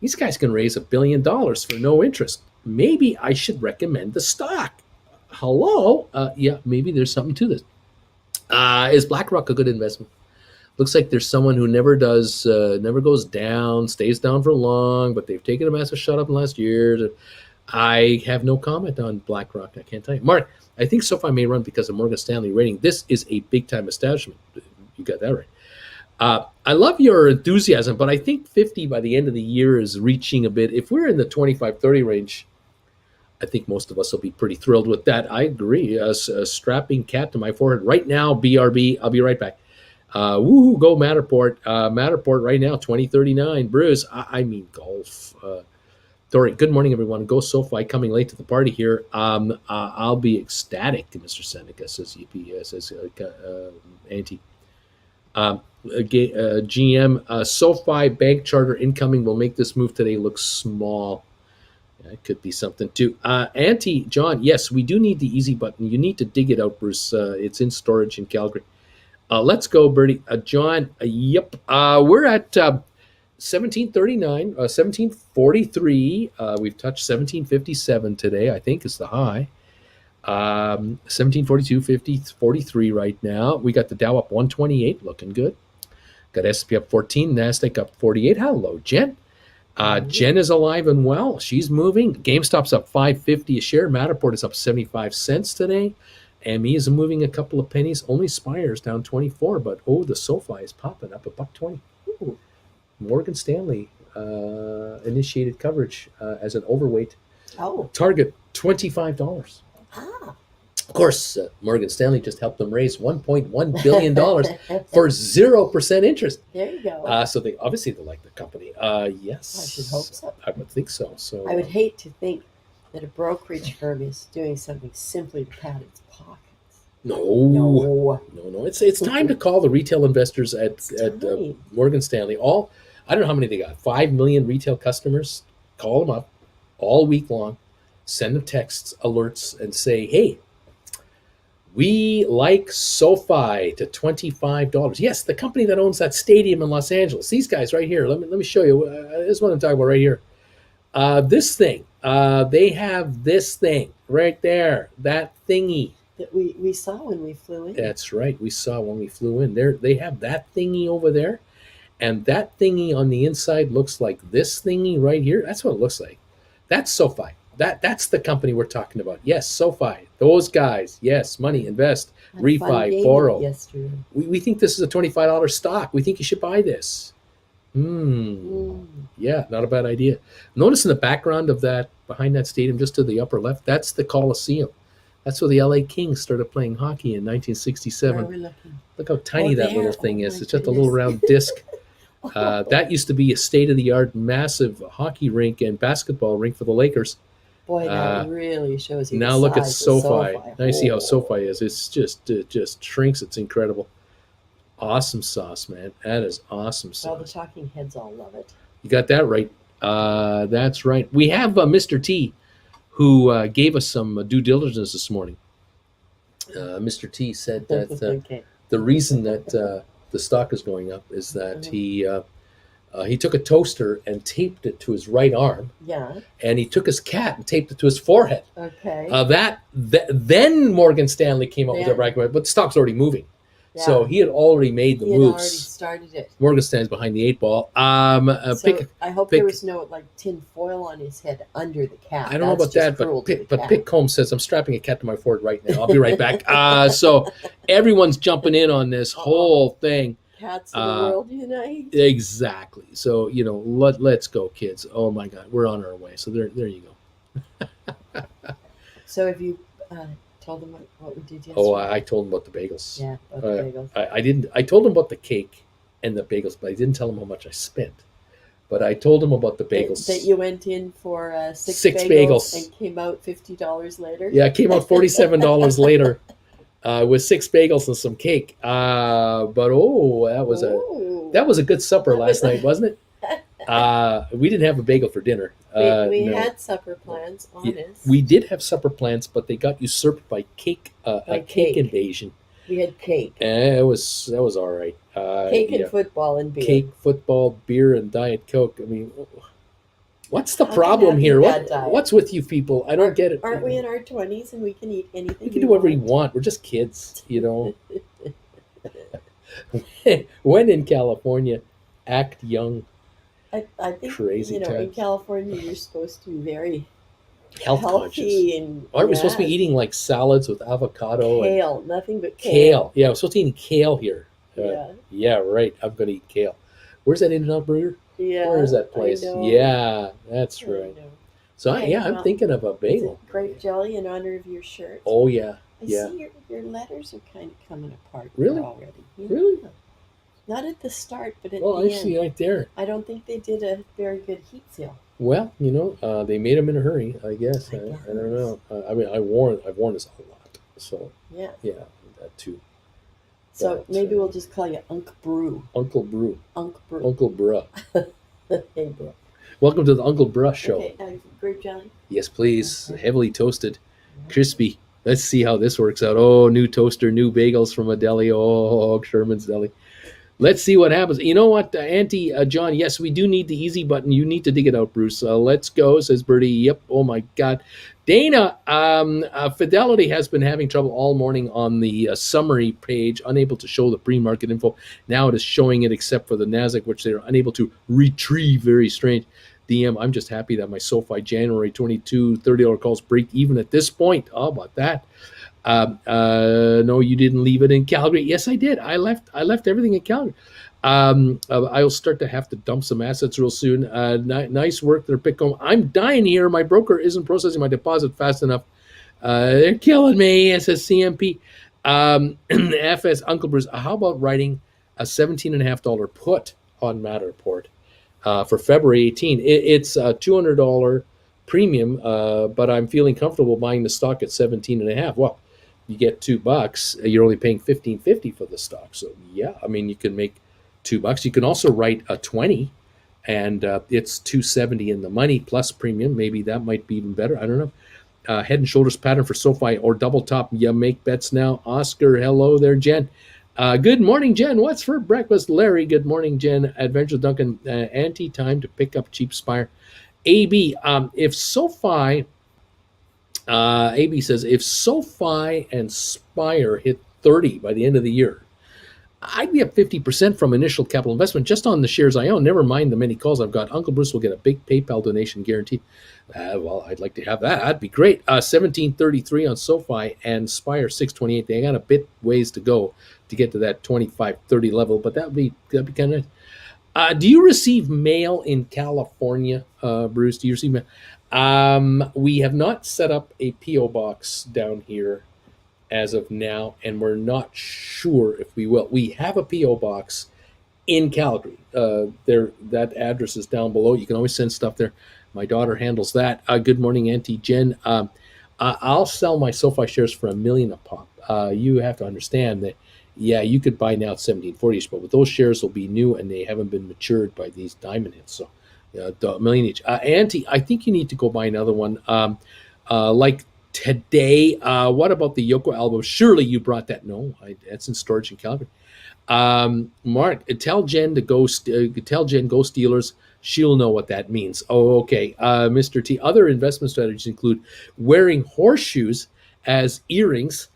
S1: these guys can raise $1 billion for no interest. Maybe I should recommend the stock. Hello? Yeah, maybe there's something to this. Is BlackRock a good investment? Looks like there's someone who never goes down, stays down for long, but they've taken a massive shot up in the last year. I have no comment on BlackRock. I can't tell you. Mark, I think SoFi may run because of Morgan Stanley rating. This is a big-time establishment. You got that right. I love your enthusiasm, but I think 50 by the end of the year is reaching a bit. If we're in the 25-30 range, I think most of us will be pretty thrilled with that. I agree. A strapping cat to my forehead right now, BRB. I'll be right back. Woohoo, go Matterport. Matterport right now, 2039. Bruce, I mean golf. Dory, good morning, everyone. Go SoFi, coming late to the party here. I'll be ecstatic, Mr. Seneca, says EP, says Auntie. GM, SoFi bank charter incoming will make this move today look small. It could be something too. Auntie, John, yes, we do need the easy button. You need to dig it out, Bruce. It's in storage in Calgary. Let's go, Bertie. John, yep. We're at 1739, 1743. We've touched 1757 today, I think is the high. 1742, 50, 43 right now. We got the Dow up 128, looking good. Got S&P up 14, NASDAQ up 48. Hello, Jen. Jen is alive and well. She's moving. GameStop's up $5.50 a share. Matterport is up 75 cents today. ME is moving a couple of pennies. Only Spire's down 24, but the SoFi is popping up $1.20. Morgan Stanley initiated coverage as an overweight target, $25. Of course, Morgan Stanley just helped them raise $1.1 billion for 0% interest.
S2: There you go.
S1: So they obviously like the company. Yes.
S2: I should hope so.
S1: I would think so. So
S2: I would hate to think that a brokerage firm is doing something simply to pad its pockets.
S1: No. It's time to call the retail investors at Morgan Stanley. I don't know how many they got. 5 million retail customers. Call them up all week long. Send them texts, alerts, and say, hey, we like SoFi to $25. Yes, the company that owns that stadium in Los Angeles. These guys right here. Let me show you. This is what I'm talking about right here. This thing. They have this thing right there. That thingy.
S2: That we saw when we flew in.
S1: That's right. We saw when we flew in. They have that thingy over there. And that thingy on the inside looks like this thingy right here. That's what it looks like. That's SoFi. That's the company we're talking about. Yes, SoFi. Those guys. Yes, money, invest, refi, borrow. We think this is a $25 stock. We think you should buy this. Yeah, not a bad idea. Notice in the background of that, behind that stadium, just to the upper left, that's the Coliseum. That's where the LA Kings started playing hockey in 1967.
S2: Where are we looking?
S1: Look how tiny that little thing is. It's just a little round disc. That used to be a state-of-the-art, massive hockey rink and basketball rink for the Lakers.
S2: Boy,
S1: Uh,
S2: that really shows you the
S1: now look at
S2: size of
S1: SoFi.
S2: SoFi.
S1: Now you see how SoFi
S2: Oh.
S1: is. It just shrinks. It's incredible. Awesome sauce, man. That is awesome
S2: Well, the
S1: sauce.
S2: talking heads all love it.
S1: You got that right. That's right. We have Mr. T, who gave us some due diligence this morning. Mr. T said that
S2: Okay.
S1: the reason that the stock is going up is that
S2: Mhm.
S1: he took a toaster and taped it to his right arm,
S2: Yeah.
S1: and he took his cat and taped it to his forehead.
S2: Okay.
S1: Then Morgan Stanley came out with a
S2: Then-
S1: recommendation, but the stock's already moving.
S2: Yeah.
S1: So he had already made the
S2: he had already
S1: moves.
S2: started it.
S1: Morgan Stanley's behind the 8 ball.
S2: So I hope
S1: pick-
S2: there was no like tin foil on his head under the cat.
S1: I don't know
S2: That's
S1: about
S2: just
S1: that,
S2: cruel
S1: but
S2: to the cat.
S1: Pick Combs says, I'm strapping a cat to my forehead right now. I'll be right back. So everyone's jumping in on this whole thing.
S2: Cats of the world unite.
S1: Exactly. So, let's go, kids. Oh, my God. We're on our way. So there you go.
S2: So have you told them what we did yesterday?
S1: Oh, I told him about the bagels.
S2: Yeah, about the bagels.
S1: I didn't. I told him about the cake and the bagels, but I didn't tell him how much I spent. But I told him about the bagels.
S2: That you went in for
S1: Six
S2: bagels
S1: bagels.
S2: and came out $50 later.
S1: Yeah, it came out $47 later with 6 bagels and some cake. But that was a good supper last night, wasn't it? We didn't have a bagel for dinner.
S2: We
S1: No.
S2: had supper plans, honest.
S1: We did have supper plans, but they got usurped by cake. A cake invasion.
S2: We had cake.
S1: That was all right.
S2: Cake and football and beer.
S1: Cake, football, beer, and Diet Coke. I mean, what's the
S2: How
S1: problem
S2: can that
S1: here?
S2: be bad diet?
S1: What's with you people? I don't get it.
S2: Aren't we in our 20s and we can eat anything?
S1: We can do whatever we want. We're just kids, When in California, act young.
S2: I think
S1: Crazy
S2: in
S1: times.
S2: California you're supposed to be very
S1: Health conscious.
S2: healthy and
S1: Aren't we supposed to be eating like salads with avocado and
S2: kale? Nothing but
S1: kale? Yeah, we're supposed to be eating kale here.
S2: Yeah.
S1: Yeah, right. I'm gonna eat kale. Where's that In-N-Out Burger?
S2: Yeah.
S1: Where is that place?
S2: I know.
S1: Yeah, that's
S2: I
S1: right.
S2: know.
S1: So
S2: Okay,
S1: I'm
S2: well,
S1: thinking of a
S2: Is
S1: bagel.
S2: it grape jelly in honor of your shirt?
S1: Oh yeah,
S2: I
S1: yeah.
S2: see your letters are kind of coming apart
S1: Really?
S2: there already. Yeah.
S1: Really?
S2: Not at the start, but at
S1: Oh,
S2: the
S1: I
S2: end.
S1: see right there.
S2: I don't think they did a very good heat seal.
S1: Well, they made them in a hurry. I guess. I don't know. I mean, I've worn this a lot. So
S2: Yeah.
S1: yeah, that too.
S2: So
S1: But,
S2: maybe we'll just call you Unc Brew.
S1: Uncle Brew,
S2: Unc Brew.
S1: Uncle Bruh.
S2: Hey, bro.
S1: Welcome to the Uncle Bruh show.
S2: Okay, grape jelly.
S1: Yes, please.
S2: Okay.
S1: Heavily toasted, crispy. Let's see how this works out. Oh, new toaster, new bagels from a deli. Oh, Sherman's Deli. Let's see what happens. You know what, Auntie John? Yes, we do need the easy button. You need to dig it out, Bruce. Let's go, says Bertie. Yep. Oh my God, Dana. Fidelity has been having trouble all morning on the summary page, unable to show the pre-market info. Now it is showing it, except for the Nasdaq, which they are unable to retrieve. Very strange. DM. I'm just happy that my SoFi January 22 $30 calls break even at this point. How about that? No, you didn't leave it in Calgary. Yes, I did. I left everything in Calgary. I'll start to have to dump some assets real soon. Nice work there, Pickcomb. I'm dying here. My broker isn't processing my deposit fast enough. They're killing me, says CMP. FS Uncle Bruce, how about writing a $17.50 put on Matterport for February 18? It's a $200 premium, but I'm feeling comfortable buying the stock at 17.5. Well, you get $2, you're only paying $15.50 for the stock. So yeah, I mean, you can make $2. You can also write a 20, and it's $270 in the money plus premium. Maybe that might be even better. I don't know. Head and shoulders pattern for SoFi or double top. You make bets now. Oscar, hello there, Jen. Good morning, Jen. What's for breakfast, Larry? Good morning, Jen. Adventure Duncan. Time to pick up cheap Spire. AB, if SoFi. AB says, if SoFi and Spire hit 30 by the end of the year, I'd be up 50% from initial capital investment just on the shares I own. Never mind the many calls I've got. Uncle Bruce will get a big PayPal donation guaranteed. Well, I'd like to have that. That'd be great. 1733 on SoFi and Spire 628. They got a bit ways to go to get to that 25-30 level, but that'd be kind of nice. Do you receive mail in California, Bruce? Do you receive mail? We have not set up a P.O. box down here as of now, and we're not sure if we will. We have a P.O. box in Calgary. There, that address is down below. You can always send stuff there. My daughter handles that. Good morning, Auntie Jen. I'll sell my SoFi shares for $1 million a pop. You have to understand that. Yeah, you could buy now at 1740ish, but with those shares will be new and they haven't been matured by these diamond hits. So, $1 million each. Auntie, I think you need to go buy another one. Like today. What about the Yoko album? Surely you brought that. No, that's in storage in Calgary. Mark, tell Jen to go. Tell Jen go Steelers. She'll know what that means. Oh, okay. Mr. T. Other investment strategies include wearing horseshoes as earrings,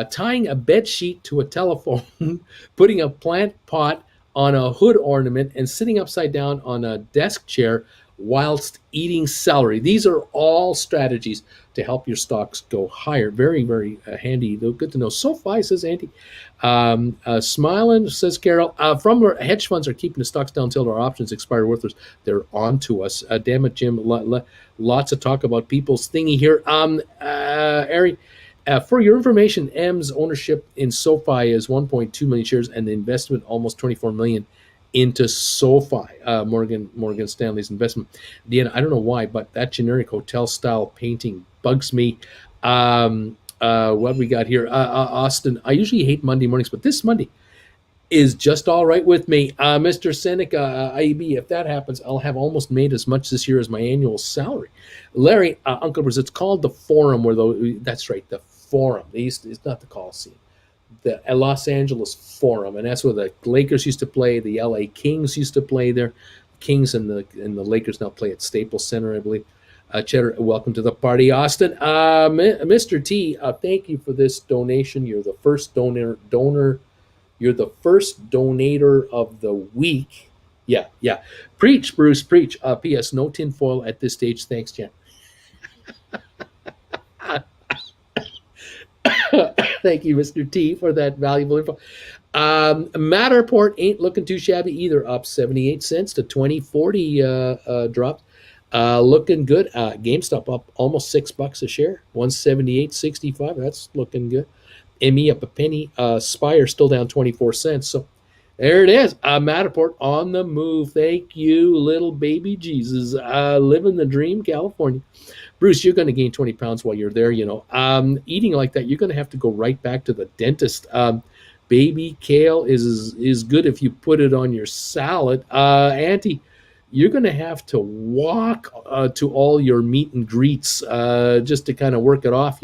S1: tying a bed sheet to a telephone, putting a plant pot on a hood ornament, and sitting upside down on a desk chair whilst eating celery. These are all strategies to help your stocks go higher. Very, very handy. Good to know. SoFi, says Andy. Smiling, says Carol. From where hedge funds are keeping the stocks down until their options expire worthless. They're on to us. Damn it, Jim. Lots of talk about people's thingy here. Ari, for your information, M's ownership in SoFi is 1.2 million shares and the investment almost 24 million into SoFi, Morgan Stanley's investment. Deanna, I don't know why, but that generic hotel style painting bugs me. What we got here? Austin, I usually hate Monday mornings, but this Monday is just all right with me. Mr. Seneca, IEB, if that happens, I'll have almost made as much this year as my annual salary. Larry, Uncle Bruce, it's called the Forum, that's right, the Forum. It's not the Coliseum. The Los Angeles Forum, and that's where the Lakers used to play. The LA Kings used to play there. Kings and the Lakers now play at Staples Center, I believe. Cheddar, welcome to the party, Austin. Mr. T, thank you for this donation. You're the first donor. You're the first donator of the week. Yeah. Preach, Bruce, preach. P.S. No tinfoil at this stage. Thanks, Jen. Thank you, Mr. T, for that valuable info. Matterport ain't looking too shabby either. Up 78 cents to 2040 dropped. Looking good. GameStop up almost $6 a share. 178.65. That's looking good. ME up a penny. Spire still down 24 cents. So there it is. Matterport on the move. Thank you, little baby Jesus. Living the dream, California. Bruce, you're going to gain 20 pounds while you're there, Eating like that, you're going to have to go right back to the dentist. Baby kale is good if you put it on your salad. Auntie, you're going to have to walk to all your meet and greets just to kind of work it off,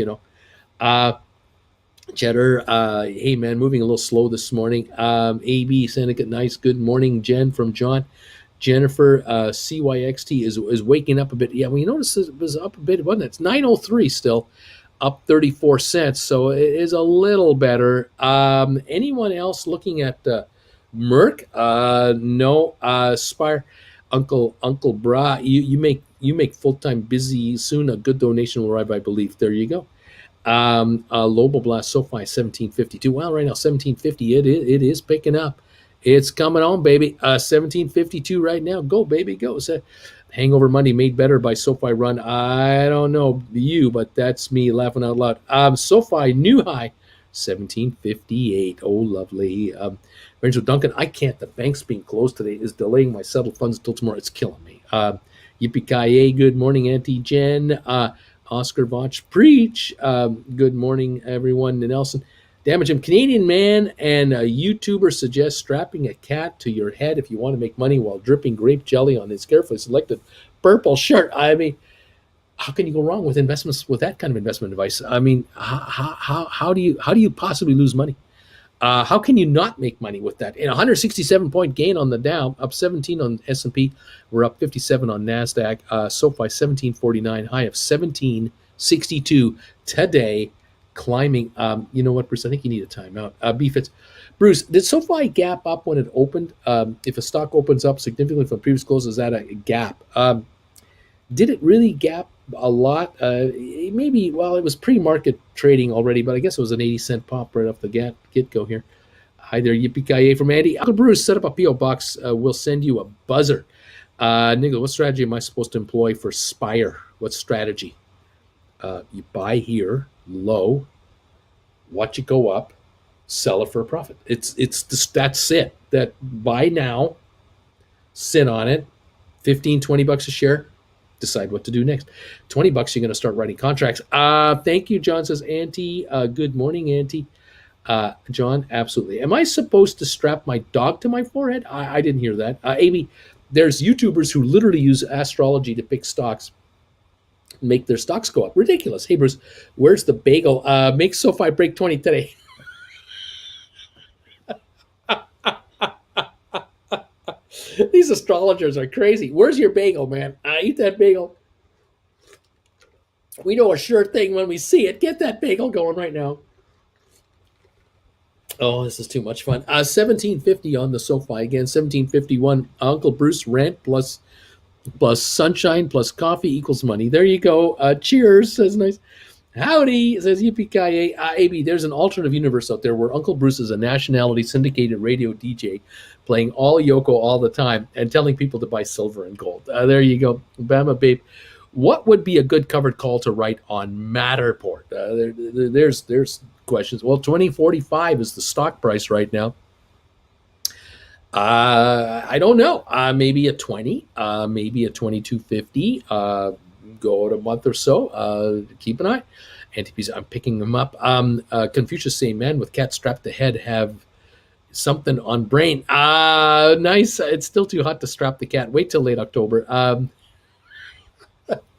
S1: Cheddar, hey man, moving a little slow this morning. AB, Seneca, nice. Good morning, Jen from John. Jennifer, CYXT is waking up a bit. Yeah, well, you notice it was up a bit, wasn't it? It's 903 still, up 34 cents. So it is a little better. Anyone else looking at Merck? No. Spire, Uncle Bra, you make full-time busy soon. A good donation will arrive, I believe. There you go. Loboblast SoFi 1752. Well, right now 1750. It is picking up. It's coming on, baby. 1752 right now. Go, baby, go. So, Hangover Monday made better by SoFi Run. I don't know you, but that's me laughing out loud. SoFi new high 1758. Oh, lovely. Rachel Duncan, I can't. The bank's being closed today is delaying my settled funds until tomorrow. It's killing me. Yippee-ki-yay. Good morning, Auntie Jen. Oscar Vach, preach. Good morning, everyone. Nelson, damage him. Canadian man and a YouTuber suggests strapping a cat to your head if you want to make money while dripping grape jelly on his carefully selected purple shirt. I mean, how can you go wrong with investments with that kind of investment advice? I mean, how do you possibly lose money? How can you not make money with that? In 167-point gain on the Dow, up 17 on S&P. We're up 57 on NASDAQ. SoFi 1749, high of 1762 today, climbing. You know what, Bruce? I think you need a timeout. BFITS. Bruce, did SoFi gap up when it opened? If a stock opens up significantly from previous close, is that a gap? Did it really gap a lot? Maybe, well, it was pre-market trading already, but I guess it was an 80-cent pop right off the get-go here. Hi there, yippee-ki-yay from Andy. Uncle Bruce, set up a P.O. box. We'll send you a buzzer. Nicholas, what strategy am I supposed to employ for Spire? What strategy? You buy here, low, watch it go up, sell it for a profit. That's it. That buy now, sit on it, 15, $20 a share, decide what to do next. $20, you're going to start writing contracts. Thank you, John says, Auntie. Good morning, Auntie. John, absolutely. Am I supposed to strap my dog to my forehead? I didn't hear that. Amy, there's YouTubers who literally use astrology to pick stocks, make their stocks go up. Ridiculous. Hey, Bruce, where's the bagel? Make SoFi break 20 today. These astrologers are crazy. Where's your bagel, man? Eat that bagel. We know a sure thing when we see it. Get that bagel going right now. Oh, this is too much fun. 1750 on the SoFi again. 1751. Uncle Bruce rent plus sunshine plus coffee equals money. There you go. Cheers, says nice. Howdy, says Yippee-ki-yay. AB, there's an alternative universe out there where Uncle Bruce is a nationality syndicated radio DJ playing all Yoko all the time and telling people to buy silver and gold. There you go. Bama babe. What would be a good covered call to write on Matterport? There's questions. Well, 2045 is the stock price right now. I don't know. Maybe a 20, maybe a 2250. Go out a month or so. Keep an eye. Antipeas, I'm picking them up. Confucius saying, man with cat strapped to head have something on brain. Nice. It's still too hot to strap the cat. Wait till late October.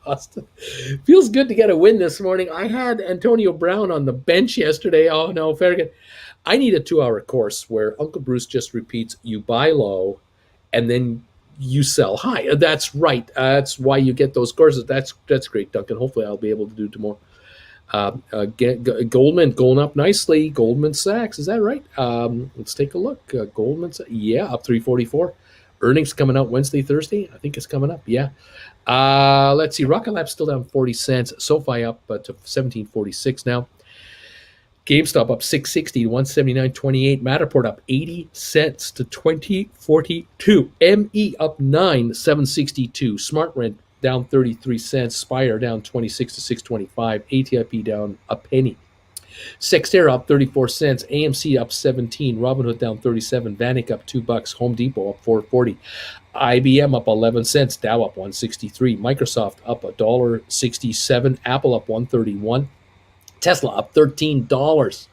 S1: Austin. Feels good to get a win this morning. I had Antonio Brown on the bench yesterday. Oh, no, fair good. I need a 2-hour course where Uncle Bruce just repeats, you buy low and then you sell high. That's right. That's why you get those courses. That's great, Duncan. Hopefully I'll be able to do tomorrow. Goldman going up nicely. Goldman Sachs, is that right? Let's take a look. Goldman Sachs, yeah, up 344. Earnings coming out Wednesday, Thursday. I think it's coming up. Yeah. Let's see. Rocket Lab's still down 40 cents. SoFi up to 1746 now. GameStop up 660 to 179.28. Matterport up 80 cents to 20.42. ME up 9, 762. SmartRent down 33 cents. Spire down 26 to 625. ATIP down a penny. Sextera up 34 cents. AMC up 17. Robinhood down 37. Vanik up $2. Home Depot up 440. IBM up 11 cents. Dow up 163. Microsoft up $1.67. Apple up 131. Tesla up $13.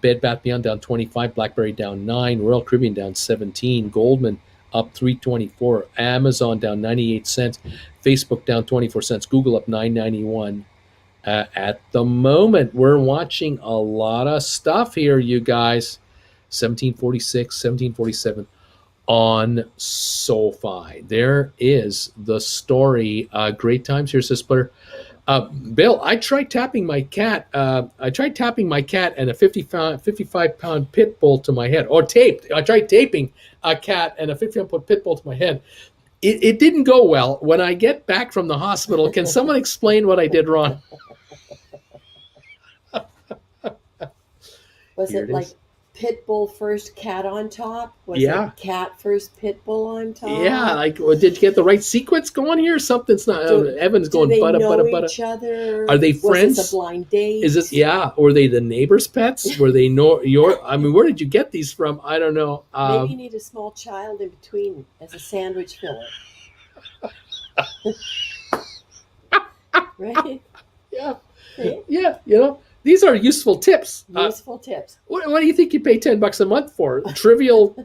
S1: Bed Bath Beyond down 25. BlackBerry down 9. Royal Caribbean down 17. Goldman up 324. Amazon down 98 cents. Facebook down 24 cents. Google up 991. At the moment, we're watching a lot of stuff here, you guys. 1746, 1747 on SoFi. There is the story. Great times here, says Splitter. Bill, I tried tapping my cat. And a 55-pound pit bull to my head. Or taped. I tried taping a cat and a 55-pound pit bull to my head. It didn't go well. When I get back from the hospital, can someone explain what I did wrong?
S2: Was it like pit bull first, cat on top? Was
S1: Yeah.
S2: it cat first, pit bull on top?
S1: Yeah, like, did you get the right sequence going here? Something's not. Evan's going
S2: do they
S1: butta,
S2: know
S1: butta, butta.
S2: each other?
S1: Are they friends?
S2: Was this a blind date?
S1: Is it, yeah? Or are they the neighbors' pets? Were they your? I mean, where did you get these from? I don't know.
S2: Maybe you need a small child in between as a sandwich filler. Right?
S1: Yeah.
S2: Right?
S1: Yeah. You know, these are useful tips.
S2: Useful tips.
S1: What do you think you pay $10 a month for? Trivial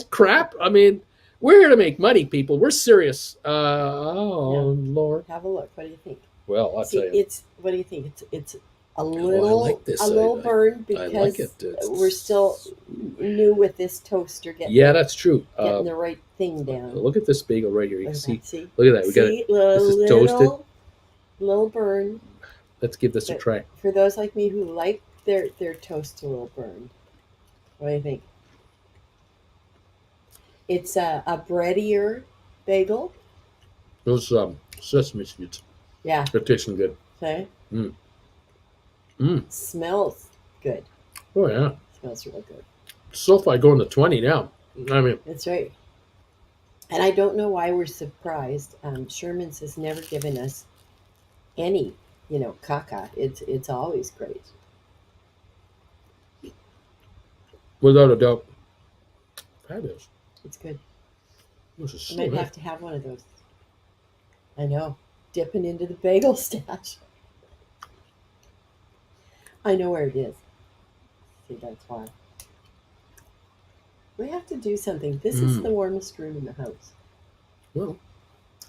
S1: crap? I mean, we're here to make money, people. We're serious. Lord.
S2: Have a look. What do you think?
S1: Well, I'll tell you.
S2: What do you think? It's a little,
S1: like this.
S2: a little burn
S1: I
S2: because
S1: like it.
S2: we're still new with this toaster.
S1: Yeah, that's true.
S2: Getting the right thing down.
S1: Look at this bagel right here. You can see.
S2: See?
S1: Look at that. We got it. This is toasted.
S2: Little burn.
S1: Let's give this a try.
S2: For those like me who like their toast a little burned, what do you think? It's a breadier bagel.
S1: Those sesame seeds.
S2: Yeah.
S1: They're tasting good.
S2: Okay.
S1: Mm.
S2: Smells good.
S1: Oh, yeah.
S2: Smells real good.
S1: SoFi going to 20 now. I mean.
S2: That's right. And I don't know why we're surprised. Sherman's has never given us any, caca. It's always great.
S1: Without a doubt. Fabulous.
S2: It's good.
S1: This is
S2: I
S1: so
S2: might
S1: nice.
S2: have to have one of those. I know. Dipping into the bagel stash. I know where it is. See, that's why. We have to do something. This is the warmest room in the house
S1: Well,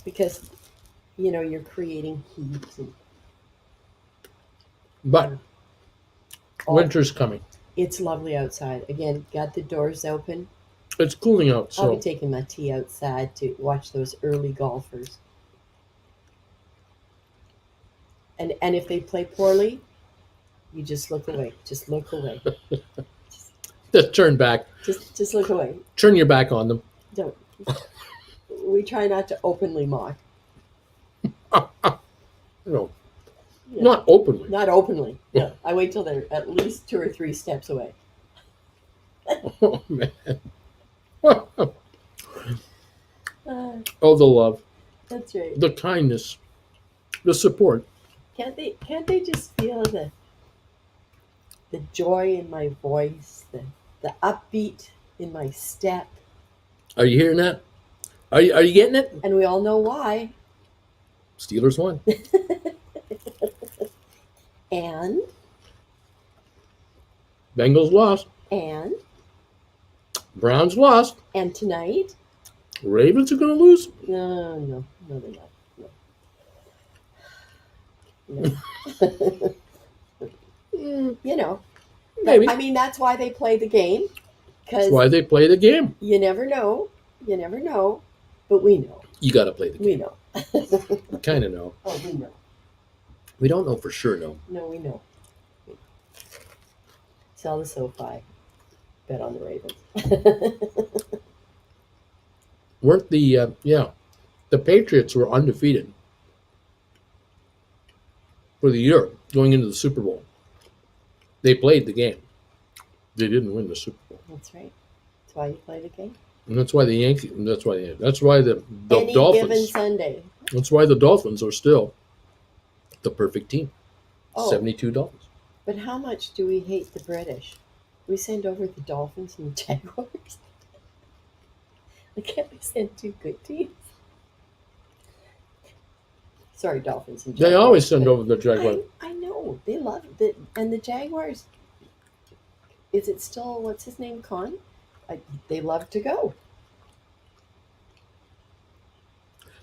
S2: because, you're creating heat. And,
S1: but
S2: oh,
S1: winter's coming.
S2: it's lovely outside. Again, got the doors open.
S1: It's cooling out,
S2: I'll be
S1: so
S2: taking my tea outside to watch those early golfers. And if they play poorly, you just look away. Just look away.
S1: just turn back.
S2: Just look away.
S1: Turn your back on them.
S2: Don't. We try not to openly mock.
S1: No,
S2: Yeah.
S1: not openly.
S2: Not openly. No. I wait till they're at least 2 or 3 steps away.
S1: Oh, man.
S2: Uh,
S1: Oh, the love,
S2: that's right.
S1: the kindness, the support.
S2: Can't they just feel the joy in my voice, the upbeat in my step?
S1: Are you hearing that? Are you getting it?
S2: And we all know why.
S1: Steelers won.
S2: And
S1: Bengals lost.
S2: and
S1: Browns lost.
S2: and tonight?
S1: Ravens are going to lose.
S2: No, they're not. No. No.
S1: Maybe.
S2: I mean, that's why they play the game.
S1: That's
S2: Because
S1: why they play the game.
S2: you never know. You never know. But we know.
S1: You got to play the game.
S2: We know.
S1: We kind of know.
S2: Oh, we know.
S1: We don't know for sure, though.
S2: No, we know. Sell the SoFi. Bet on the Ravens.
S1: Weren't the Patriots were undefeated for the year going into the Super Bowl. They played the game. They didn't win the Super Bowl.
S2: That's right. That's why you play the game.
S1: And that's why the Yankees. That's why the
S2: Any
S1: Dolphins.
S2: given Sunday.
S1: That's why the Dolphins are still the perfect team.
S2: Oh.
S1: 72 Dolphins.
S2: But how much do we hate the British? We send over the Dolphins and the Jaguars. Can't we send 2 good teams? Sorry, Dolphins and Jaguars.
S1: They always send over the Jaguars.
S2: I know. They love it. And the Jaguars, is it still, what's his name, Con? They love to go.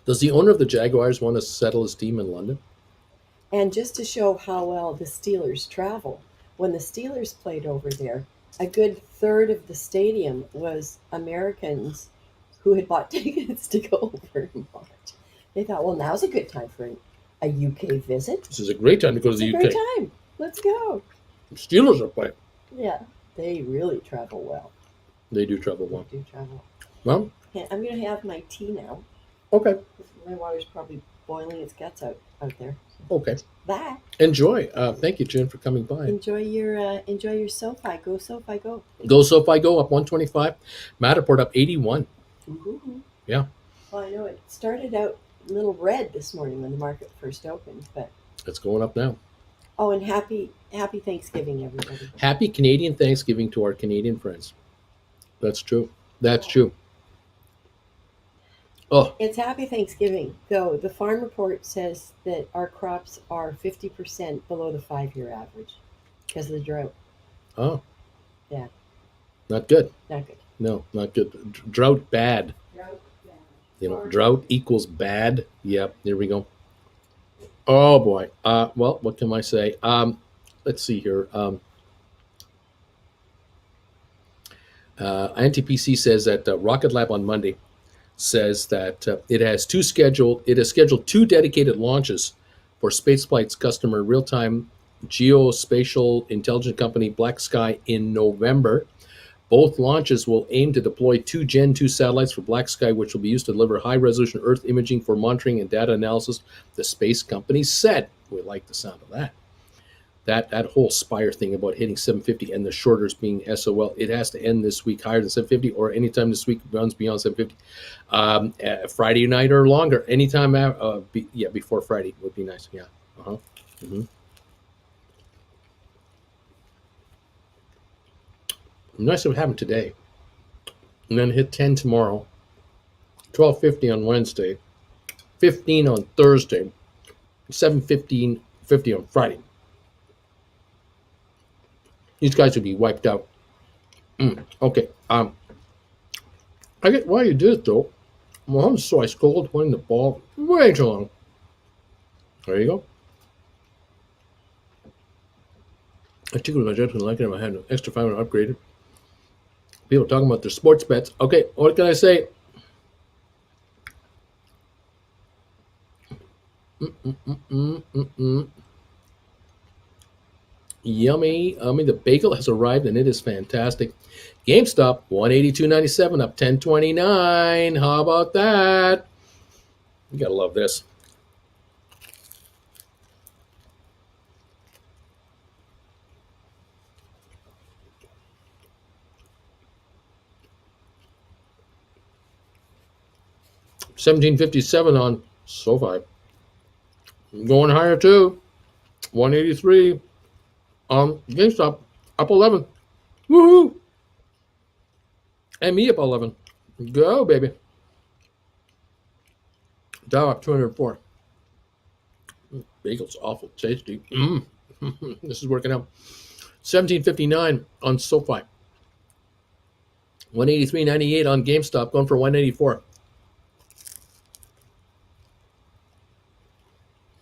S1: Does the owner of the Jaguars want to settle his team in London?
S2: And just to show how well the Steelers travel, when the Steelers played over there, a good third of the stadium was Americans who had bought tickets to go over and watch. They thought, well, now's a good time for a UK visit.
S1: This is a great time to go to
S2: It's
S1: the
S2: a
S1: UK.
S2: great time. Let's go.
S1: The Steelers are playing.
S2: Yeah, they really travel well.
S1: They do travel well.
S2: They do travel.
S1: Well,
S2: Yeah, I'm going to have my tea now.
S1: okay.
S2: My water's probably boiling its guts out there.
S1: Okay.
S2: Bye.
S1: Enjoy. Thank you, Jen, for coming by.
S2: Enjoy your SoFi. Go SoFi, go.
S1: Go SoFi, go up 125. Matterport up 81.
S2: Ooh.
S1: Yeah.
S2: Well, I know it started out a little red this morning when the market first opened, but
S1: It's going up now.
S2: oh, and happy Thanksgiving, everybody.
S1: Happy Canadian Thanksgiving to our Canadian friends. That's true. That's true. Oh,
S2: It's happy Thanksgiving, though the farm report says that our crops are 50% below the 5-year average because of the drought.
S1: oh.
S2: Yeah.
S1: Not good.
S2: Not good.
S1: No, not good. Drought bad.
S2: Drought, yeah.
S1: You know, drought equals bad. Yep, there we go. Oh boy. Well, what can I say? Let's see here. NTPC says that Rocket Lab on Monday says that it has scheduled 2 dedicated launches for spaceflight's customer real-time geospatial intelligence company Black Sky in November. Both launches will aim to deploy 2 Gen 2 satellites for Black Sky, which will be used to deliver high-resolution Earth imaging for monitoring and data analysis, the space company said. We like the sound of that. That whole Spire thing about hitting 750 and the shorters being SOL, it has to end this week higher than 750 or anytime this week runs beyond 750. Friday night or longer, anytime before Friday would be nice. Yeah. Mm-hmm. Nice if it happened today. And then hit 10 tomorrow, 12.50 on Wednesday, 15 on Thursday, 7:50 on Friday. These guys would be wiped out. Okay. I get why you did it though. Mahomes so ice cold, winning the ball way too long. There you go. I tickled my judgment like it. I had an extra 500 upgraded. People talking about their sports bets. Okay, what can I say? Yummy. I mean, the bagel has arrived and it is fantastic. GameStop 182.97 up 10.29. How about that? You gotta love this. $17.57 on SoFi. Going higher too. 183 on GameStop. Up 11. Woohoo! And me up 11. Go, baby. Dow up 204. Bagel's awful tasty. This is working out. 17.59 on SoFi. 183.98 on GameStop. Going for 184.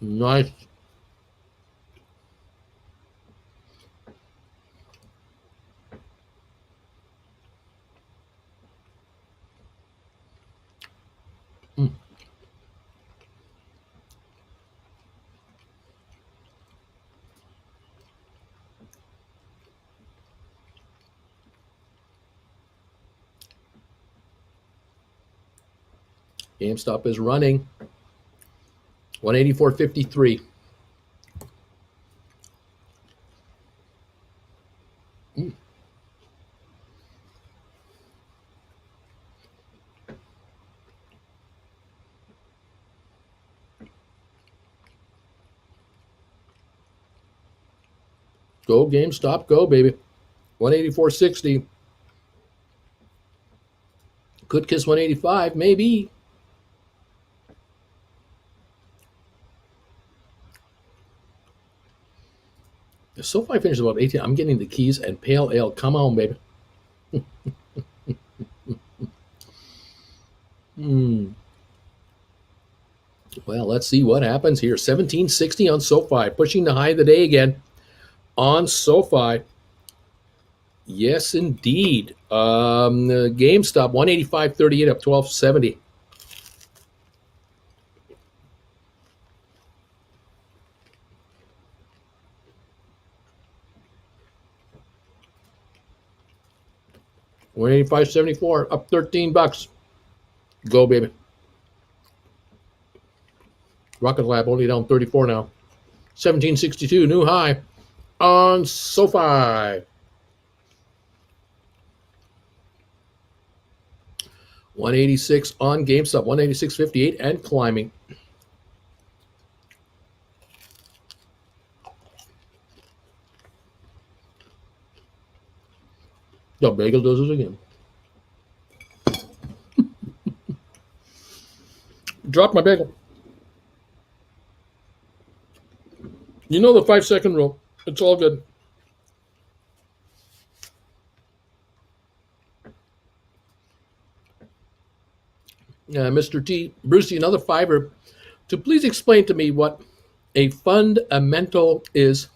S1: Nice. GameStop is running. 184.53. Go GameStop, go baby. 184.60. Could kiss 185, maybe. The SoFi finishes about 18. I'm getting the keys and pale ale. Come on, baby. Well, let's see what happens here. 17.60 on SoFi, pushing the high of the day again on SoFi. Yes, indeed. GameStop 185.38 up 12.70. $185.74 up $13. Go, baby. Rocket Lab only down 34 now. 17.62 new high on SoFi. 186 on GameStop, 186.58 and climbing. The bagel does it again. Drop my bagel. You know the 5-second rule. It's all good. Mr. T. Brucey, another fiver to please explain to me what a fundamental is.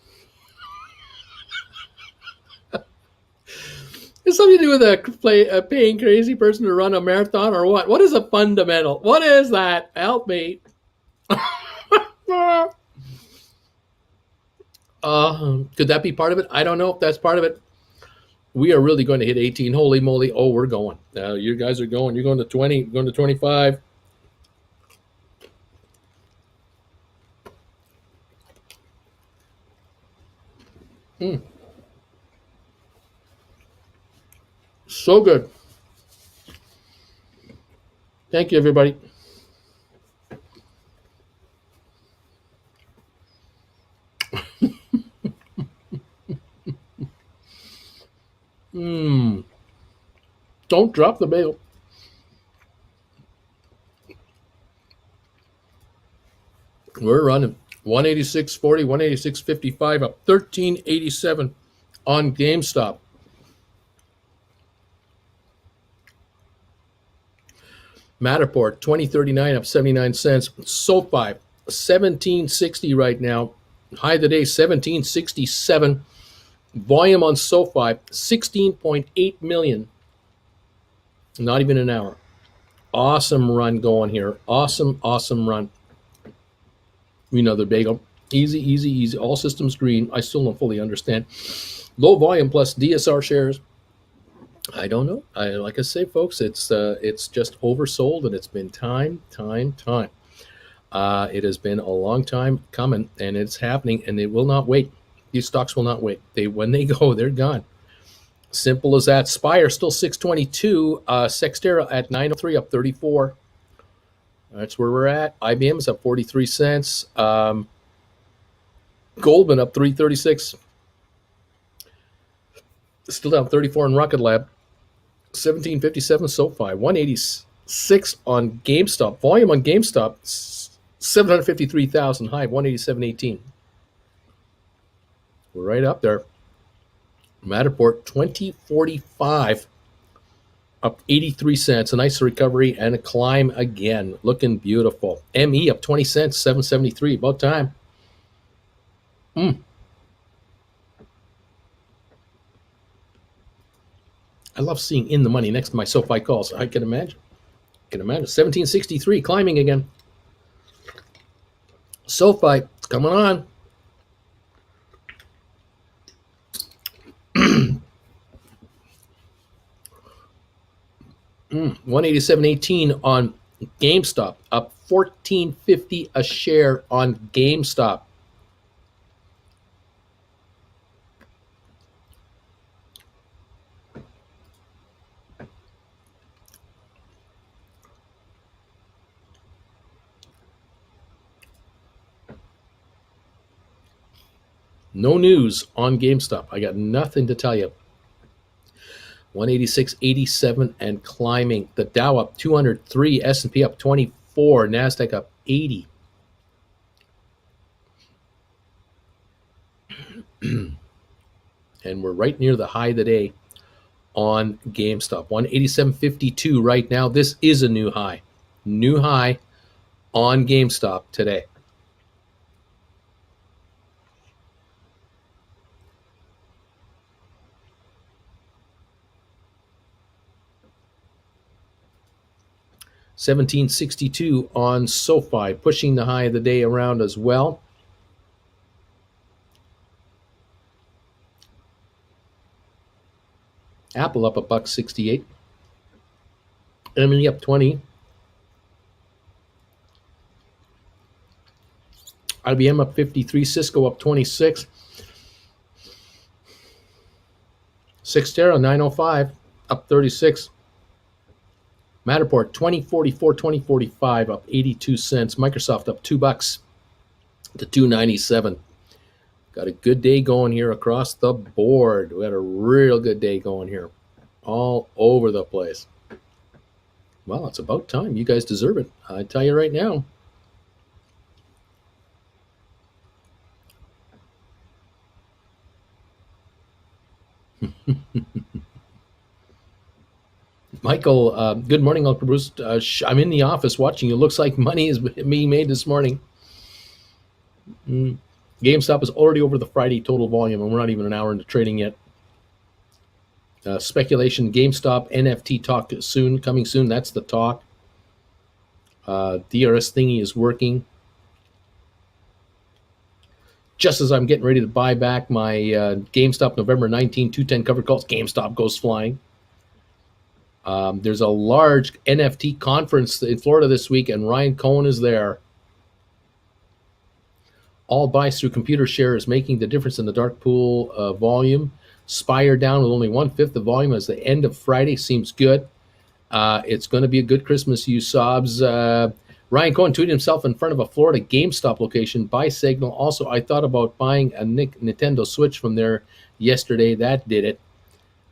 S1: It's something to do with a paying crazy person to run a marathon or what? What is a fundamental? What is that? Help me. Could that be part of it? I don't know if that's part of it. We are really going to hit 18. Holy moly. Oh, we're going. You guys are going. You're going to 20. You're going to 25. So good. Thank you, everybody. Mm, don't drop the bagel. We're running 186.40, 186.55, up 13.87 on GameStop. Matterport 2039 up 79 cents. SoFi 1760 right now. High of the day 1767. Volume on SoFi 16.8 million. Not even an hour. Awesome run going here. Awesome run. Another bagel. Easy, easy, easy. All systems green. I still don't fully understand. Low volume plus DSR shares. I don't know. Like I say, folks, it's just oversold, and it's been time. It has been a long time coming, and it's happening, and it will not wait. These stocks will not wait. When they go, they're gone. Simple as that. Spire still 622. Sextera at 903, up 34. That's where we're at. IBM is up 43 cents. Goldman up 336. Still down 34 in Rocket Lab. 1757 SoFi. 186 on GameStop. Volume on GameStop 753,000. High 187.18. We're right up there. Matterport 2045 up 83 cents. A nice recovery and a climb again. Looking beautiful. ME up 20 cents, 773. About time. I love seeing in the money next to my SoFi calls. I can imagine. 1763 climbing again. SoFi coming on. 187.18 on GameStop, up 14.50 a share on GameStop. No news on GameStop. I got nothing to tell you. 186.87 and climbing. The Dow up 203, S&P up 24, NASDAQ up 80. And we're right near the high of the day on GameStop. 187.52 right now. This is a new high. New high on GameStop today. $17.62 on SoFi, pushing the high of the day around as well. Apple up $1.68. Emily up 20. IBM up 53. Cisco up 26. Sextera 905 up 36. Matterport 2044, 2045 up 82 cents. Microsoft up $2 to 297. Got a good day going here across the board. We had a real good day going here, all over the place. Well, it's about time. You guys deserve it. I tell you right now. Michael, good morning, Uncle Bruce. I'm in the office watching you. Looks like money is being made this morning. GameStop is already over the Friday total volume, and we're not even an hour into trading yet. Speculation, GameStop, NFT talk soon, coming soon. That's the talk. DRS thingy is working. Just as I'm getting ready to buy back my GameStop November 19, 210 covered calls, GameStop goes flying. There's a large NFT conference in Florida this week, and Ryan Cohen is there. All buys through computer share is making the difference in the dark pool volume. Spire down with only 1/5 the volume as the end of Friday. Seems good. It's going to be a good Christmas, you sobs. Ryan Cohen tweeted himself in front of a Florida GameStop location. Buy signal. Also, I thought about buying a Nintendo Switch from there yesterday. That did it.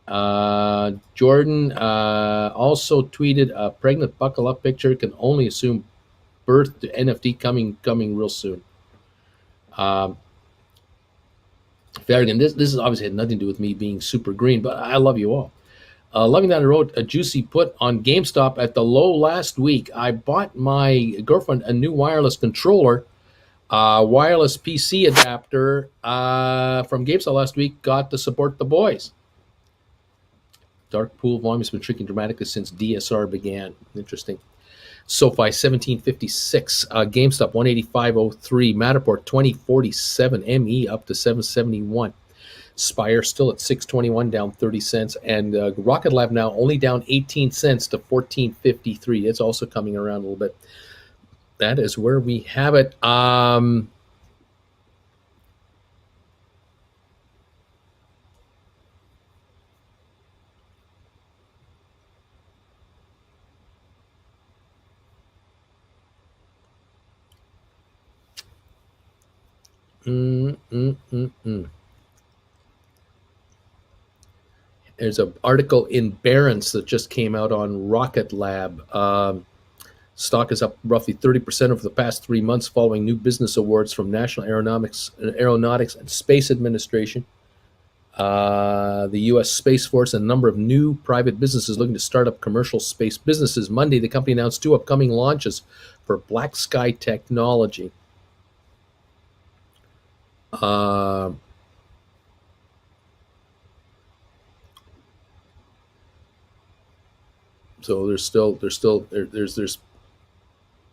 S1: Jordan also tweeted a pregnant buckle up picture. Can only assume birth to NFT coming real soon. Um, Again, this is obviously had nothing to do with me being super green, but I love you all. Loving that I wrote a juicy put on GameStop at the low last week. I bought my girlfriend a new wireless controller, wireless PC adapter from GameStop last week. Got to support the boys. Dark pool volume has been shrinking dramatically since DSR began. Interesting. SoFi 1756, GameStop 185.03, Matterport 2047, ME up to 771. Spire still at 621, down 30 cents, and Rocket Lab now only down 18 cents to 1453. It's also coming around a little bit. That is where we have it. There's an article in Barron's that just came out on Rocket Lab. Stock is up roughly 30% over the past 3 months following new business awards from National Aeronautics and Space Administration, the U.S. Space Force, and a number of new private businesses looking to start up commercial space businesses. Monday, the company announced 2 upcoming launches for Black Sky Technology. So there's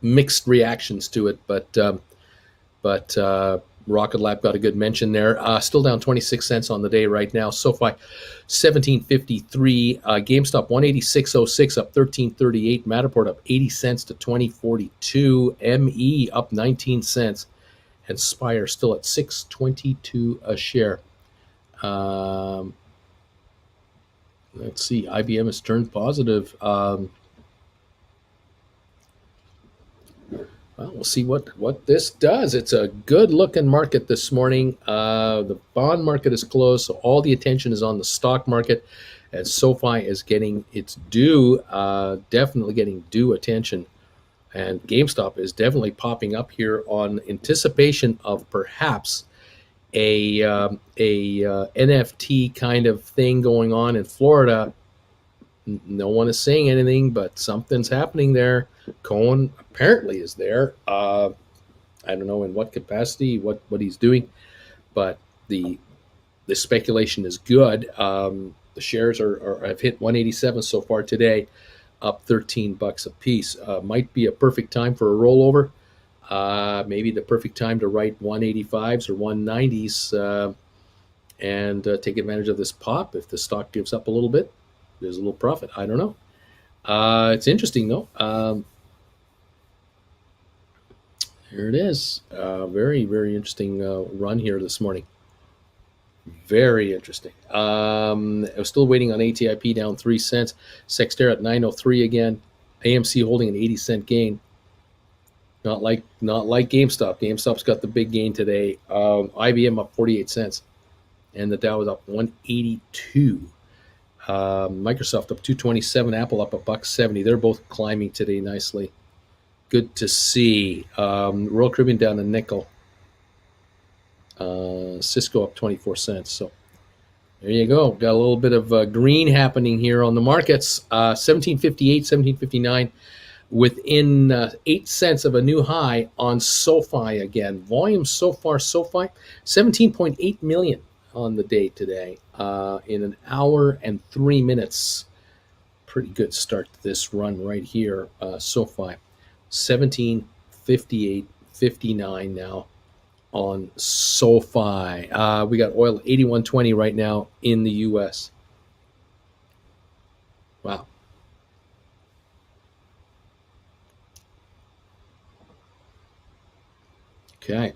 S1: mixed reactions to it, but Rocket Lab got a good mention there. Still down 26 cents on the day right now. SoFi 1753, GameStop 186.06 up 13.38, Matterport up 80 cents to 20.42, ME up 19 cents, and Spire still at 6.22 a share. Let's see, IBM has turned positive. Well, we'll see what this does. It's a good-looking market this morning. The bond market is closed, so all the attention is on the stock market, as SoFi is getting its due, definitely getting due attention. And GameStop is definitely popping up here on anticipation of perhaps a NFT kind of thing going on in Florida. No one is saying anything, but something's happening there. Cohen apparently is there. I don't know in what capacity, what he's doing, but the speculation is good. The shares have hit 187 so far today, up $13 a piece. Might be a perfect time for a rollover. Maybe the perfect time to write 185s or 190s and take advantage of this pop. If the stock gives up a little bit, there's a little profit. I don't know. It's interesting, though. Here it is. Very, very interesting run here this morning. Very interesting. I was still waiting on ATIP down 3 cents. Sexter at 903 again. AMC holding an 80-cent gain. Not like GameStop. GameStop's got the big gain today. IBM up 48 cents. And the Dow is up 182. Microsoft up 227, Apple up $1.70. They're both climbing today nicely. Good to see. Royal Caribbean down a nickel. Cisco up 24 cents. So there you go. Got a little bit of green happening here on the markets. 1758, 1759, within 8 cents of a new high on SoFi again. Volume so far, SoFi 17.8 million on the day today, in an hour and 3 minutes. Pretty good start to this run right here. SoFi 1758.59 now on SoFi. We got oil 81.20 right now in the US. Wow. Okay.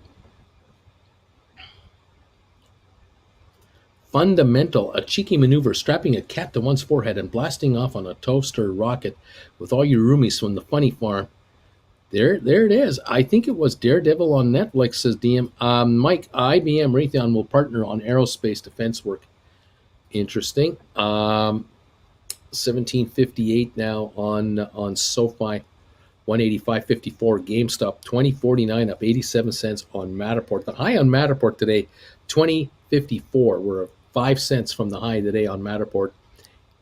S1: Fundamental, a cheeky maneuver, strapping a cat to one's forehead and blasting off on a toaster rocket with all your roomies from the funny farm. There it is. I think it was Daredevil on Netflix, says DM. Mike, IBM Raytheon will partner on aerospace defense work. Interesting. 1758 now on SoFi. 185.54 GameStop. 2049 up 87 cents on Matterport. The high on Matterport today, 2054. We're 5 cents from the high today on Matterport.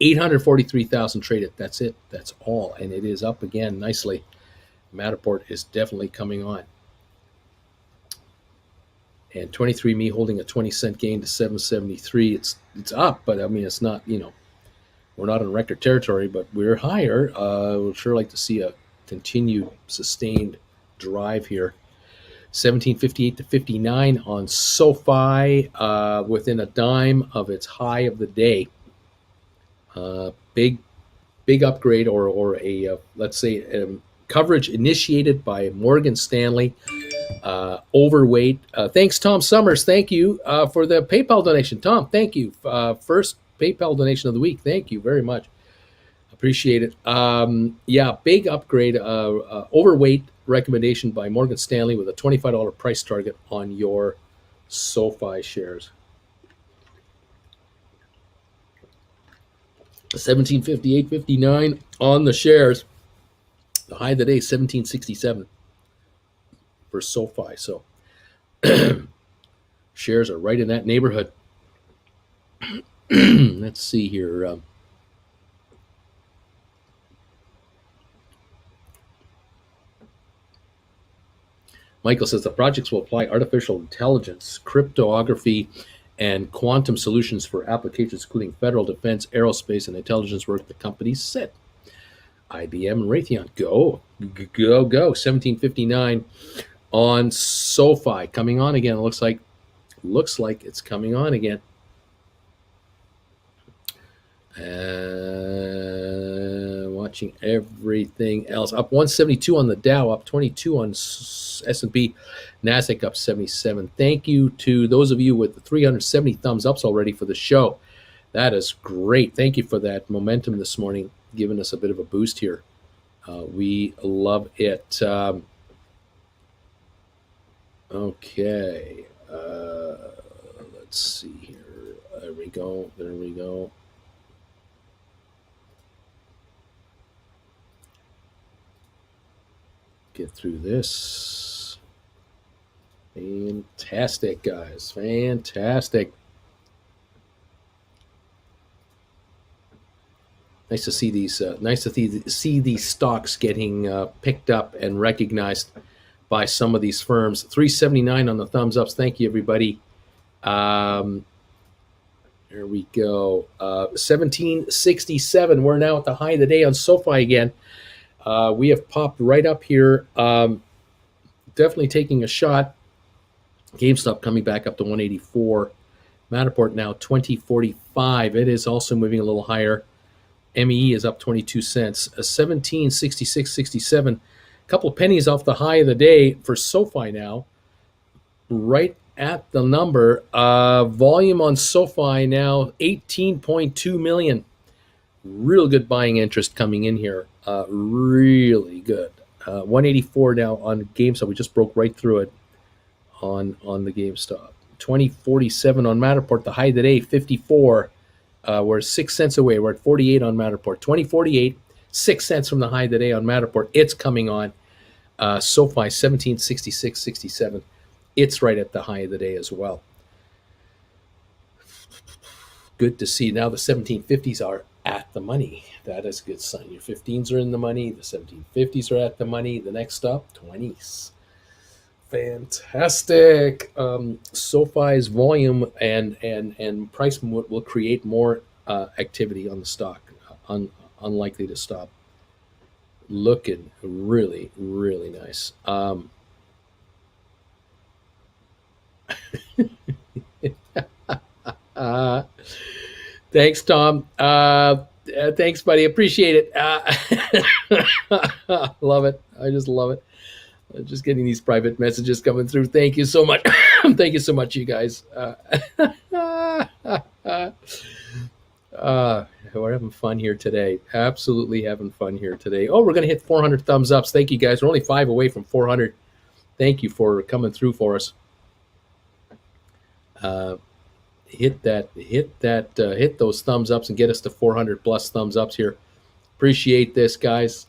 S1: 843,000 traded. That's it. That's all. And it is up again nicely. Matterport is definitely coming on. And 23andMe holding a 20-cent gain to 773. It's up, but I mean, it's not, we're not in record territory, but we're higher. We'd sure like to see a continued sustained drive here. 1758 to 59 on SoFi, within a dime of its high of the day. Big upgrade, or a let's say coverage initiated by Morgan Stanley. Overweight. Thanks, Tom Summers. Thank you for the PayPal donation. Tom, thank you. First PayPal donation of the week. Thank you very much. Appreciate it. Big upgrade. Overweight recommendation by Morgan Stanley with a $25 price target on your SoFi shares. 1758.59 on the shares. The high of the day, 1767 for SoFi. So shares are right in that neighborhood. Let's see here. Michael says the projects will apply artificial intelligence, cryptography, and quantum solutions for applications including federal defense, aerospace, and intelligence work, the companies said. IBM and Raytheon, go. 1759 on SoFi, coming on again. Looks like it's coming on again. Watching everything else. Up 172 on the Dow, up 22 on S&P, NASDAQ up 77. Thank you to those of you with the 370 thumbs ups already for the show. That is great. Thank you for that momentum this morning, giving us a bit of a boost here. We love it. Okay. Let's see here. There we go. Get through this. Fantastic, guys. Fantastic. Nice to see these. See these stocks getting picked up and recognized by some of these firms. 379 on the thumbs ups. Thank you, everybody. There we go. 1767. We're now at the high of the day on SoFi again. We have popped right up here. Definitely taking a shot. GameStop coming back up to 184. Matterport now 2045. It is also moving a little higher. MEE is up 22 cents. 1766.67. A couple of pennies off the high of the day for SoFi now. Right at the number. Volume on SoFi now 18.2 million. Real good buying interest coming in here. Really good. 184 now on GameStop. We just broke right through it on the GameStop. 2047 on Matterport. The high of the day, 54. We're 6 cents away. We're at 48 on Matterport. 2048, 6 cents from the high of the day on Matterport. It's coming on. SoFi, 1766.67. It's right at the high of the day as well. Good to see. Now the 1750s are at the money. That is a good sign. Your 15s are in the money. The 1750s are at the money. The next up, 20s. Fantastic. SoFi's volume and price will create more activity on the stock. Unlikely to stop. Looking really, really nice. Thanks, Tom. Thanks, buddy. Appreciate it. Love it. I just love it. Just getting these private messages coming through. Thank you so much. Thank you so much, you guys. We're having fun here today. Absolutely having fun here today. Oh, we're going to hit 400 thumbs ups. Thank you, guys. We're only 5 away from 400. Thank you for coming through for us. hit those thumbs ups and get us to 400 plus thumbs ups here. Appreciate this, guys.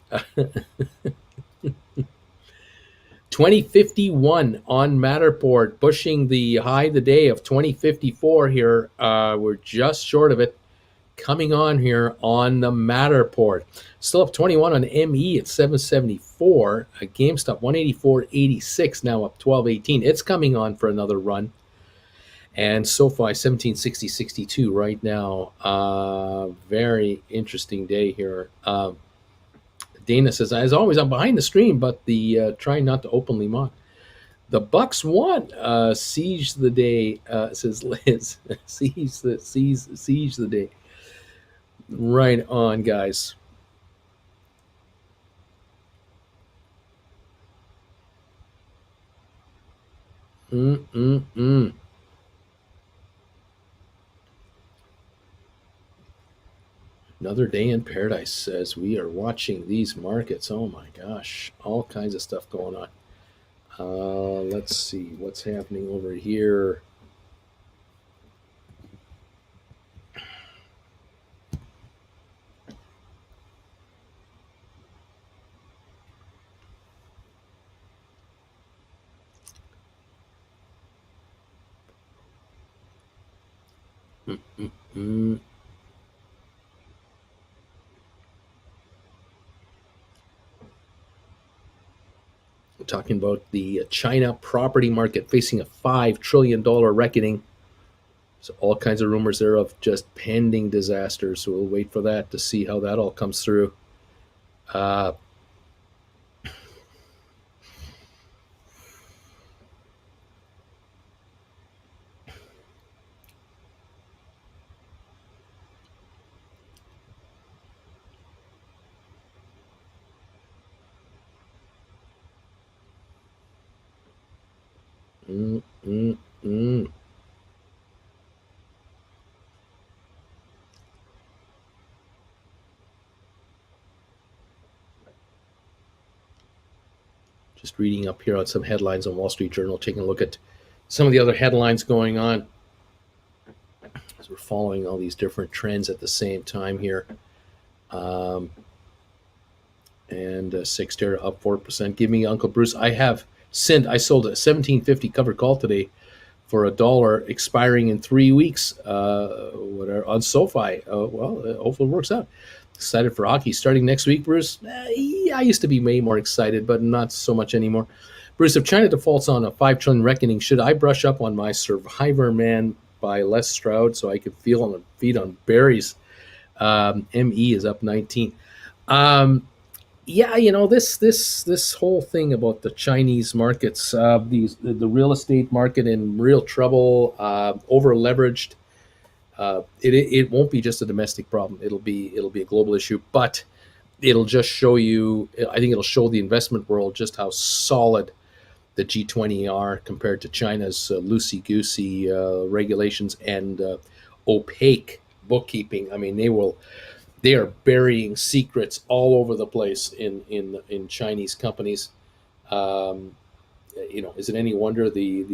S1: 2051 on Matterport, pushing the high of the day of 2054 here. We're just short of it. Coming on here on the Matterport. Still up 21 on ME at 774. GameStop 184.86, now up 12.18. It's coming on for another run. And SoFi 1760.62 right now. Very interesting day here. Dana says, as always, I'm behind the stream, but the trying not to openly mock. The Bucks won. Siege the day, says Liz. Siege the day. Right on, guys. Another day in paradise as we are watching these markets. Oh my gosh, all kinds of stuff going on. Let's see what's happening over here. We're talking about the China property market facing a $5 trillion reckoning. So all kinds of rumors there of just pending disasters. So we'll wait for that to see how that all comes through. Uh, mm, mm, mm. Just reading up here on some headlines on Wall Street Journal, taking a look at some of the other headlines going on as we're following all these different trends at the same time here. And Sixterra up 4%. Give me Uncle Bruce. I sold a 1750 covered call today for $1, expiring in 3 weeks. Whatever on SoFi. Hopefully it works out. Excited for hockey starting next week, Bruce. Yeah, I used to be way more excited, but not so much anymore. Bruce, if China defaults on a $5 trillion reckoning, should I brush up on my Survivor Man by Les Stroud so I could feel on the feet on berries? ME is up 19. Yeah, this whole thing about the Chinese markets, the real estate market in real trouble, over leveraged. It won't be just a domestic problem. It'll be a global issue, but it'll just show you. I think it'll show the investment world just how solid the G20 are compared to China's loosey goosey regulations and opaque bookkeeping. I mean, they are burying secrets all over the place in Chinese companies. Is it any wonder the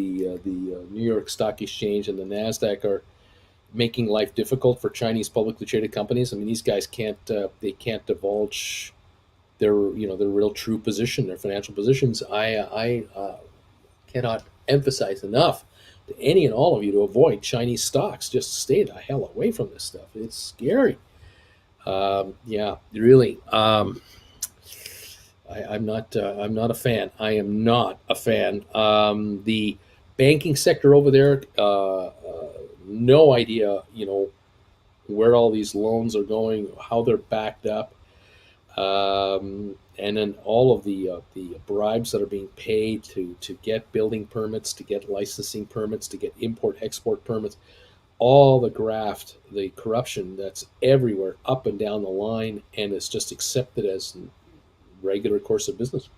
S1: New York Stock Exchange and the Nasdaq are making life difficult for Chinese publicly traded companies? I mean, these guys can't divulge their real true position, their financial positions. I cannot emphasize enough to any and all of you to avoid Chinese stocks. Just stay the hell away from this stuff. It's scary. Yeah, really. I'm not. I'm not a fan. I am not a fan. The banking sector over there. No idea. Where all these loans are going, how they're backed up, and then all of the bribes that are being paid to get building permits, to get licensing permits, to get import export permits. All the graft, the corruption that's everywhere, up and down the line, and it's just accepted as regular course of business.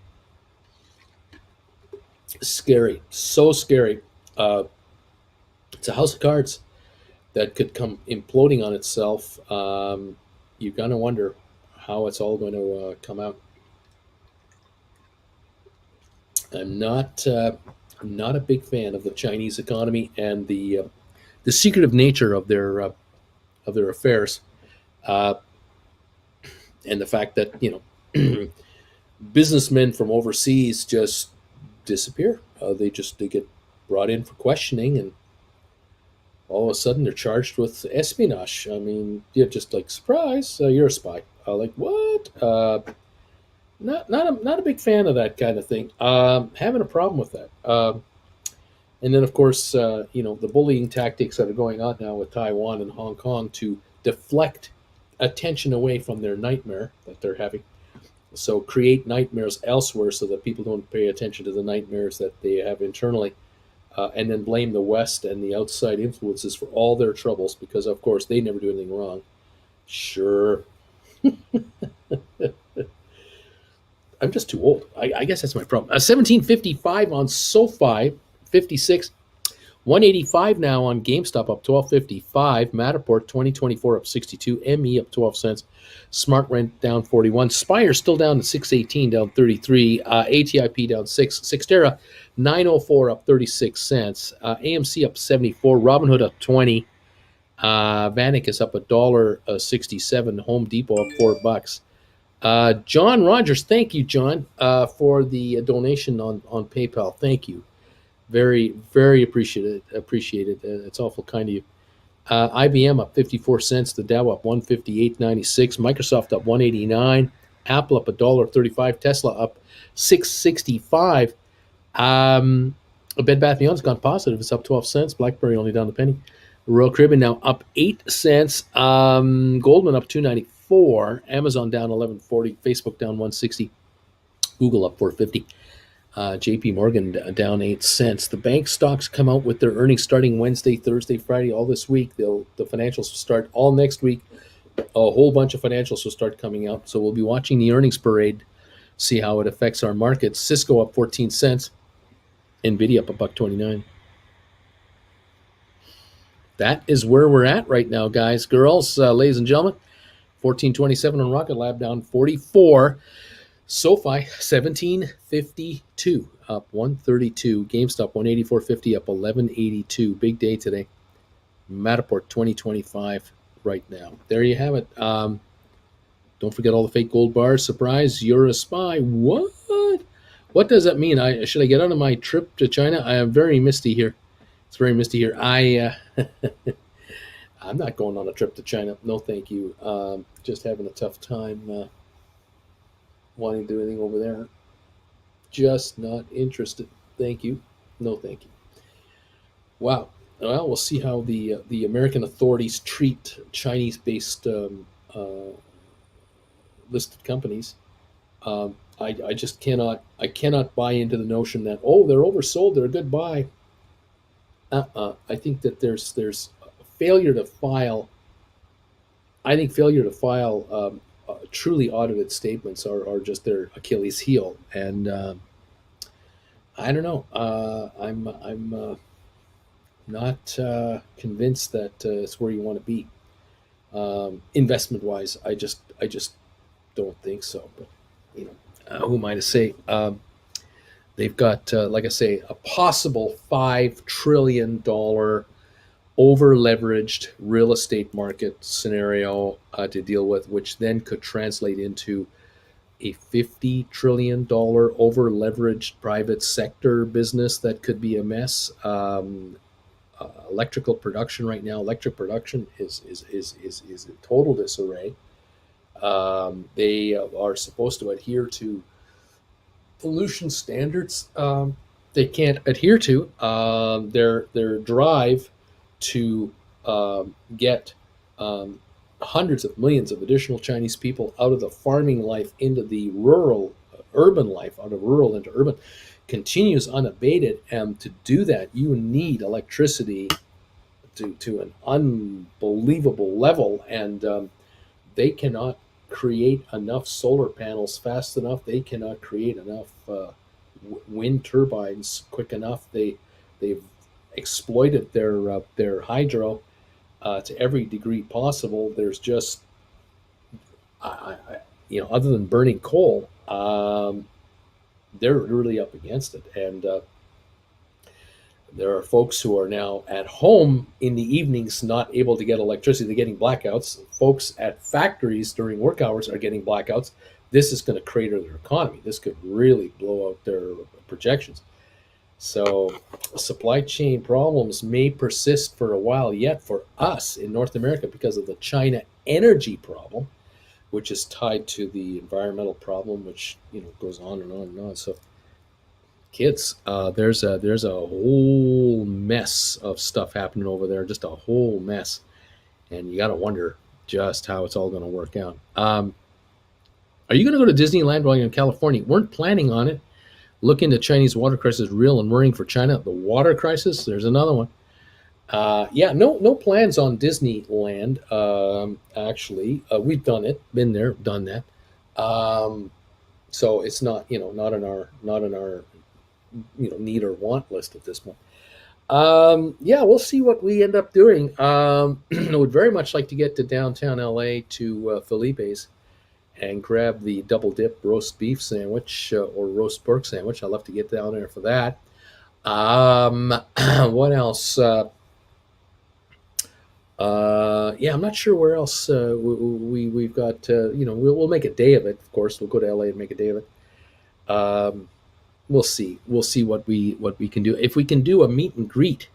S1: Scary, so scary. It's a house of cards that could come imploding on itself. You're gonna wonder how it's all going to come out. I'm not. I'm not a big fan of the Chinese economy and the the secretive nature of their affairs, uh, and the fact that businessmen from overseas just disappear. They get brought in for questioning, and all of a sudden they're charged with espionage. I mean, you're just like, surprise, you're a spy. Like, what? Not a big fan of that kind of thing. Having a problem with that. And then, of course, the bullying tactics that are going on now with Taiwan and Hong Kong to deflect attention away from their nightmare that they're having. So create nightmares elsewhere so that people don't pay attention to the nightmares that they have internally, and then blame the West and the outside influences for all their troubles because, of course, they never do anything wrong. Sure. I'm just too old. I guess that's my problem. 1755 on SoFi, 56. 185 now on GameStop, up 12.55. Matterport 2024 up 62. ME up 12 cents. Smart Rent down 41. Spire still down to 618, down 33. ATIP down 6. Xterra 904 up 36 cents. AMC up 74. Robinhood up 20. Vanek is up $1.67. Home Depot up $4. John Rogers, thank you, John, for the donation on PayPal. Thank you. Very, very appreciated. It's awful kind of you. IBM up 54 cents. The Dow up 158.96. Microsoft up 189. Apple up $1.35. Tesla up 665. Bed Bath & Beyond's gone positive. It's up 12 cents. BlackBerry only down a penny. Royal Caribbean now up 8 cents. Goldman up 294. Amazon down 11.40. Facebook down 160. Google up 450. JP Morgan down 8 cents. The bank stocks come out with their earnings starting Wednesday, Thursday, Friday, all this week. The financials will start all next week. A whole bunch of financials will start coming out. So we'll be watching the earnings parade, see how it affects our markets. Cisco up 14 cents. NVIDIA up $1.29. That is where we're at right now, guys, girls, ladies and gentlemen. 1427 on Rocket Lab, down 44. SoFi 1752 up 132. GameStop 184.50 up 1182. Big day today. Matterport 2025 right now. There you have it. Don't forget all the fake gold bars. Surprise, you're a spy. What? What does that mean? Should I get on my trip to China? I am very misty here. It's very misty here. I'm not going on a trip to China. No, thank you. Just having a tough time wanting to do anything over there. Just not interested. Thank you. No, thank you. Wow. Well, we'll see how the American authorities treat Chinese-based listed companies. I just cannot buy into the notion that, oh, they're oversold, they're a good buy. I think that there's failure to file. I think failure to file truly audited statements are just their Achilles heel, and I don't know. I'm not convinced that it's where you want to be. Investment wise, I just don't think so. But who am I to say? They've got, like I say, a possible $5 trillion over-leveraged real estate market scenario to deal with, which then could translate into a $50 trillion over-leveraged private sector business that could be a mess. Electrical production right now, electric production is in total disarray. They are supposed to adhere to pollution standards they can't adhere to. Their drive to get hundreds of millions of additional Chinese people out of the farming life into the rural, urban life, out of rural into urban, continues unabated. And to do that, you need electricity to an unbelievable level, and they cannot create enough solar panels fast enough. They cannot create enough wind turbines quick enough. They've exploited their hydro to every degree possible. There's just, other than burning coal, they're really up against it. And There are folks who are now at home in the evenings not able to get electricity. They're getting blackouts. Folks at factories during work hours are getting blackouts. This is going to crater their economy. This could really blow out their projections. So, supply chain problems may persist for a while yet for us in North America because of the China energy problem, which is tied to the environmental problem, which goes on and on and on. So, kids, there's a whole mess of stuff happening over there, just a whole mess, and you got to wonder just how it's all going to work out. Are you going to go to Disneyland while you're in California? Weren't planning on it. Look into Chinese water crisis, real and worrying for China. The water crisis. There's another one. Yeah, no plans on Disneyland. Actually, we've done it, been there, done that. So it's not not in our need or want list at this point. Yeah, we'll see what we end up doing. I would very much like to get to downtown LA to Felipe's and grab the double dip roast beef sandwich or roast pork sandwich. I'll have to get down there for that. What else? Yeah, I'm not sure where else we've got. We'll make a day of it. Of course, we'll go to LA and make a day of it. We'll see. We'll see what we can do. If we can do a meet and greet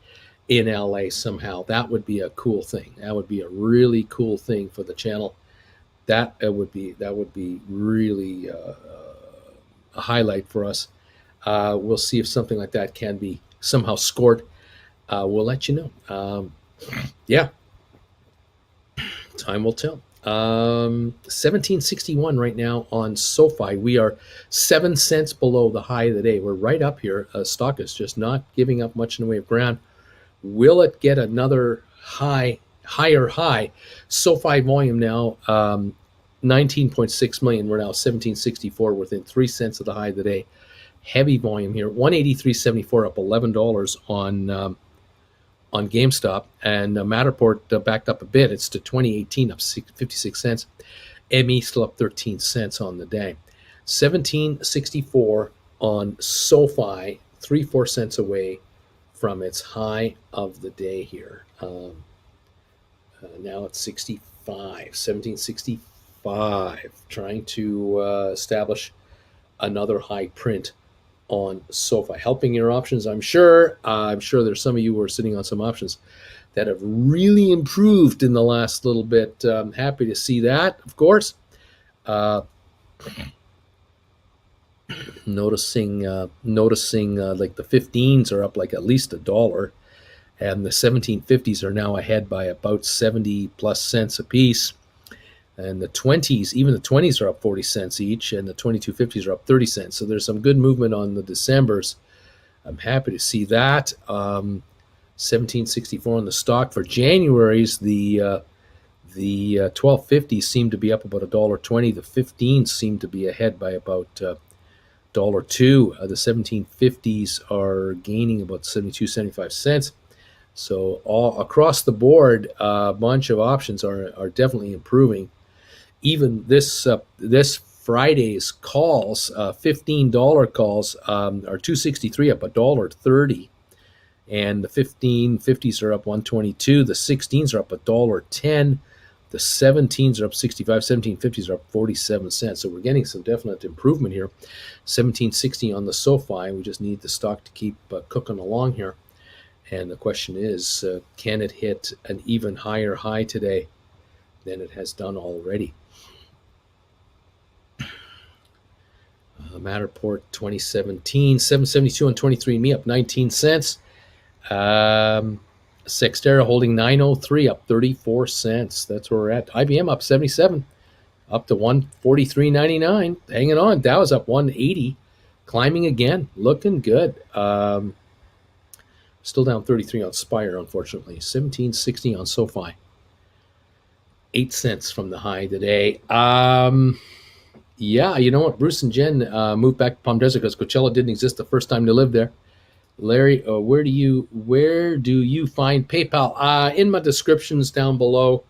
S1: in LA somehow, that would be a cool thing. That would be a really cool thing for the channel. That would be really a highlight for us. We'll see if something like that can be somehow scored. We'll let you know. Yeah, time will tell. 1761 right now on SoFi. We are 7 cents below the high of the day. We're right up here. Stock is just not giving up much in the way of ground. Will it get another higher high? SoFi volume now 19.6 million. We're now 1764, within 3 cents of the high of the day. Heavy volume here. 183.74, up $11 on GameStop, and Matterport backed up a bit. It's to 2018, up 56 cents. ME still up 13 cents on the day. 1764 on SoFi, 3-4 cents away from its high of the day here. Now it's 1765, trying to establish another high print on SoFi, helping your options. I'm sure there's some of you who are sitting on some options that have really improved in the last little bit. I'm happy to see that, of course. Noticing like the 15s are up like at least $1, and the 1750s are now ahead by about 70 plus cents a piece. And the 20s, even the 20s are up 40 cents each, and the 2250s are up 30 cents. So there's some good movement on the Decembers. I'm happy to see that. 1764 on the stock for January's. The 1250s seem to be up about $1.20. The 15s seem to be ahead by about $1.02. The 1750s are gaining about 72, 75 cents. So all across the board, a bunch of options are definitely improving. Even this Friday's calls, $15 calls, are 263, up $1.30, and the 1550s are up 122. The 16s are up $1.10. The 17s are up 65. 1750s are up 47 cents. So we're getting some definite improvement here. 1760 on the SoFi. We just need the stock to keep cooking along here. And the question is, can it hit an even higher high today than it has done already? Matterport 2017, 772 on 23andMe, up 19 cents. Sextera holding 903, up 34 cents. That's where we're at. IBM up 77, up to 143.99. Hanging on. Dow is up 180, climbing again, looking good. Still down 33 on Spire, unfortunately. 1760 on SoFi. 8 cents from the high today. Yeah, you know what? Bruce and Jen moved back to Palm Desert because Coachella didn't exist the first time they lived there. Larry, where do you find PayPal? In my descriptions down below,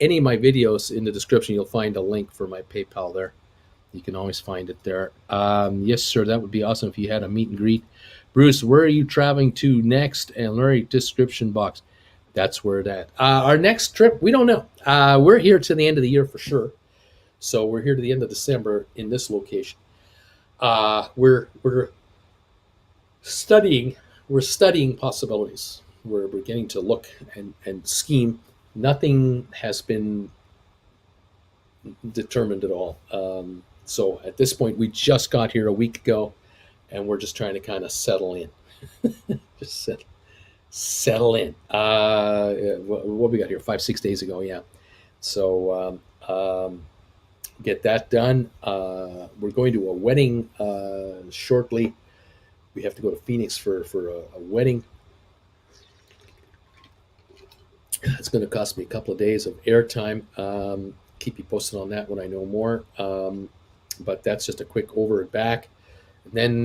S1: any of my videos in the description, you'll find a link for my PayPal there. You can always find it there. Yes, sir, that would be awesome if you had a meet and greet Bruce, where are you traveling to next? And Larry, description box. That's where that. Our next trip, we don't know. We're here to the end of the year for sure. So we're here to the end of December in this location. We're studying. We're studying possibilities. We're beginning to look and scheme. Nothing has been determined at all. So at this point, we just got here a week ago, and we're just trying to kind of settle in. Just settle in. What we got here 5-6 days ago, yeah. So get that done. We're going to a wedding shortly. We have to go to Phoenix for a wedding. It's going to cost me a couple of days of airtime. Keep you posted on that when I know more. But that's just a quick over and back. And then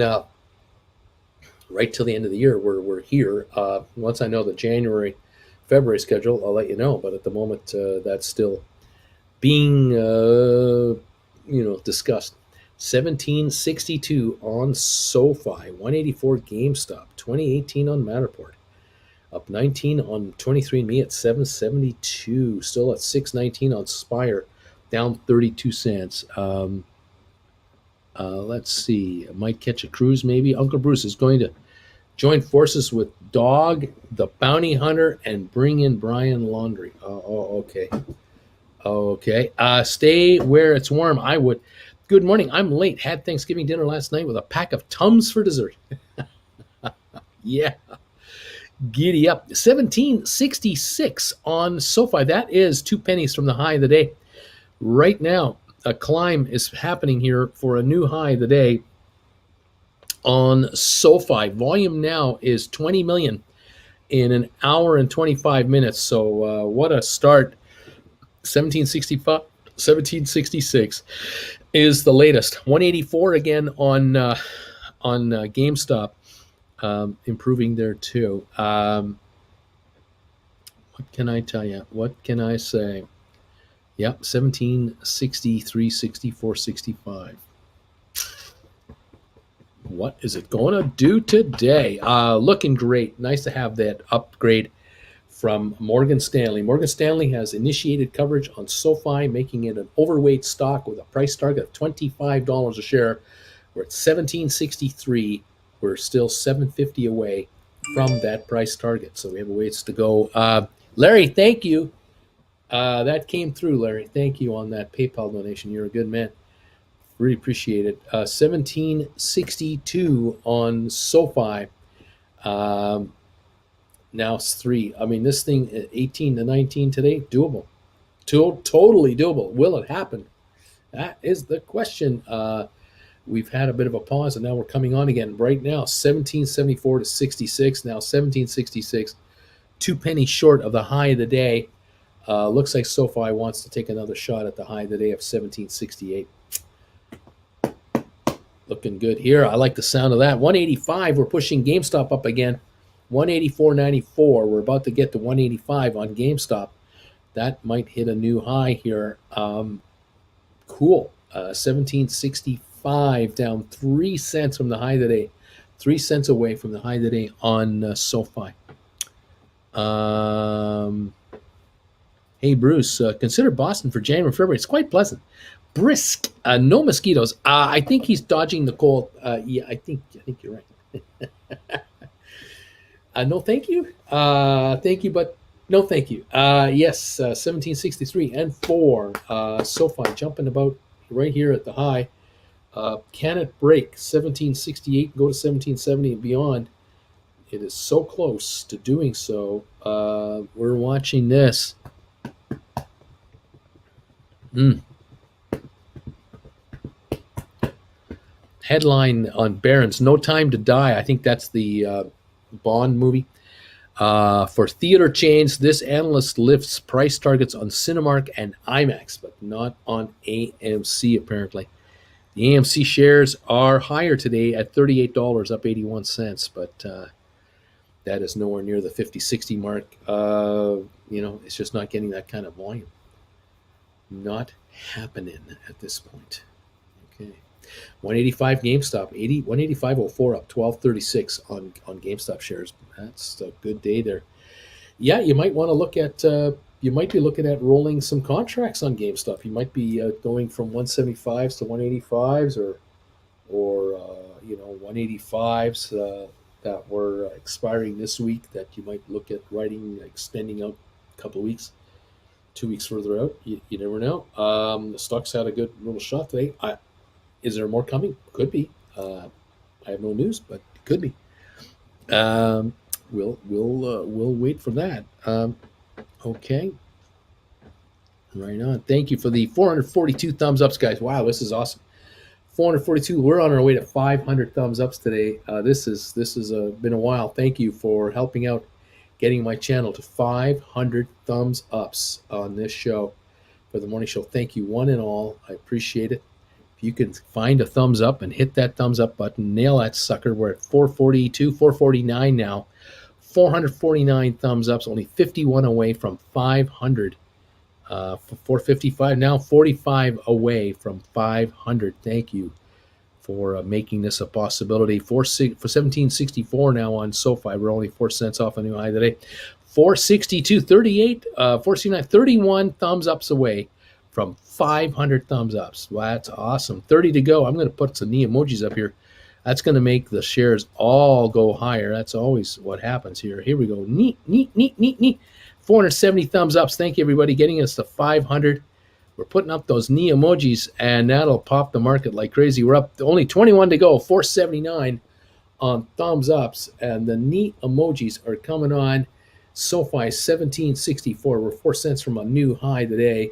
S1: right till the end of the year, we're here. Once I know the January, February schedule, I'll let you know. But at the moment, that's still being discussed. 1762 on SoFi, 184 GameStop, 2018 on Matterport, up 19 on 23andMe at 772, still at 619 on Spire, down 32 cents. Let's see, I might catch a cruise maybe. Uncle Bruce is going to join forces with Dog, the Bounty Hunter, and bring in Brian Laundrie. Okay. Okay. Stay where it's warm. I would. Good morning. I'm late. Had Thanksgiving dinner last night with a pack of Tums for dessert. Yeah. Giddy up. 1766 on SoFi. That is 2 pennies from the high of the day. Right now, a climb is happening here for a new high of the day on SoFi. Volume now is 20 million in an hour and 25 minutes. So what a start. 1766 is the latest. 184 again on GameStop, improving there too. What can I tell you? What can I say? Yep, 1763, 64, 65. What is it going to do today? Looking great. Nice to have that upgrade from Morgan Stanley. Morgan Stanley has initiated coverage on SoFi, making it an overweight stock with a price target of $25 a share. We're at 1763. We're still 750 away from that price target, so we have a ways to go. Larry, thank you. That came through, Larry. Thank you on that PayPal donation. You're a good man. Really appreciate it. 1762 on SoFi. Now it's 3. I mean, this thing, 18 to 19 today, doable. Totally doable. Will it happen? That is the question. We've had a bit of a pause, and now we're coming on again. Right now, 1774 to 66. Now 1766. 2 pennies short of the high of the day. Looks like SoFi wants to take another shot at the high of the day of 1768. Looking good here. I like the sound of that. 185. We're pushing GameStop up again. 184.94. We're about to get to 185 on GameStop. That might hit a new high here. Cool. 1765 down 3 cents from the high of the day. 3 cents away from the high of the day on SoFi. Hey, Bruce, consider Boston for January and February. It's quite pleasant. Brisk. No mosquitoes. I think he's dodging the cold. Yeah, I think you're right. No, thank you. Thank you, but no, thank you. Yes, 1763 and 4. SoFi jumping about right here at the high. Can it break 1768 and go to 1770 and beyond? It is so close to doing so. We're watching this. Headline on Barron's, No Time to Die. I think that's the Bond movie. For theater chains, this analyst lifts price targets on Cinemark and IMAX, but not on AMC, apparently. The AMC shares are higher today at $38, up 81 cents, but that is nowhere near the 50-60 mark. It's just not getting that kind of volume. Not happening at this point. Okay. 185 GameStop, 185.04 up 12.36 on GameStop shares. That's a good day there. Yeah, you might want to look at. You might be looking at rolling some contracts on GameStop. You might be going from 175s to 185s, or 185s that were expiring this week. That you might look at writing, extending out a couple of weeks, 2 weeks further out. You never know. The stocks had a good little shot today. Is there more coming? Could be. I have no news, but it could be. Um, we'll wait for that. Okay, right on. Thank you for the 442 thumbs ups, guys. Wow, this is awesome. 442. We're on our way to 500 thumbs ups today. This has been a while. Thank you for helping out, getting my channel to 500 thumbs ups on this show for the morning show. Thank you, one and all. I appreciate it. If you can find a thumbs up and hit that thumbs up button, nail that sucker. We're at 442, 449 now. 449 thumbs ups, only 51 away from 500. 455 now, 45 away from 500. Thank you for making this a possibility. For 1764 now on SoFi. We're only 4 cents off a new high today. 462, 38, 469, 31 thumbs ups away from 500 thumbs ups. Wow, that's awesome. 30 to go. I'm going to put some knee emojis up here. That's going to make the shares all go higher. That's always what happens here. Here we go. Neat. 470 thumbs ups. Thank you, everybody, getting us to 500. We're putting up those knee emojis, and that'll pop the market like crazy. We're up to only 21 to go, 479 on thumbs ups, and the knee emojis are coming on. SoFi 1764. We're 4 cents from a new high today.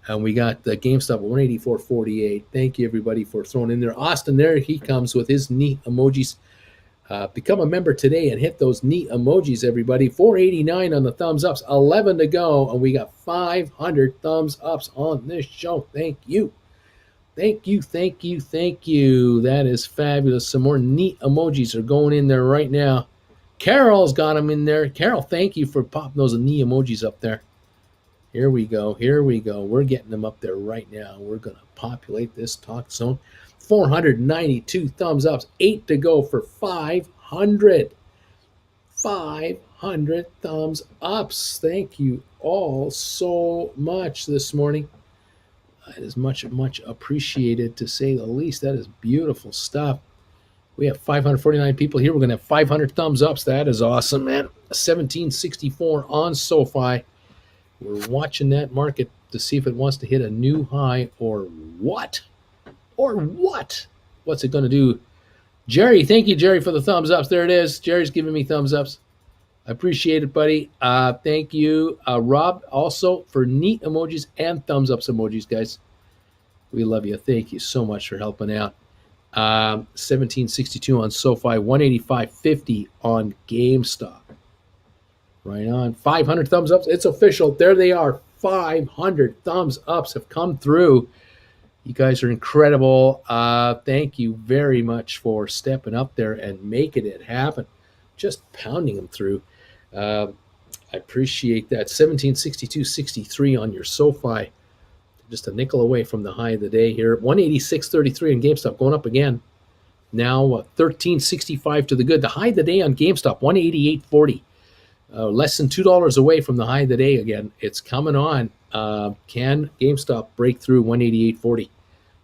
S1: And we got the GameStop at 184.48. Thank you, everybody, for throwing in there. Austin, there he comes with his knee emojis. Become a member today and hit those knee emojis, everybody. 489 on the thumbs ups, 11 to go, and we got 500 thumbs ups on this show. Thank you. Thank you. That is fabulous. Some more neat emojis are going in there right now. Carol's got them in there. Carol, thank you for popping those knee emojis up there. Here we go. We're getting them up there right now. We're going to populate this talk zone. 492 thumbs ups, 8 to go for 500. 500 thumbs ups. Thank you all so much this morning. That is much appreciated, to say the least. That is beautiful stuff. We have 549 people here. We're going to have 500 thumbs ups. That is awesome, man. 1764 on SoFi. We're watching that market to see if it wants to hit a new high or what. What's it going to do? Jerry, thank you, Jerry, for the thumbs ups. There it is. Jerry's giving me thumbs ups. I appreciate it, buddy. Thank you, Rob, also for neat emojis and thumbs ups emojis, guys. We love you. Thank you so much for helping out. 1762 on SoFi, 185.50 on GameStop. Right on. 500 thumbs ups. It's official. There they are. 500 thumbs ups have come through. You guys are incredible. Thank you very much for stepping up there and making it happen. Just pounding them through. I appreciate that. 1762.63 on your SoFi. Just a nickel away from the high of the day here. 186.33 in GameStop, going up again. Now 13.65 to the good. The high of the day on GameStop, 188.40. Less than $2 away from the high of the day again. It's coming on. Can GameStop break through 188.40?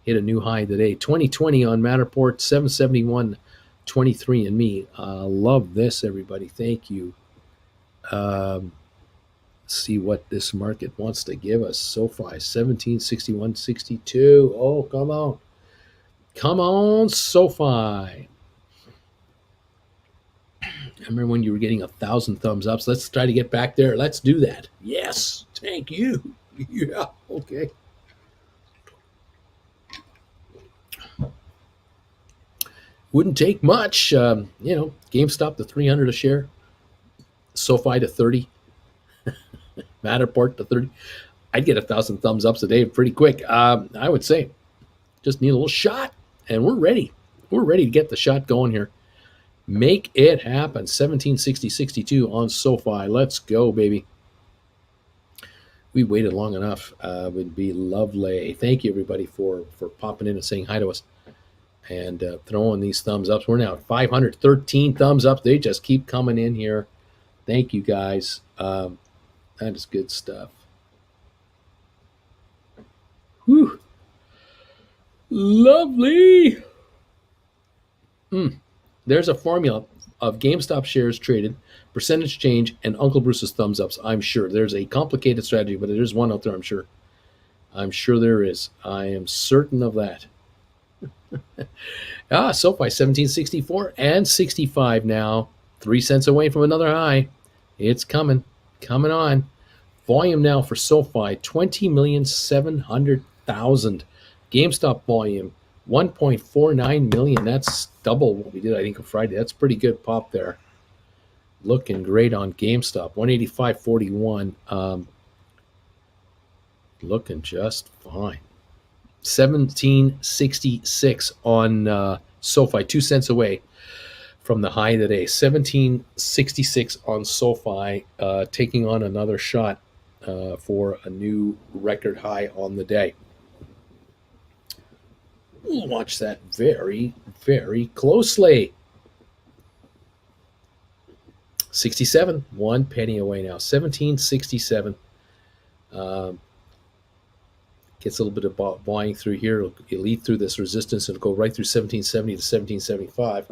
S1: Hit a new high today. 2020 on Matterport, 771.23 and me. Love this, everybody. Thank you. See what this market wants to give us. SoFi 1761.62. Oh, come on, SoFi. I remember when you were getting 1,000 thumbs ups. Let's try to get back there. Let's do that. Yes, thank you. Yeah, okay. Wouldn't take much. GameStop to 300 a share. SoFi to 30. Matterport to 30. I'd get 1,000 thumbs ups a day pretty quick. I would say just need a little shot, and we're ready. We're ready to get the shot going here. Make it happen. 1760.62 on SoFi. Let's go, baby. We waited long enough. Would be lovely. Thank you, everybody, for popping in and saying hi to us. and throwing these thumbs ups. We're now at 513 thumbs up. They just keep coming in here. Thank you guys. That is good stuff. Whew. Lovely. There's a formula of GameStop shares traded, percentage change, and Uncle Bruce's thumbs ups. I'm sure there's a complicated strategy, but there's one out there. I'm sure. I'm sure there is. I am certain of that. SoFi 1764 and 65 now. 3 cents away from another high. It's coming on. Volume now for SoFi 20,700,000. GameStop volume 1.49 million. That's double what we did, I think, on Friday. That's pretty good pop there. Looking great on GameStop. 185.41. Looking just fine. 1766 on SoFi, 2 cents away from the high today. 1766 on SoFi, taking on another shot for a new record high on the day. We'll watch that very, very closely. 67, 1 penny away now. 1767. Gets a little bit of buying through here. It'll lead through this resistance and go right through 1770 to 1775.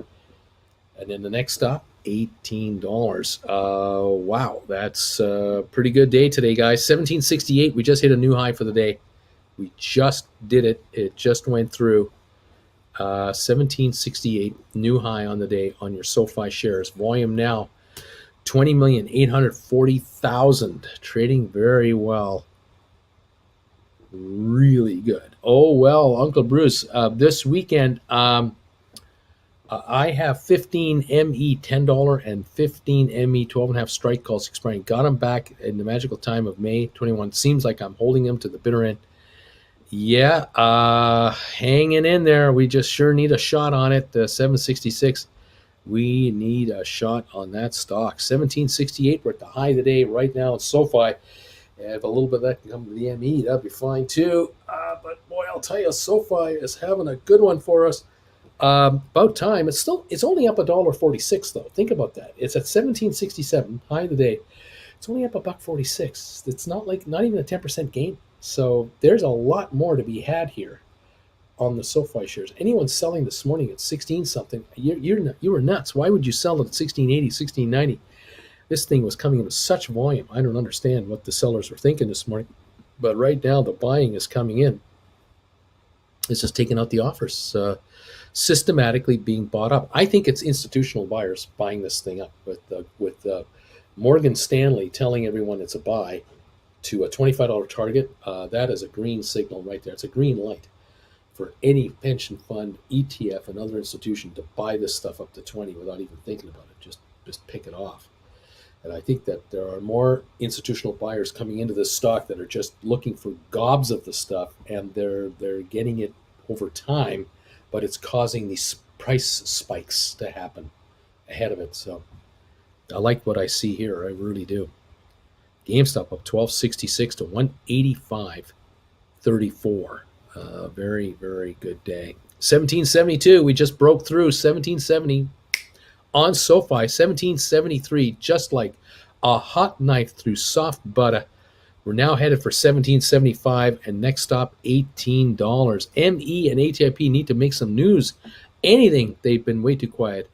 S1: And then the next stop, $18. Wow, that's a pretty good day today, guys. 1768, we just hit a new high for the day. We just did it. It just went through. 1768, new high on the day on your SoFi shares. Volume now, 20,840,000. Trading very well. Really good. Oh, well, Uncle Bruce, this weekend, I have 15 ME $10 and 15 ME 12.5 strike calls expiring. Got them back in the magical time of May 21. Seems like I'm holding them to the bitter end. Yeah, hanging in there. We just sure need a shot on it. 766. We need a shot on that stock. 1768. We're at the high today right now at SoFi. If a little bit of that can come to the ME, that'd be fine too. But boy, I'll tell you, SoFi is having a good one for us. About time. It's only up $1.46 though. Think about that. It's at 1767, high of the day. It's only up $1.46. It's not even a 10% gain. So there's a lot more to be had here on the SoFi shares. Anyone selling this morning at 16 something, you were nuts. Why would you sell it at 1680, 1690? This thing was coming in with such volume. I don't understand what the sellers were thinking this morning. But right now, the buying is coming in. It's just taking out the offers, systematically being bought up. I think it's institutional buyers buying this thing up with Morgan Stanley telling everyone it's a buy to a $25 target. That is a green signal right there. It's a green light for any pension fund, ETF, and other institution to buy this stuff up to 20 without even thinking about it. Just pick it off. And I think that there are more institutional buyers coming into this stock that are just looking for gobs of the stuff, and they're getting it over time, but it's causing these price spikes to happen ahead of it. So I like what I see here. I really do. GameStop up 1266 to 185.34. Very, very good day. 1772, we just broke through 1770 on SoFi. 1773, just like a hot knife through soft butter. We're now headed for 1775, and next stop, $18. ME and ATIP need to make some news. Anything, they've been way too quiet.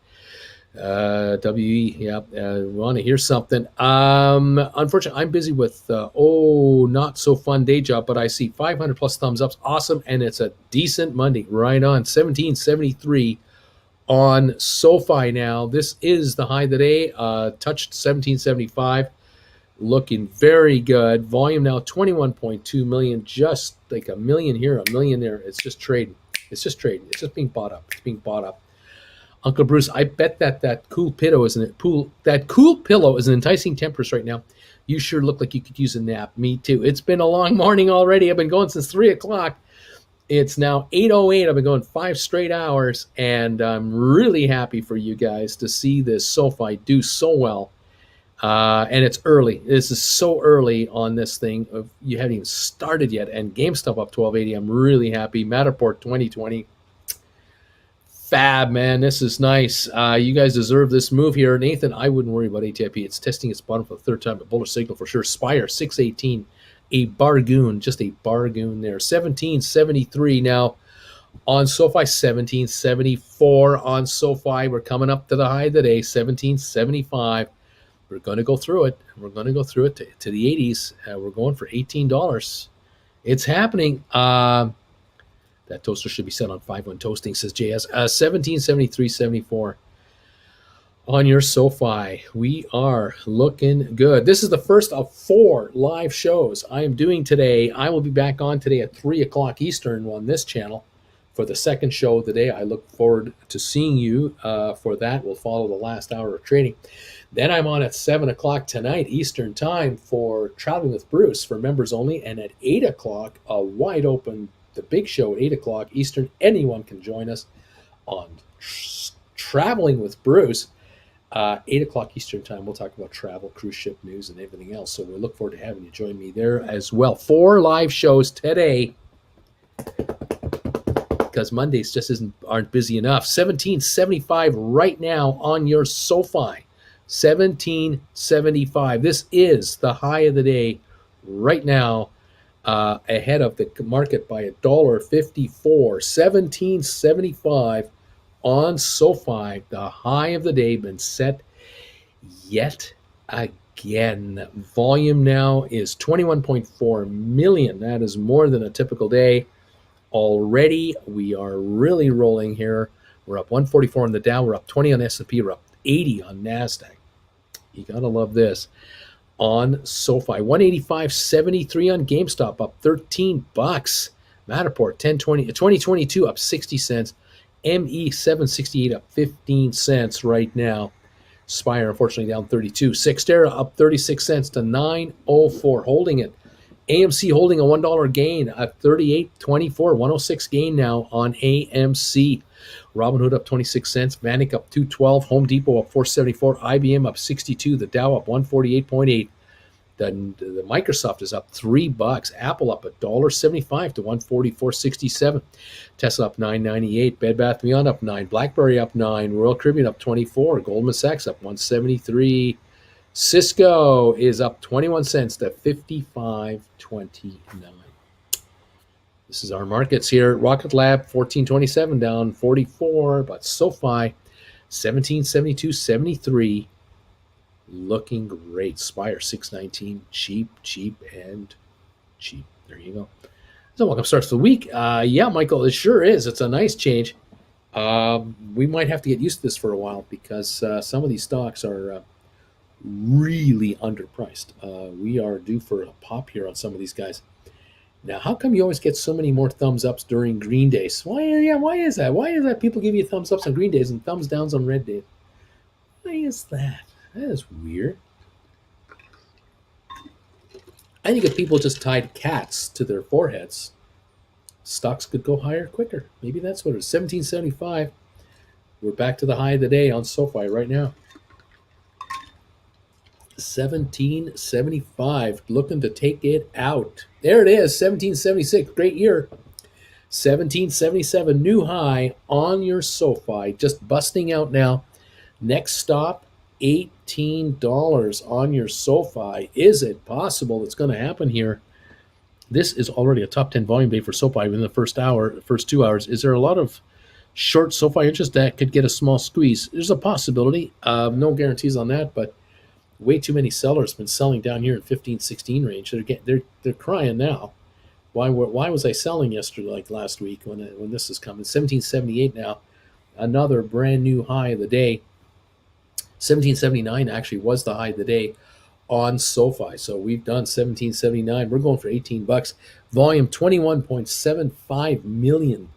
S1: WE, yeah, want to hear something. Unfortunately, I'm busy with not so fun day job, but I see 500 plus thumbs ups. Awesome, and it's a decent Monday. Right on. 1773 on SoFi now. This is the high of the day. Touched 1775. Looking very good. Volume now 21.2 million. Just like a million here, a million there. It's just trading. It's just being bought up. It's being bought up. Uncle Bruce, I bet that cool pillow is an enticing temptress right now. You sure look like you could use a nap. Me too. It's been a long morning already. I've been going since 3 o'clock. It's now 8:08. I've been going 5 straight hours, and I'm really happy for you guys to see this SoFi do so well. And it's early. This is so early on this thing. You haven't even started yet. And GameStop up 1280. I'm really happy. Matterport 2020. Fab, man. This is nice. You guys deserve this move here. Nathan, I wouldn't worry about ATIP. It's testing its bottom for the third time. A bullish signal for sure. Spire, 618. A bargain. Just a bargain there. 1773 now on SoFi. 1774 on SoFi. We're coming up to the high of the day. 1775. We're going to go through it. We're going to go through it to the 80s. We're going for $18. It's happening. That toaster should be set on 5-1 toasting, says JS. 1773.74 on your SoFi. We are looking good. This is the first of 4 live shows I am doing today. I will be back on today at 3 o'clock Eastern on this channel for the second show of the day. I look forward to seeing you for that. We'll follow the last hour of trading. Then I'm on at 7 o'clock tonight Eastern time for Traveling with Bruce for members only. And at 8 o'clock, a wide open, the big show at 8 o'clock Eastern. Anyone can join us on Traveling with Bruce. 8 o'clock Eastern time, we'll talk about travel, cruise ship news, and everything else. So we look forward to having you join me there as well. 4 live shows today because Mondays just aren't busy enough. 1775 right now on your SoFi. 1775. This is the high of the day right now, ahead of the market by $1.54. 1775 on SoFi. The high of the day been set yet again. Volume now is 21.4 million. That is more than a typical day. Already, we are really rolling here. We're up 144 on the Dow. We're up 20 on S&P. We're up 80 on NASDAQ. You got to love this. On SoFi, 185.73 on GameStop, up $13. Matterport, 2022, up 60 cents. ME, 768, up 15 cents right now. Spire, unfortunately, down 32. Xterra, up 36 cents to 904, holding it. AMC holding a $1 gain at 38.24, 106 gain now on AMC. Robinhood up 26 cents, Vanik up 212, Home Depot up 474, IBM up 62, the Dow up 148.8. The Microsoft is up $3, Apple up $1.75 to 144.67, Tesla up 9.98, Bed Bath & Beyond up 9, BlackBerry up 9, Royal Caribbean up 24, Goldman Sachs up 173. Cisco is up 21 cents to 55.29. This is our markets here. Rocket Lab, 1427 down 44, but SoFi, 1772.73, looking great. Spire, 619, cheap, and cheap. There you go. So welcome starts the week. Yeah, Michael, it sure is. It's a nice change. We might have to get used to this for a while because some of these stocks are really underpriced. We are due for a pop here on some of these guys. Now, how come you always get so many more thumbs ups during green days? Why is that? Why is that people give you thumbs ups on green days and thumbs downs on red days? Why is that? That is weird. I think if people just tied cats to their foreheads, stocks could go higher quicker. Maybe that's what it is. 1775. We're back to the high of the day on SoFi right now. 1775, looking to take it out. There it is, 1776, great year. 1777, new high on your SoFi, just busting out now. Next stop, $18 on your SoFi. Is it possible it's going to happen here? This is already a top 10 volume day for SoFi within the first 2 hours. Is there a lot of short SoFi interest that could get a small squeeze? There's a possibility. No guarantees on that, but way too many sellers been selling down here in 15, 16 range. They're crying now. Why was I selling yesterday, like last week when this is coming? 1778 now, another brand new high of the day. 1779 actually was the high of the day on SoFi. So we've done 1779. We're going for $18. Volume 21.75 million.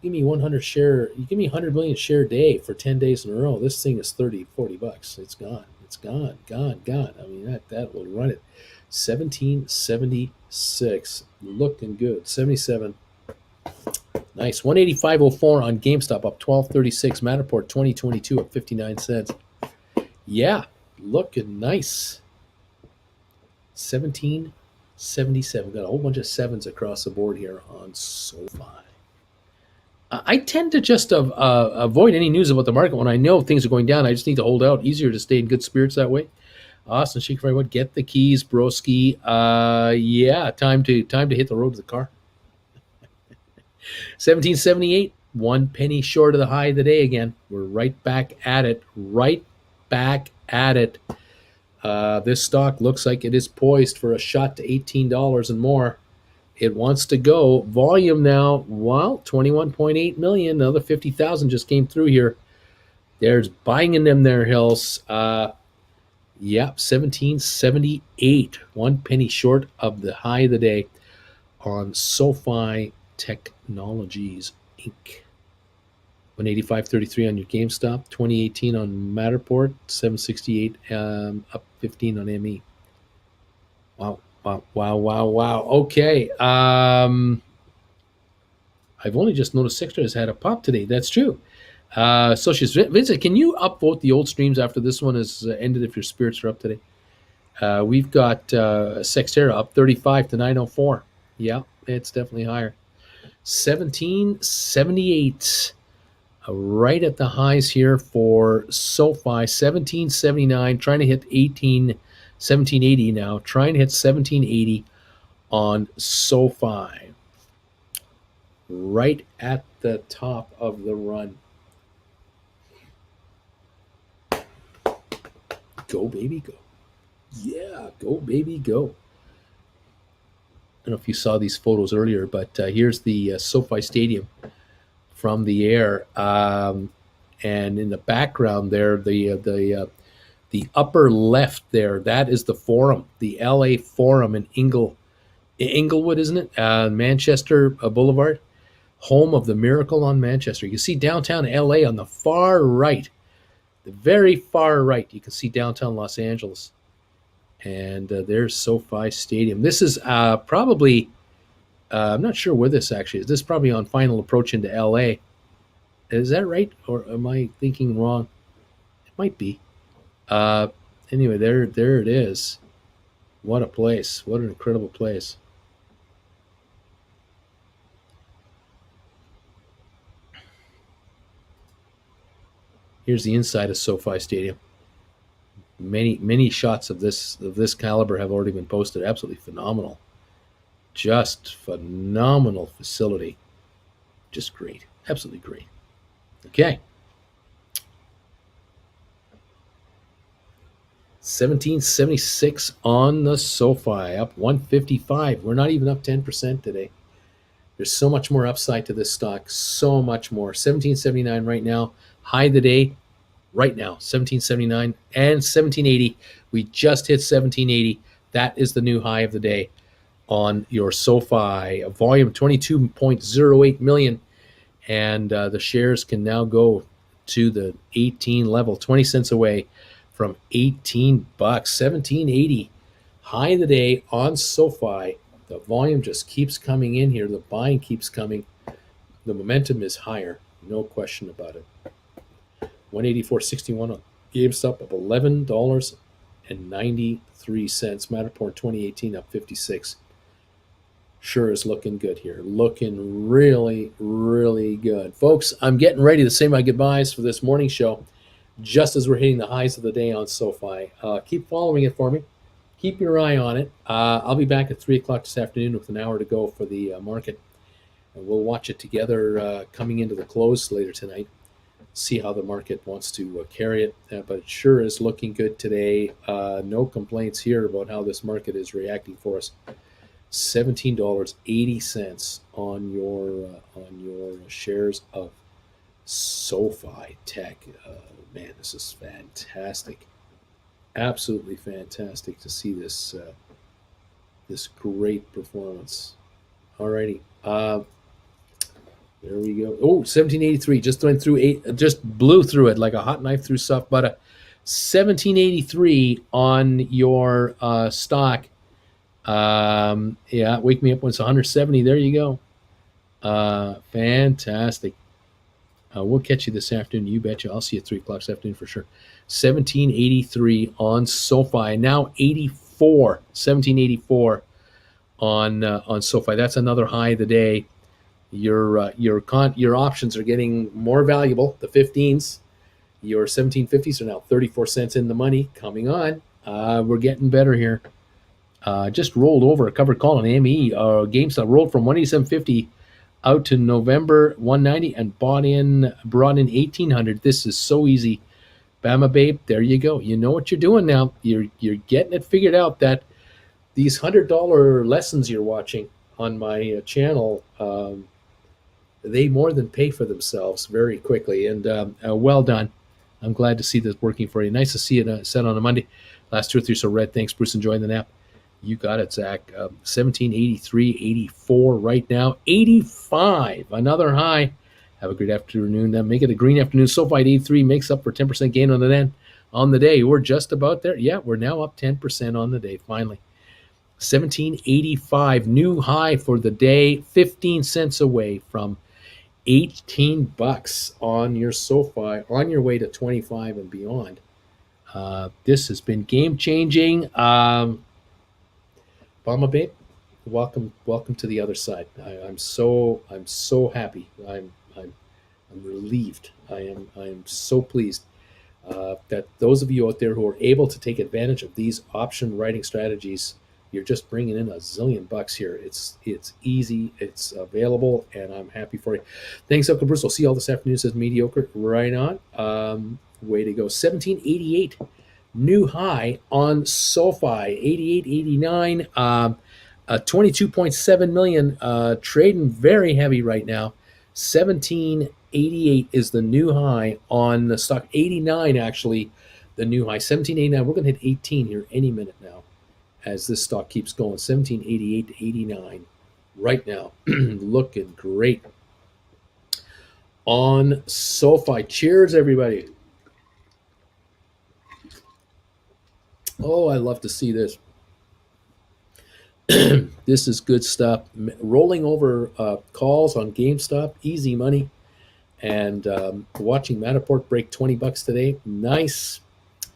S1: Give me 100 share. You give me 100 million share day for 10 days in a row. This thing is $30, $40. It's gone. It's gone. I mean, that will run it. 1776, looking good. 77, nice. 185.04 on GameStop, up 12.36. Matterport 2022 up 59 cents. Yeah, looking nice. 1777. Got a whole bunch of sevens across the board here on SoFi. I tend to just avoid any news about the market when I know things are going down. I just need to hold out. Easier to stay in good spirits that way. Austin Sheik, what? Get the keys, broski. Yeah, time to hit the road to the car. 1778, 1 penny short of the high of the day again. We're right back at it. Right back at it. This stock looks like it is poised for a shot to $18 and more. It wants to go. Volume now, well, 21.8 million. Another 50,000 just came through here. There's buying in them there, Hills. Yep, 1778. 1 penny short of the high of the day on SoFi Technologies Inc. 185.33 on your GameStop. 2018 on Matterport. 768 up 15 on ME. Wow. Okay. I've only just noticed Sector has had a pop today. That's true. So she's Vincent, can you upvote the old streams after this one has ended if your spirits are up today? We've got Sextera up 35 to 904. Yeah, it's definitely higher. 1778. Right at the highs here for SoFi. 1779, trying to hit 1780 now. Trying to hit 1780 on SoFi. Right at the top of the run. Go, baby, go. Yeah, go, baby, go. I don't know if you saw these photos earlier, but here's the SoFi Stadium from the air. And in the background there, the upper left there, that is the Forum, the LA Forum in Inglewood, isn't it? Manchester Boulevard, home of the Miracle on Manchester. You can see downtown LA on the far right, the very far right. You can see downtown Los Angeles. And there's SoFi Stadium. This is probably, I'm not sure where this actually is. This is probably on final approach into LA. Is that right? Or am I thinking wrong? It might be. Anyway, there it is. What a place. What an incredible place. Here's the inside of SoFi Stadium. Many shots of this caliber have already been posted. Absolutely phenomenal. Just phenomenal facility. Just great. Absolutely great. Okay. 1776 on the SoFi, up 155. We're not even up 10% today. There's so much more upside to this stock. So much more. 1779 right now. High of the day right now, 1779 and 1780. We just hit 1780. That is the new high of the day on your SoFi. A volume 22.08 million. And the shares can now go to the 18 level, 20 cents away from 18 bucks. 1780. High of the day on SoFi. The volume just keeps coming in here. The buying keeps coming. The momentum is higher. No question about it. 184.61 on GameStop, up $11.93. Matterport 2018 up 56. Sure is looking good here. Looking really, really good. Folks, I'm getting ready to say my goodbyes for this morning show just as we're hitting the highs of the day on SoFi. Keep following it for me. Keep your eye on it. I'll be back at 3 o'clock this afternoon with an hour to go for the market. And we'll watch it together coming into the close later tonight. See how the market wants to carry it. But it sure is looking good today. No complaints here about how this market is reacting for us. $17.80 on your shares of SoFi Tech. Man, this is fantastic. Absolutely fantastic to see this this great performance. Alrighty. There we go. Oh, 1783 just went through just blew through it like a hot knife through soft butter. 1783 on your stock. Yeah, wake me up when it's 170. There you go. Fantastic. We'll catch you this afternoon. You betcha. I'll see you at 3 o'clock this afternoon for sure. 1783 on SoFi. Now 1784 on SoFi. That's another high of the day. Your options are getting more valuable. The 15s, your 1750s are now 34 cents in the money. Coming on, we're getting better here. Just rolled over a covered call on AME. GameStop rolled from 187.50 out to November 190 and brought in 1800. This is so easy. Bama babe, there you go. You know what you're doing now. You're getting it figured out. That these $100 lessons you're watching on my channel, they more than pay for themselves very quickly. And well done. I'm glad to see this working for you. Nice to see it set on a Monday. Last 2 or 3 so red. Thanks, Bruce. Enjoying the nap. You got it, Zach. 1783.84 right now. 85, another high. Have a great afternoon. Make it a green afternoon. SoFi 83 makes up for 10% gain on the day. We're just about there. Yeah, we're now up 10% on the day, finally. 1785, new high for the day. 15 cents away from 18 bucks on your SoFi, on your way to 25 and beyond. This has been game-changing. Bama babe, welcome to the other side. I'm so happy. I'm relieved. I am so pleased that those of you out there who are able to take advantage of these option writing strategies, you're just bringing in a zillion bucks here. It's easy, it's available, and I'm happy for you. Thanks, Uncle Bruce. I'll see you all this afternoon. Says mediocre. Right on. Way to go. 1788. New high on SoFi, 88.89, 22.7 million, trading very heavy right now. 1788 is the new high on the stock. 89 actually, the new high. 1789. We're going to hit 18 here any minute now, as this stock keeps going. 1788 to 89 right now, looking great on SoFi. Cheers, everybody. Oh, I love to see this. This is good stuff. Rolling over calls on GameStop, easy money, and watching Matterport break 20 bucks today. Nice.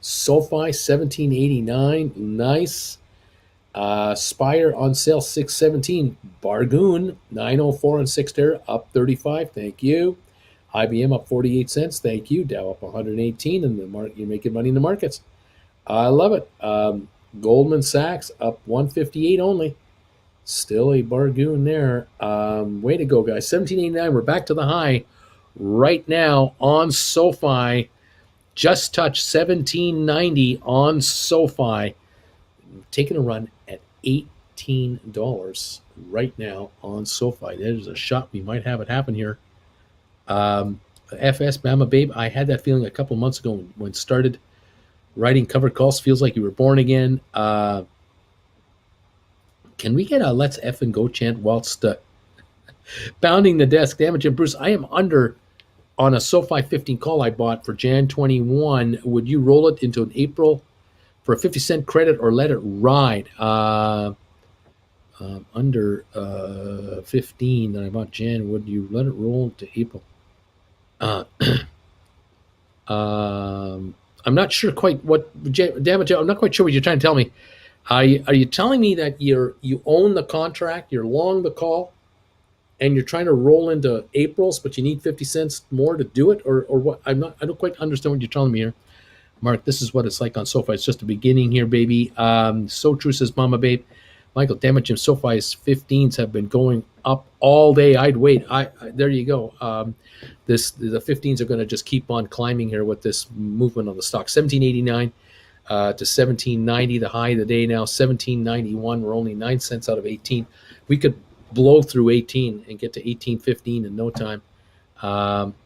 S1: SoFi 1789. Nice. Spire on sale 617. Bargoon 904 on 6 there, up 35. Thank you. IBM up 48 cents. Thank you. Dow up 118, and you're making money in the markets. I love it. Goldman Sachs up 158 only. Still a bargain there. Way to go, guys. 1789. We're back to the high right now on SoFi. Just touched 1790 on SoFi. Taking a run at $18 right now on SoFi. There's a shot we might have it happen here. FS Bama Babe, I had that feeling a couple months ago when it started. Writing covered calls feels like you were born again. Can we get a let's effing go chant whilst pounding the desk? Damn it, Jim Bruce. I am under on a SoFi 15 call I bought for Jan 21. Would you roll it into an April for a 50-cent credit or let it ride? Under 15 that I bought Jan. Would you let it roll to April? I'm not sure quite what. Damn it, Joe, I'm not quite sure what you're trying to tell me. Are you telling me that you own the contract, you're long the call, and you're trying to roll into April's, but you need 50 cents more to do it, or what? I don't quite understand what you're telling me here, Mark. This is what it's like on SoFi. It's just the beginning here, baby. So true, says Mama Babe. Michael, damn it, Jim. SoFi's 15s have been going up all day. I'd wait. There you go. The 15s are going to just keep on climbing here with this movement on the stock. 1789 to 1790, the high of the day now. 1791. We're only 9 cents out of 18. We could blow through 18 and get to 1815 in no time.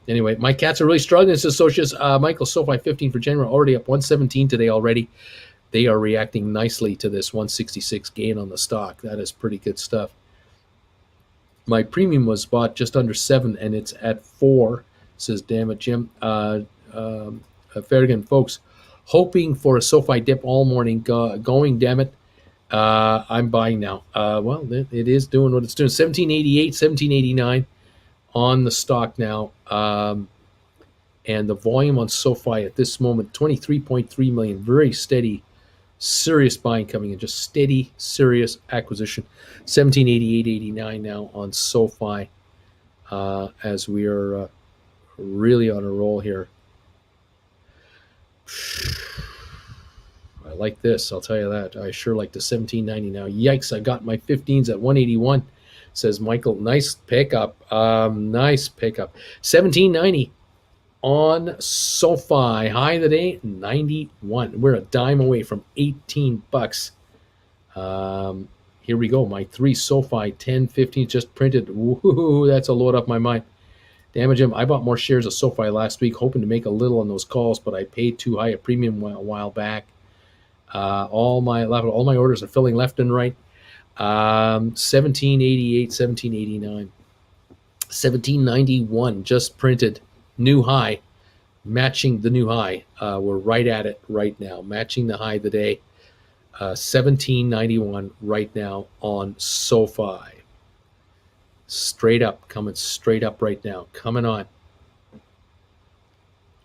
S1: Anyway, my cats are really struggling. This is Socius. Michael, SoFi 15 for January, already up 117 today already. They are reacting nicely to this 166 gain on the stock. That is pretty good stuff. My premium was bought just under 7, and it's at 4, says damn it, Jim. Ferrigan, folks, hoping for a SoFi dip all morning going, damn it. I'm buying now. Well, it is doing what it's doing. 1788, 1789 on the stock now. And the volume on SoFi at this moment, 23.3 million, very steady. Serious buying coming in, just steady, serious acquisition. 1788.89 now on SoFi. as we are really on a roll here. I like this, I'll tell you that. I sure like the 1790 now. Yikes, I got my 15s at 181, says Michael. Nice pickup. Nice pickup. 1790 on SoFi. High of the day, 91. We're a dime away from 18 bucks. Here we go. My 3 SoFi 1015 just printed. Woohoo, that's a load off my mind. Damage him. I bought more shares of SoFi last week, hoping to make a little on those calls, but I paid too high a premium a while back. All my orders are filling left and right. 1788, 1789, 1791 just printed. New high, matching the new high. We're right at it right now, matching the high of the day. 1791 right now on SoFi. Straight up, coming straight up right now. Coming on.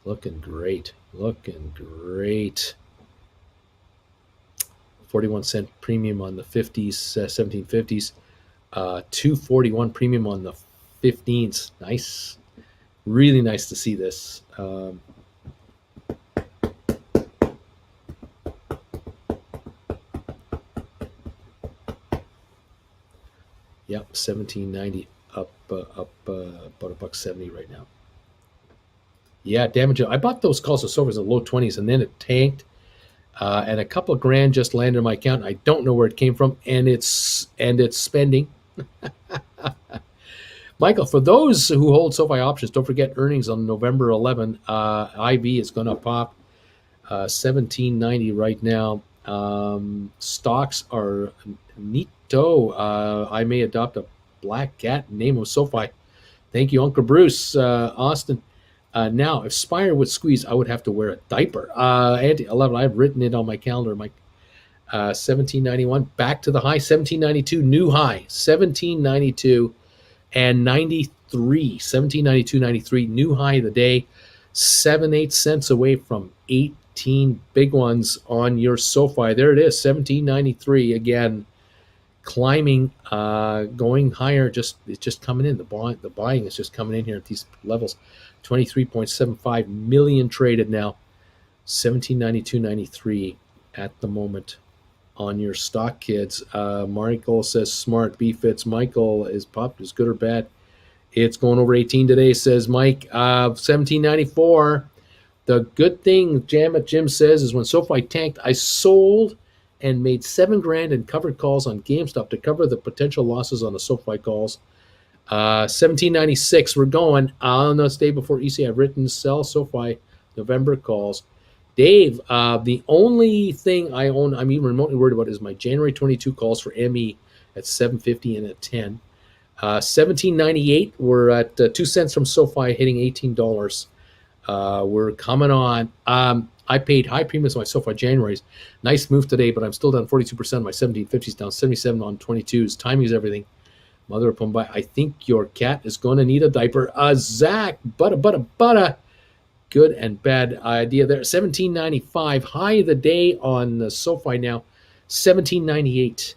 S1: Looking great. Looking great. 41-cent premium on the 50s, 1750s. 241 premium on the 15s. Nice. Really nice to see this. Yep, 1790 up about $1.70 right now. Yeah, damage. I bought those calls of SoFi in the low 20s, and then it tanked, and a couple of grand just landed in my account. I don't know where it came from, and it's spending. Michael, for those who hold SoFi options, don't forget earnings on November 11. IV is going to pop 1790 right now. Stocks are neato. I may adopt a black cat name of SoFi. Thank you, Uncle Bruce. Austin. Now, if Spire would squeeze, I would have to wear a diaper. Andy 11, I've written it on my calendar, Mike. 1791, back to the high. 1792, new high. 1792 and 93. 1792, 93, new high of the day. 7-8 cents away from 18 big ones on your SoFi. There it is, 1793 again, climbing, going higher. It's just coming in. The buying is just coming in here at these levels. 23.75 million traded now. 1792.93 at the moment on your stock, kids. Michael says smart BFits. Michael is popped. Is good or bad? It's going over 18 today, says Mike. 1794. The good thing, Jim says, is when SoFi tanked, I sold and made $7,000 in covered calls on GameStop to cover the potential losses on the SoFi calls. 1796, we're going. On this day before EC, I've written sell SoFi November calls. Dave, the only thing I own, I'm even remotely worried about, is my January 22 calls for ME at 750 and at 10. 1798, we're at 2 cents from SoFi, hitting $18. We're coming on. I paid high premiums on my SoFi Januaries. Nice move today, but I'm still down 42%. My 1750s down 77 on 22s. Timing is everything. Mother of Pumbai, I think your cat is going to need a diaper. Zach, butter. Good and bad idea there. 1795, high of the day on the SoFi now. 1798.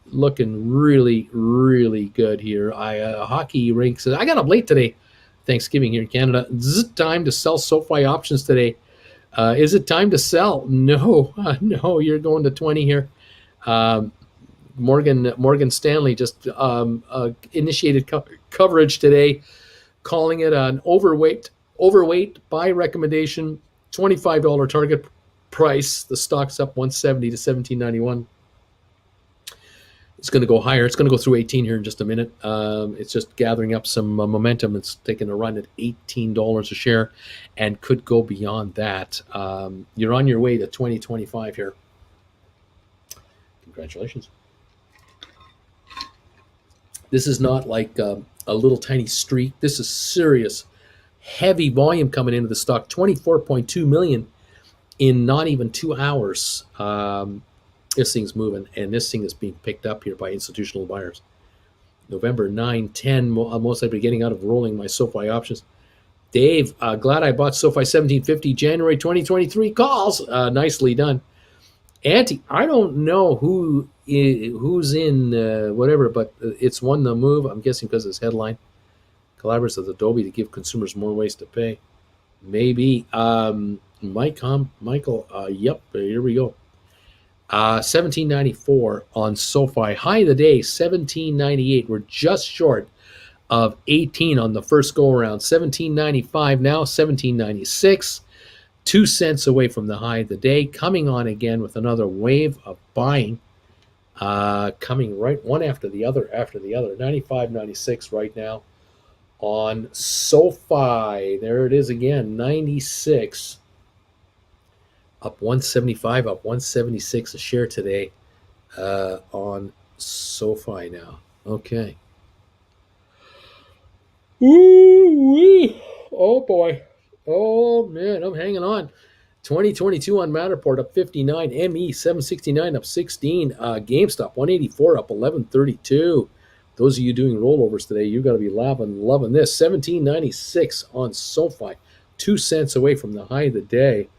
S1: Looking really, really good here. Hockey rink says, I got up late today. Thanksgiving here in Canada. Is it time to sell SoFi options today? Is it time to sell? No, you're going to 20 here. Morgan Stanley just initiated coverage today, calling it an overweight buy recommendation, $25 target price. The stock's up 170 to 1791. It's going to go higher. It's going to go through 18 here in just a minute. It's just gathering up some momentum. It's taking a run at $18 a share and could go beyond that. You're on your way to 2025 here. Congratulations. This is not like a little tiny streak. This is serious, heavy volume coming into the stock. 24.2 million in not even 2 hours. This thing's moving, and this thing is being picked up here by institutional buyers. November 9, 10, most likely getting out of rolling my SoFi options. Dave, glad I bought SoFi 1750 January 2023 calls. Nicely done. I don't know who's in whatever, but it's won the move. I'm guessing because it's headline collaborates with Adobe to give consumers more ways to pay. Maybe Michael. Yep, here we go. 1794 on SoFi. High of the day, 1798. We're just short of 18 on the first go around. 1795 now, 1796. 2 cents away from the high of the day. Coming on again with another wave of buying. Coming right one after the other. 95, 96 right now on SoFi. There it is again, 96. Up 175, up 176 a share today on SoFi now. Okay. Ooh-wee. Oh boy. Oh man, I'm hanging on. 2022 on Matterport up 59, ME 769 up 16, GameStop 184 up 1132. Those of you doing rollovers today, you got to be loving this. 1796 on SoFi, 2 cents away from the high of the day.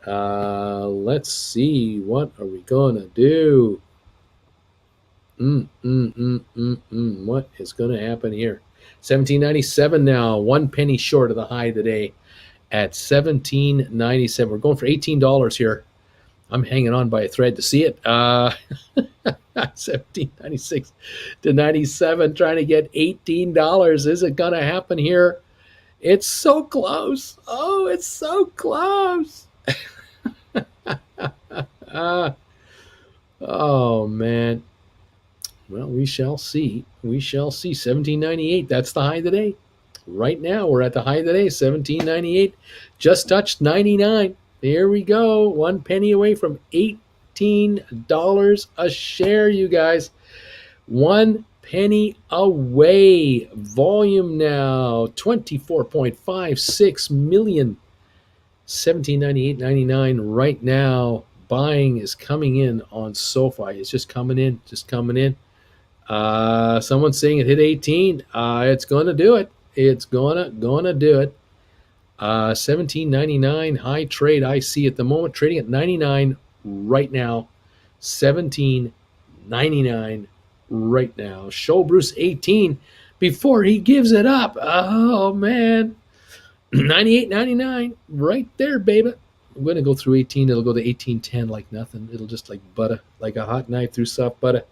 S1: Let's see, what are we gonna do? What is gonna happen here? 1797 now, 1 penny short of the high of the day at 1797. We're going for $18 here. I'm hanging on by a thread to see it. 1796 to 97, trying to get $18. Is it gonna happen here? It's so close. Oh, it's so close. Oh man. Well, we shall see. We shall see. 1798. That's the high of the day. Right now, we're at the high of the day. 1798. Just touched 99. There we go. 1 penny away from $18 a share, you guys. 1 penny away. Volume now 24.56 million. 1798.99 right now. Buying is coming in on SoFi. It's just coming in, someone's saying it hit 18. It's gonna do it. It's gonna do it. 1799 high trade I see at the moment, trading at 99 right now. 1799 right now. Show Bruce 18 before he gives it up. Oh man. 98.99 right there, baby. I'm going to go through 18. It'll go to 18.10 like nothing. It'll just like butter, like a hot knife through soft butter.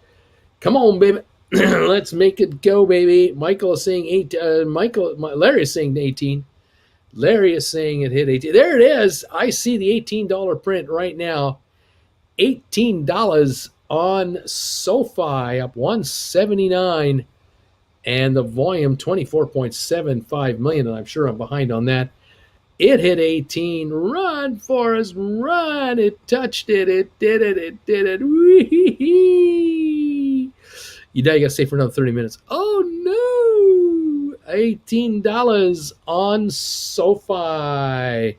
S1: Come on, baby. Let's make it go, baby. Michael is saying 8. Larry is saying 18. Larry is saying it hit 18. There it is. I see the $18 print right now. $18 on SoFi, up 179. And the volume 24.75 million, and I'm sure I'm behind on that. It hit 18. Run, Forrest, run. It touched it. It did it. Wee-hee-hee. You gotta stay for another 30 minutes. Oh no! $18 on SoFi.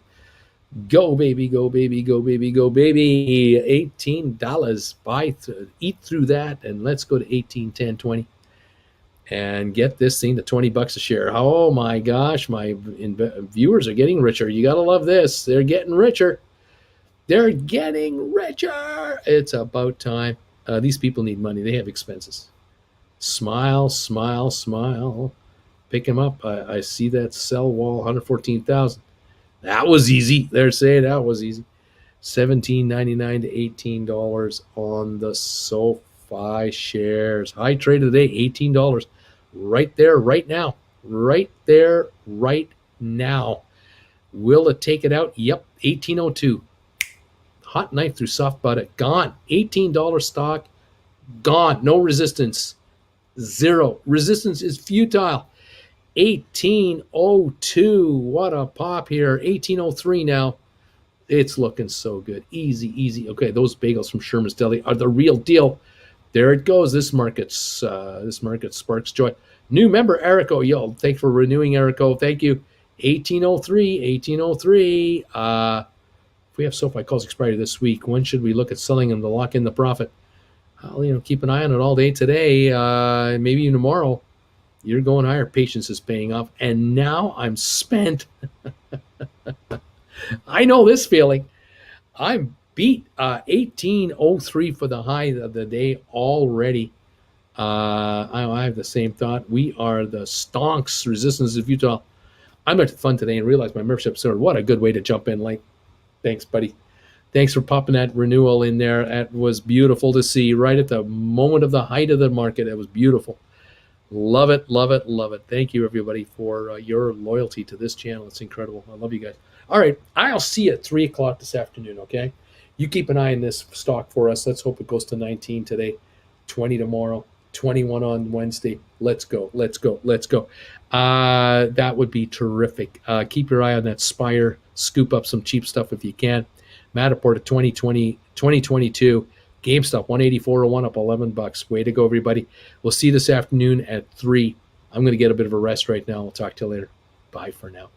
S1: Go, baby, go, baby, go, baby, go, baby. $18. Eat through that, and let's go to 18, 10, 20. And get this thing to $20 a share. Oh my gosh, my viewers are getting richer. You gotta love this. They're getting richer. They're getting richer. It's about time. These people need money. They have expenses. Smile, smile, smile. Pick them up. I see that sell wall, 114,000. That was easy. They're saying that was easy. $17.99 to $18 on the SoFi shares. High trade of the day, $18. Right there, right now. Right there, right now. Will it take it out? Yep, 1802. Hot knife through soft butter. Gone. $18 stock. Gone. No resistance. Zero. Resistance is futile. 1802. What a pop here. 1803 now. It's looking so good. Easy, easy. Okay, those bagels from Sherman's Deli are the real deal. There it goes. This market sparks joy. New member, Erico. Yo, thanks for renewing, Erico. Thank you. 1803. If we have SoFi calls expired this week, when should we look at selling them to lock in the profit? Keep an eye on it all day today, maybe even tomorrow. You're going higher. Patience is paying off. And now I'm spent. I know this feeling. I'm beat 1803 for the high of the day already. I have the same thought. We are the stonks resistance of Utah. I'm at fun today and realized my membership started. What a good way to jump in. Like, thanks, buddy. Thanks for popping that renewal in there. That was beautiful to see right at the moment of the height of the market. It was beautiful. Love it, love it, love it. Thank you, everybody, for your loyalty to this channel. It's incredible. I love you guys. All right, I'll see you at 3 o'clock this afternoon, okay? You keep an eye on this stock for us. Let's hope it goes to 19 today, 20 tomorrow, 21 on Wednesday. Let's go, let's go, let's go. That would be terrific. Keep your eye on that Spire. Scoop up some cheap stuff if you can. Matterport at 2022. GameStop 184.01 up $11. Way to go, everybody. We'll see you this afternoon at 3. I'm going to get a bit of a rest right now. We'll talk to you later. Bye for now.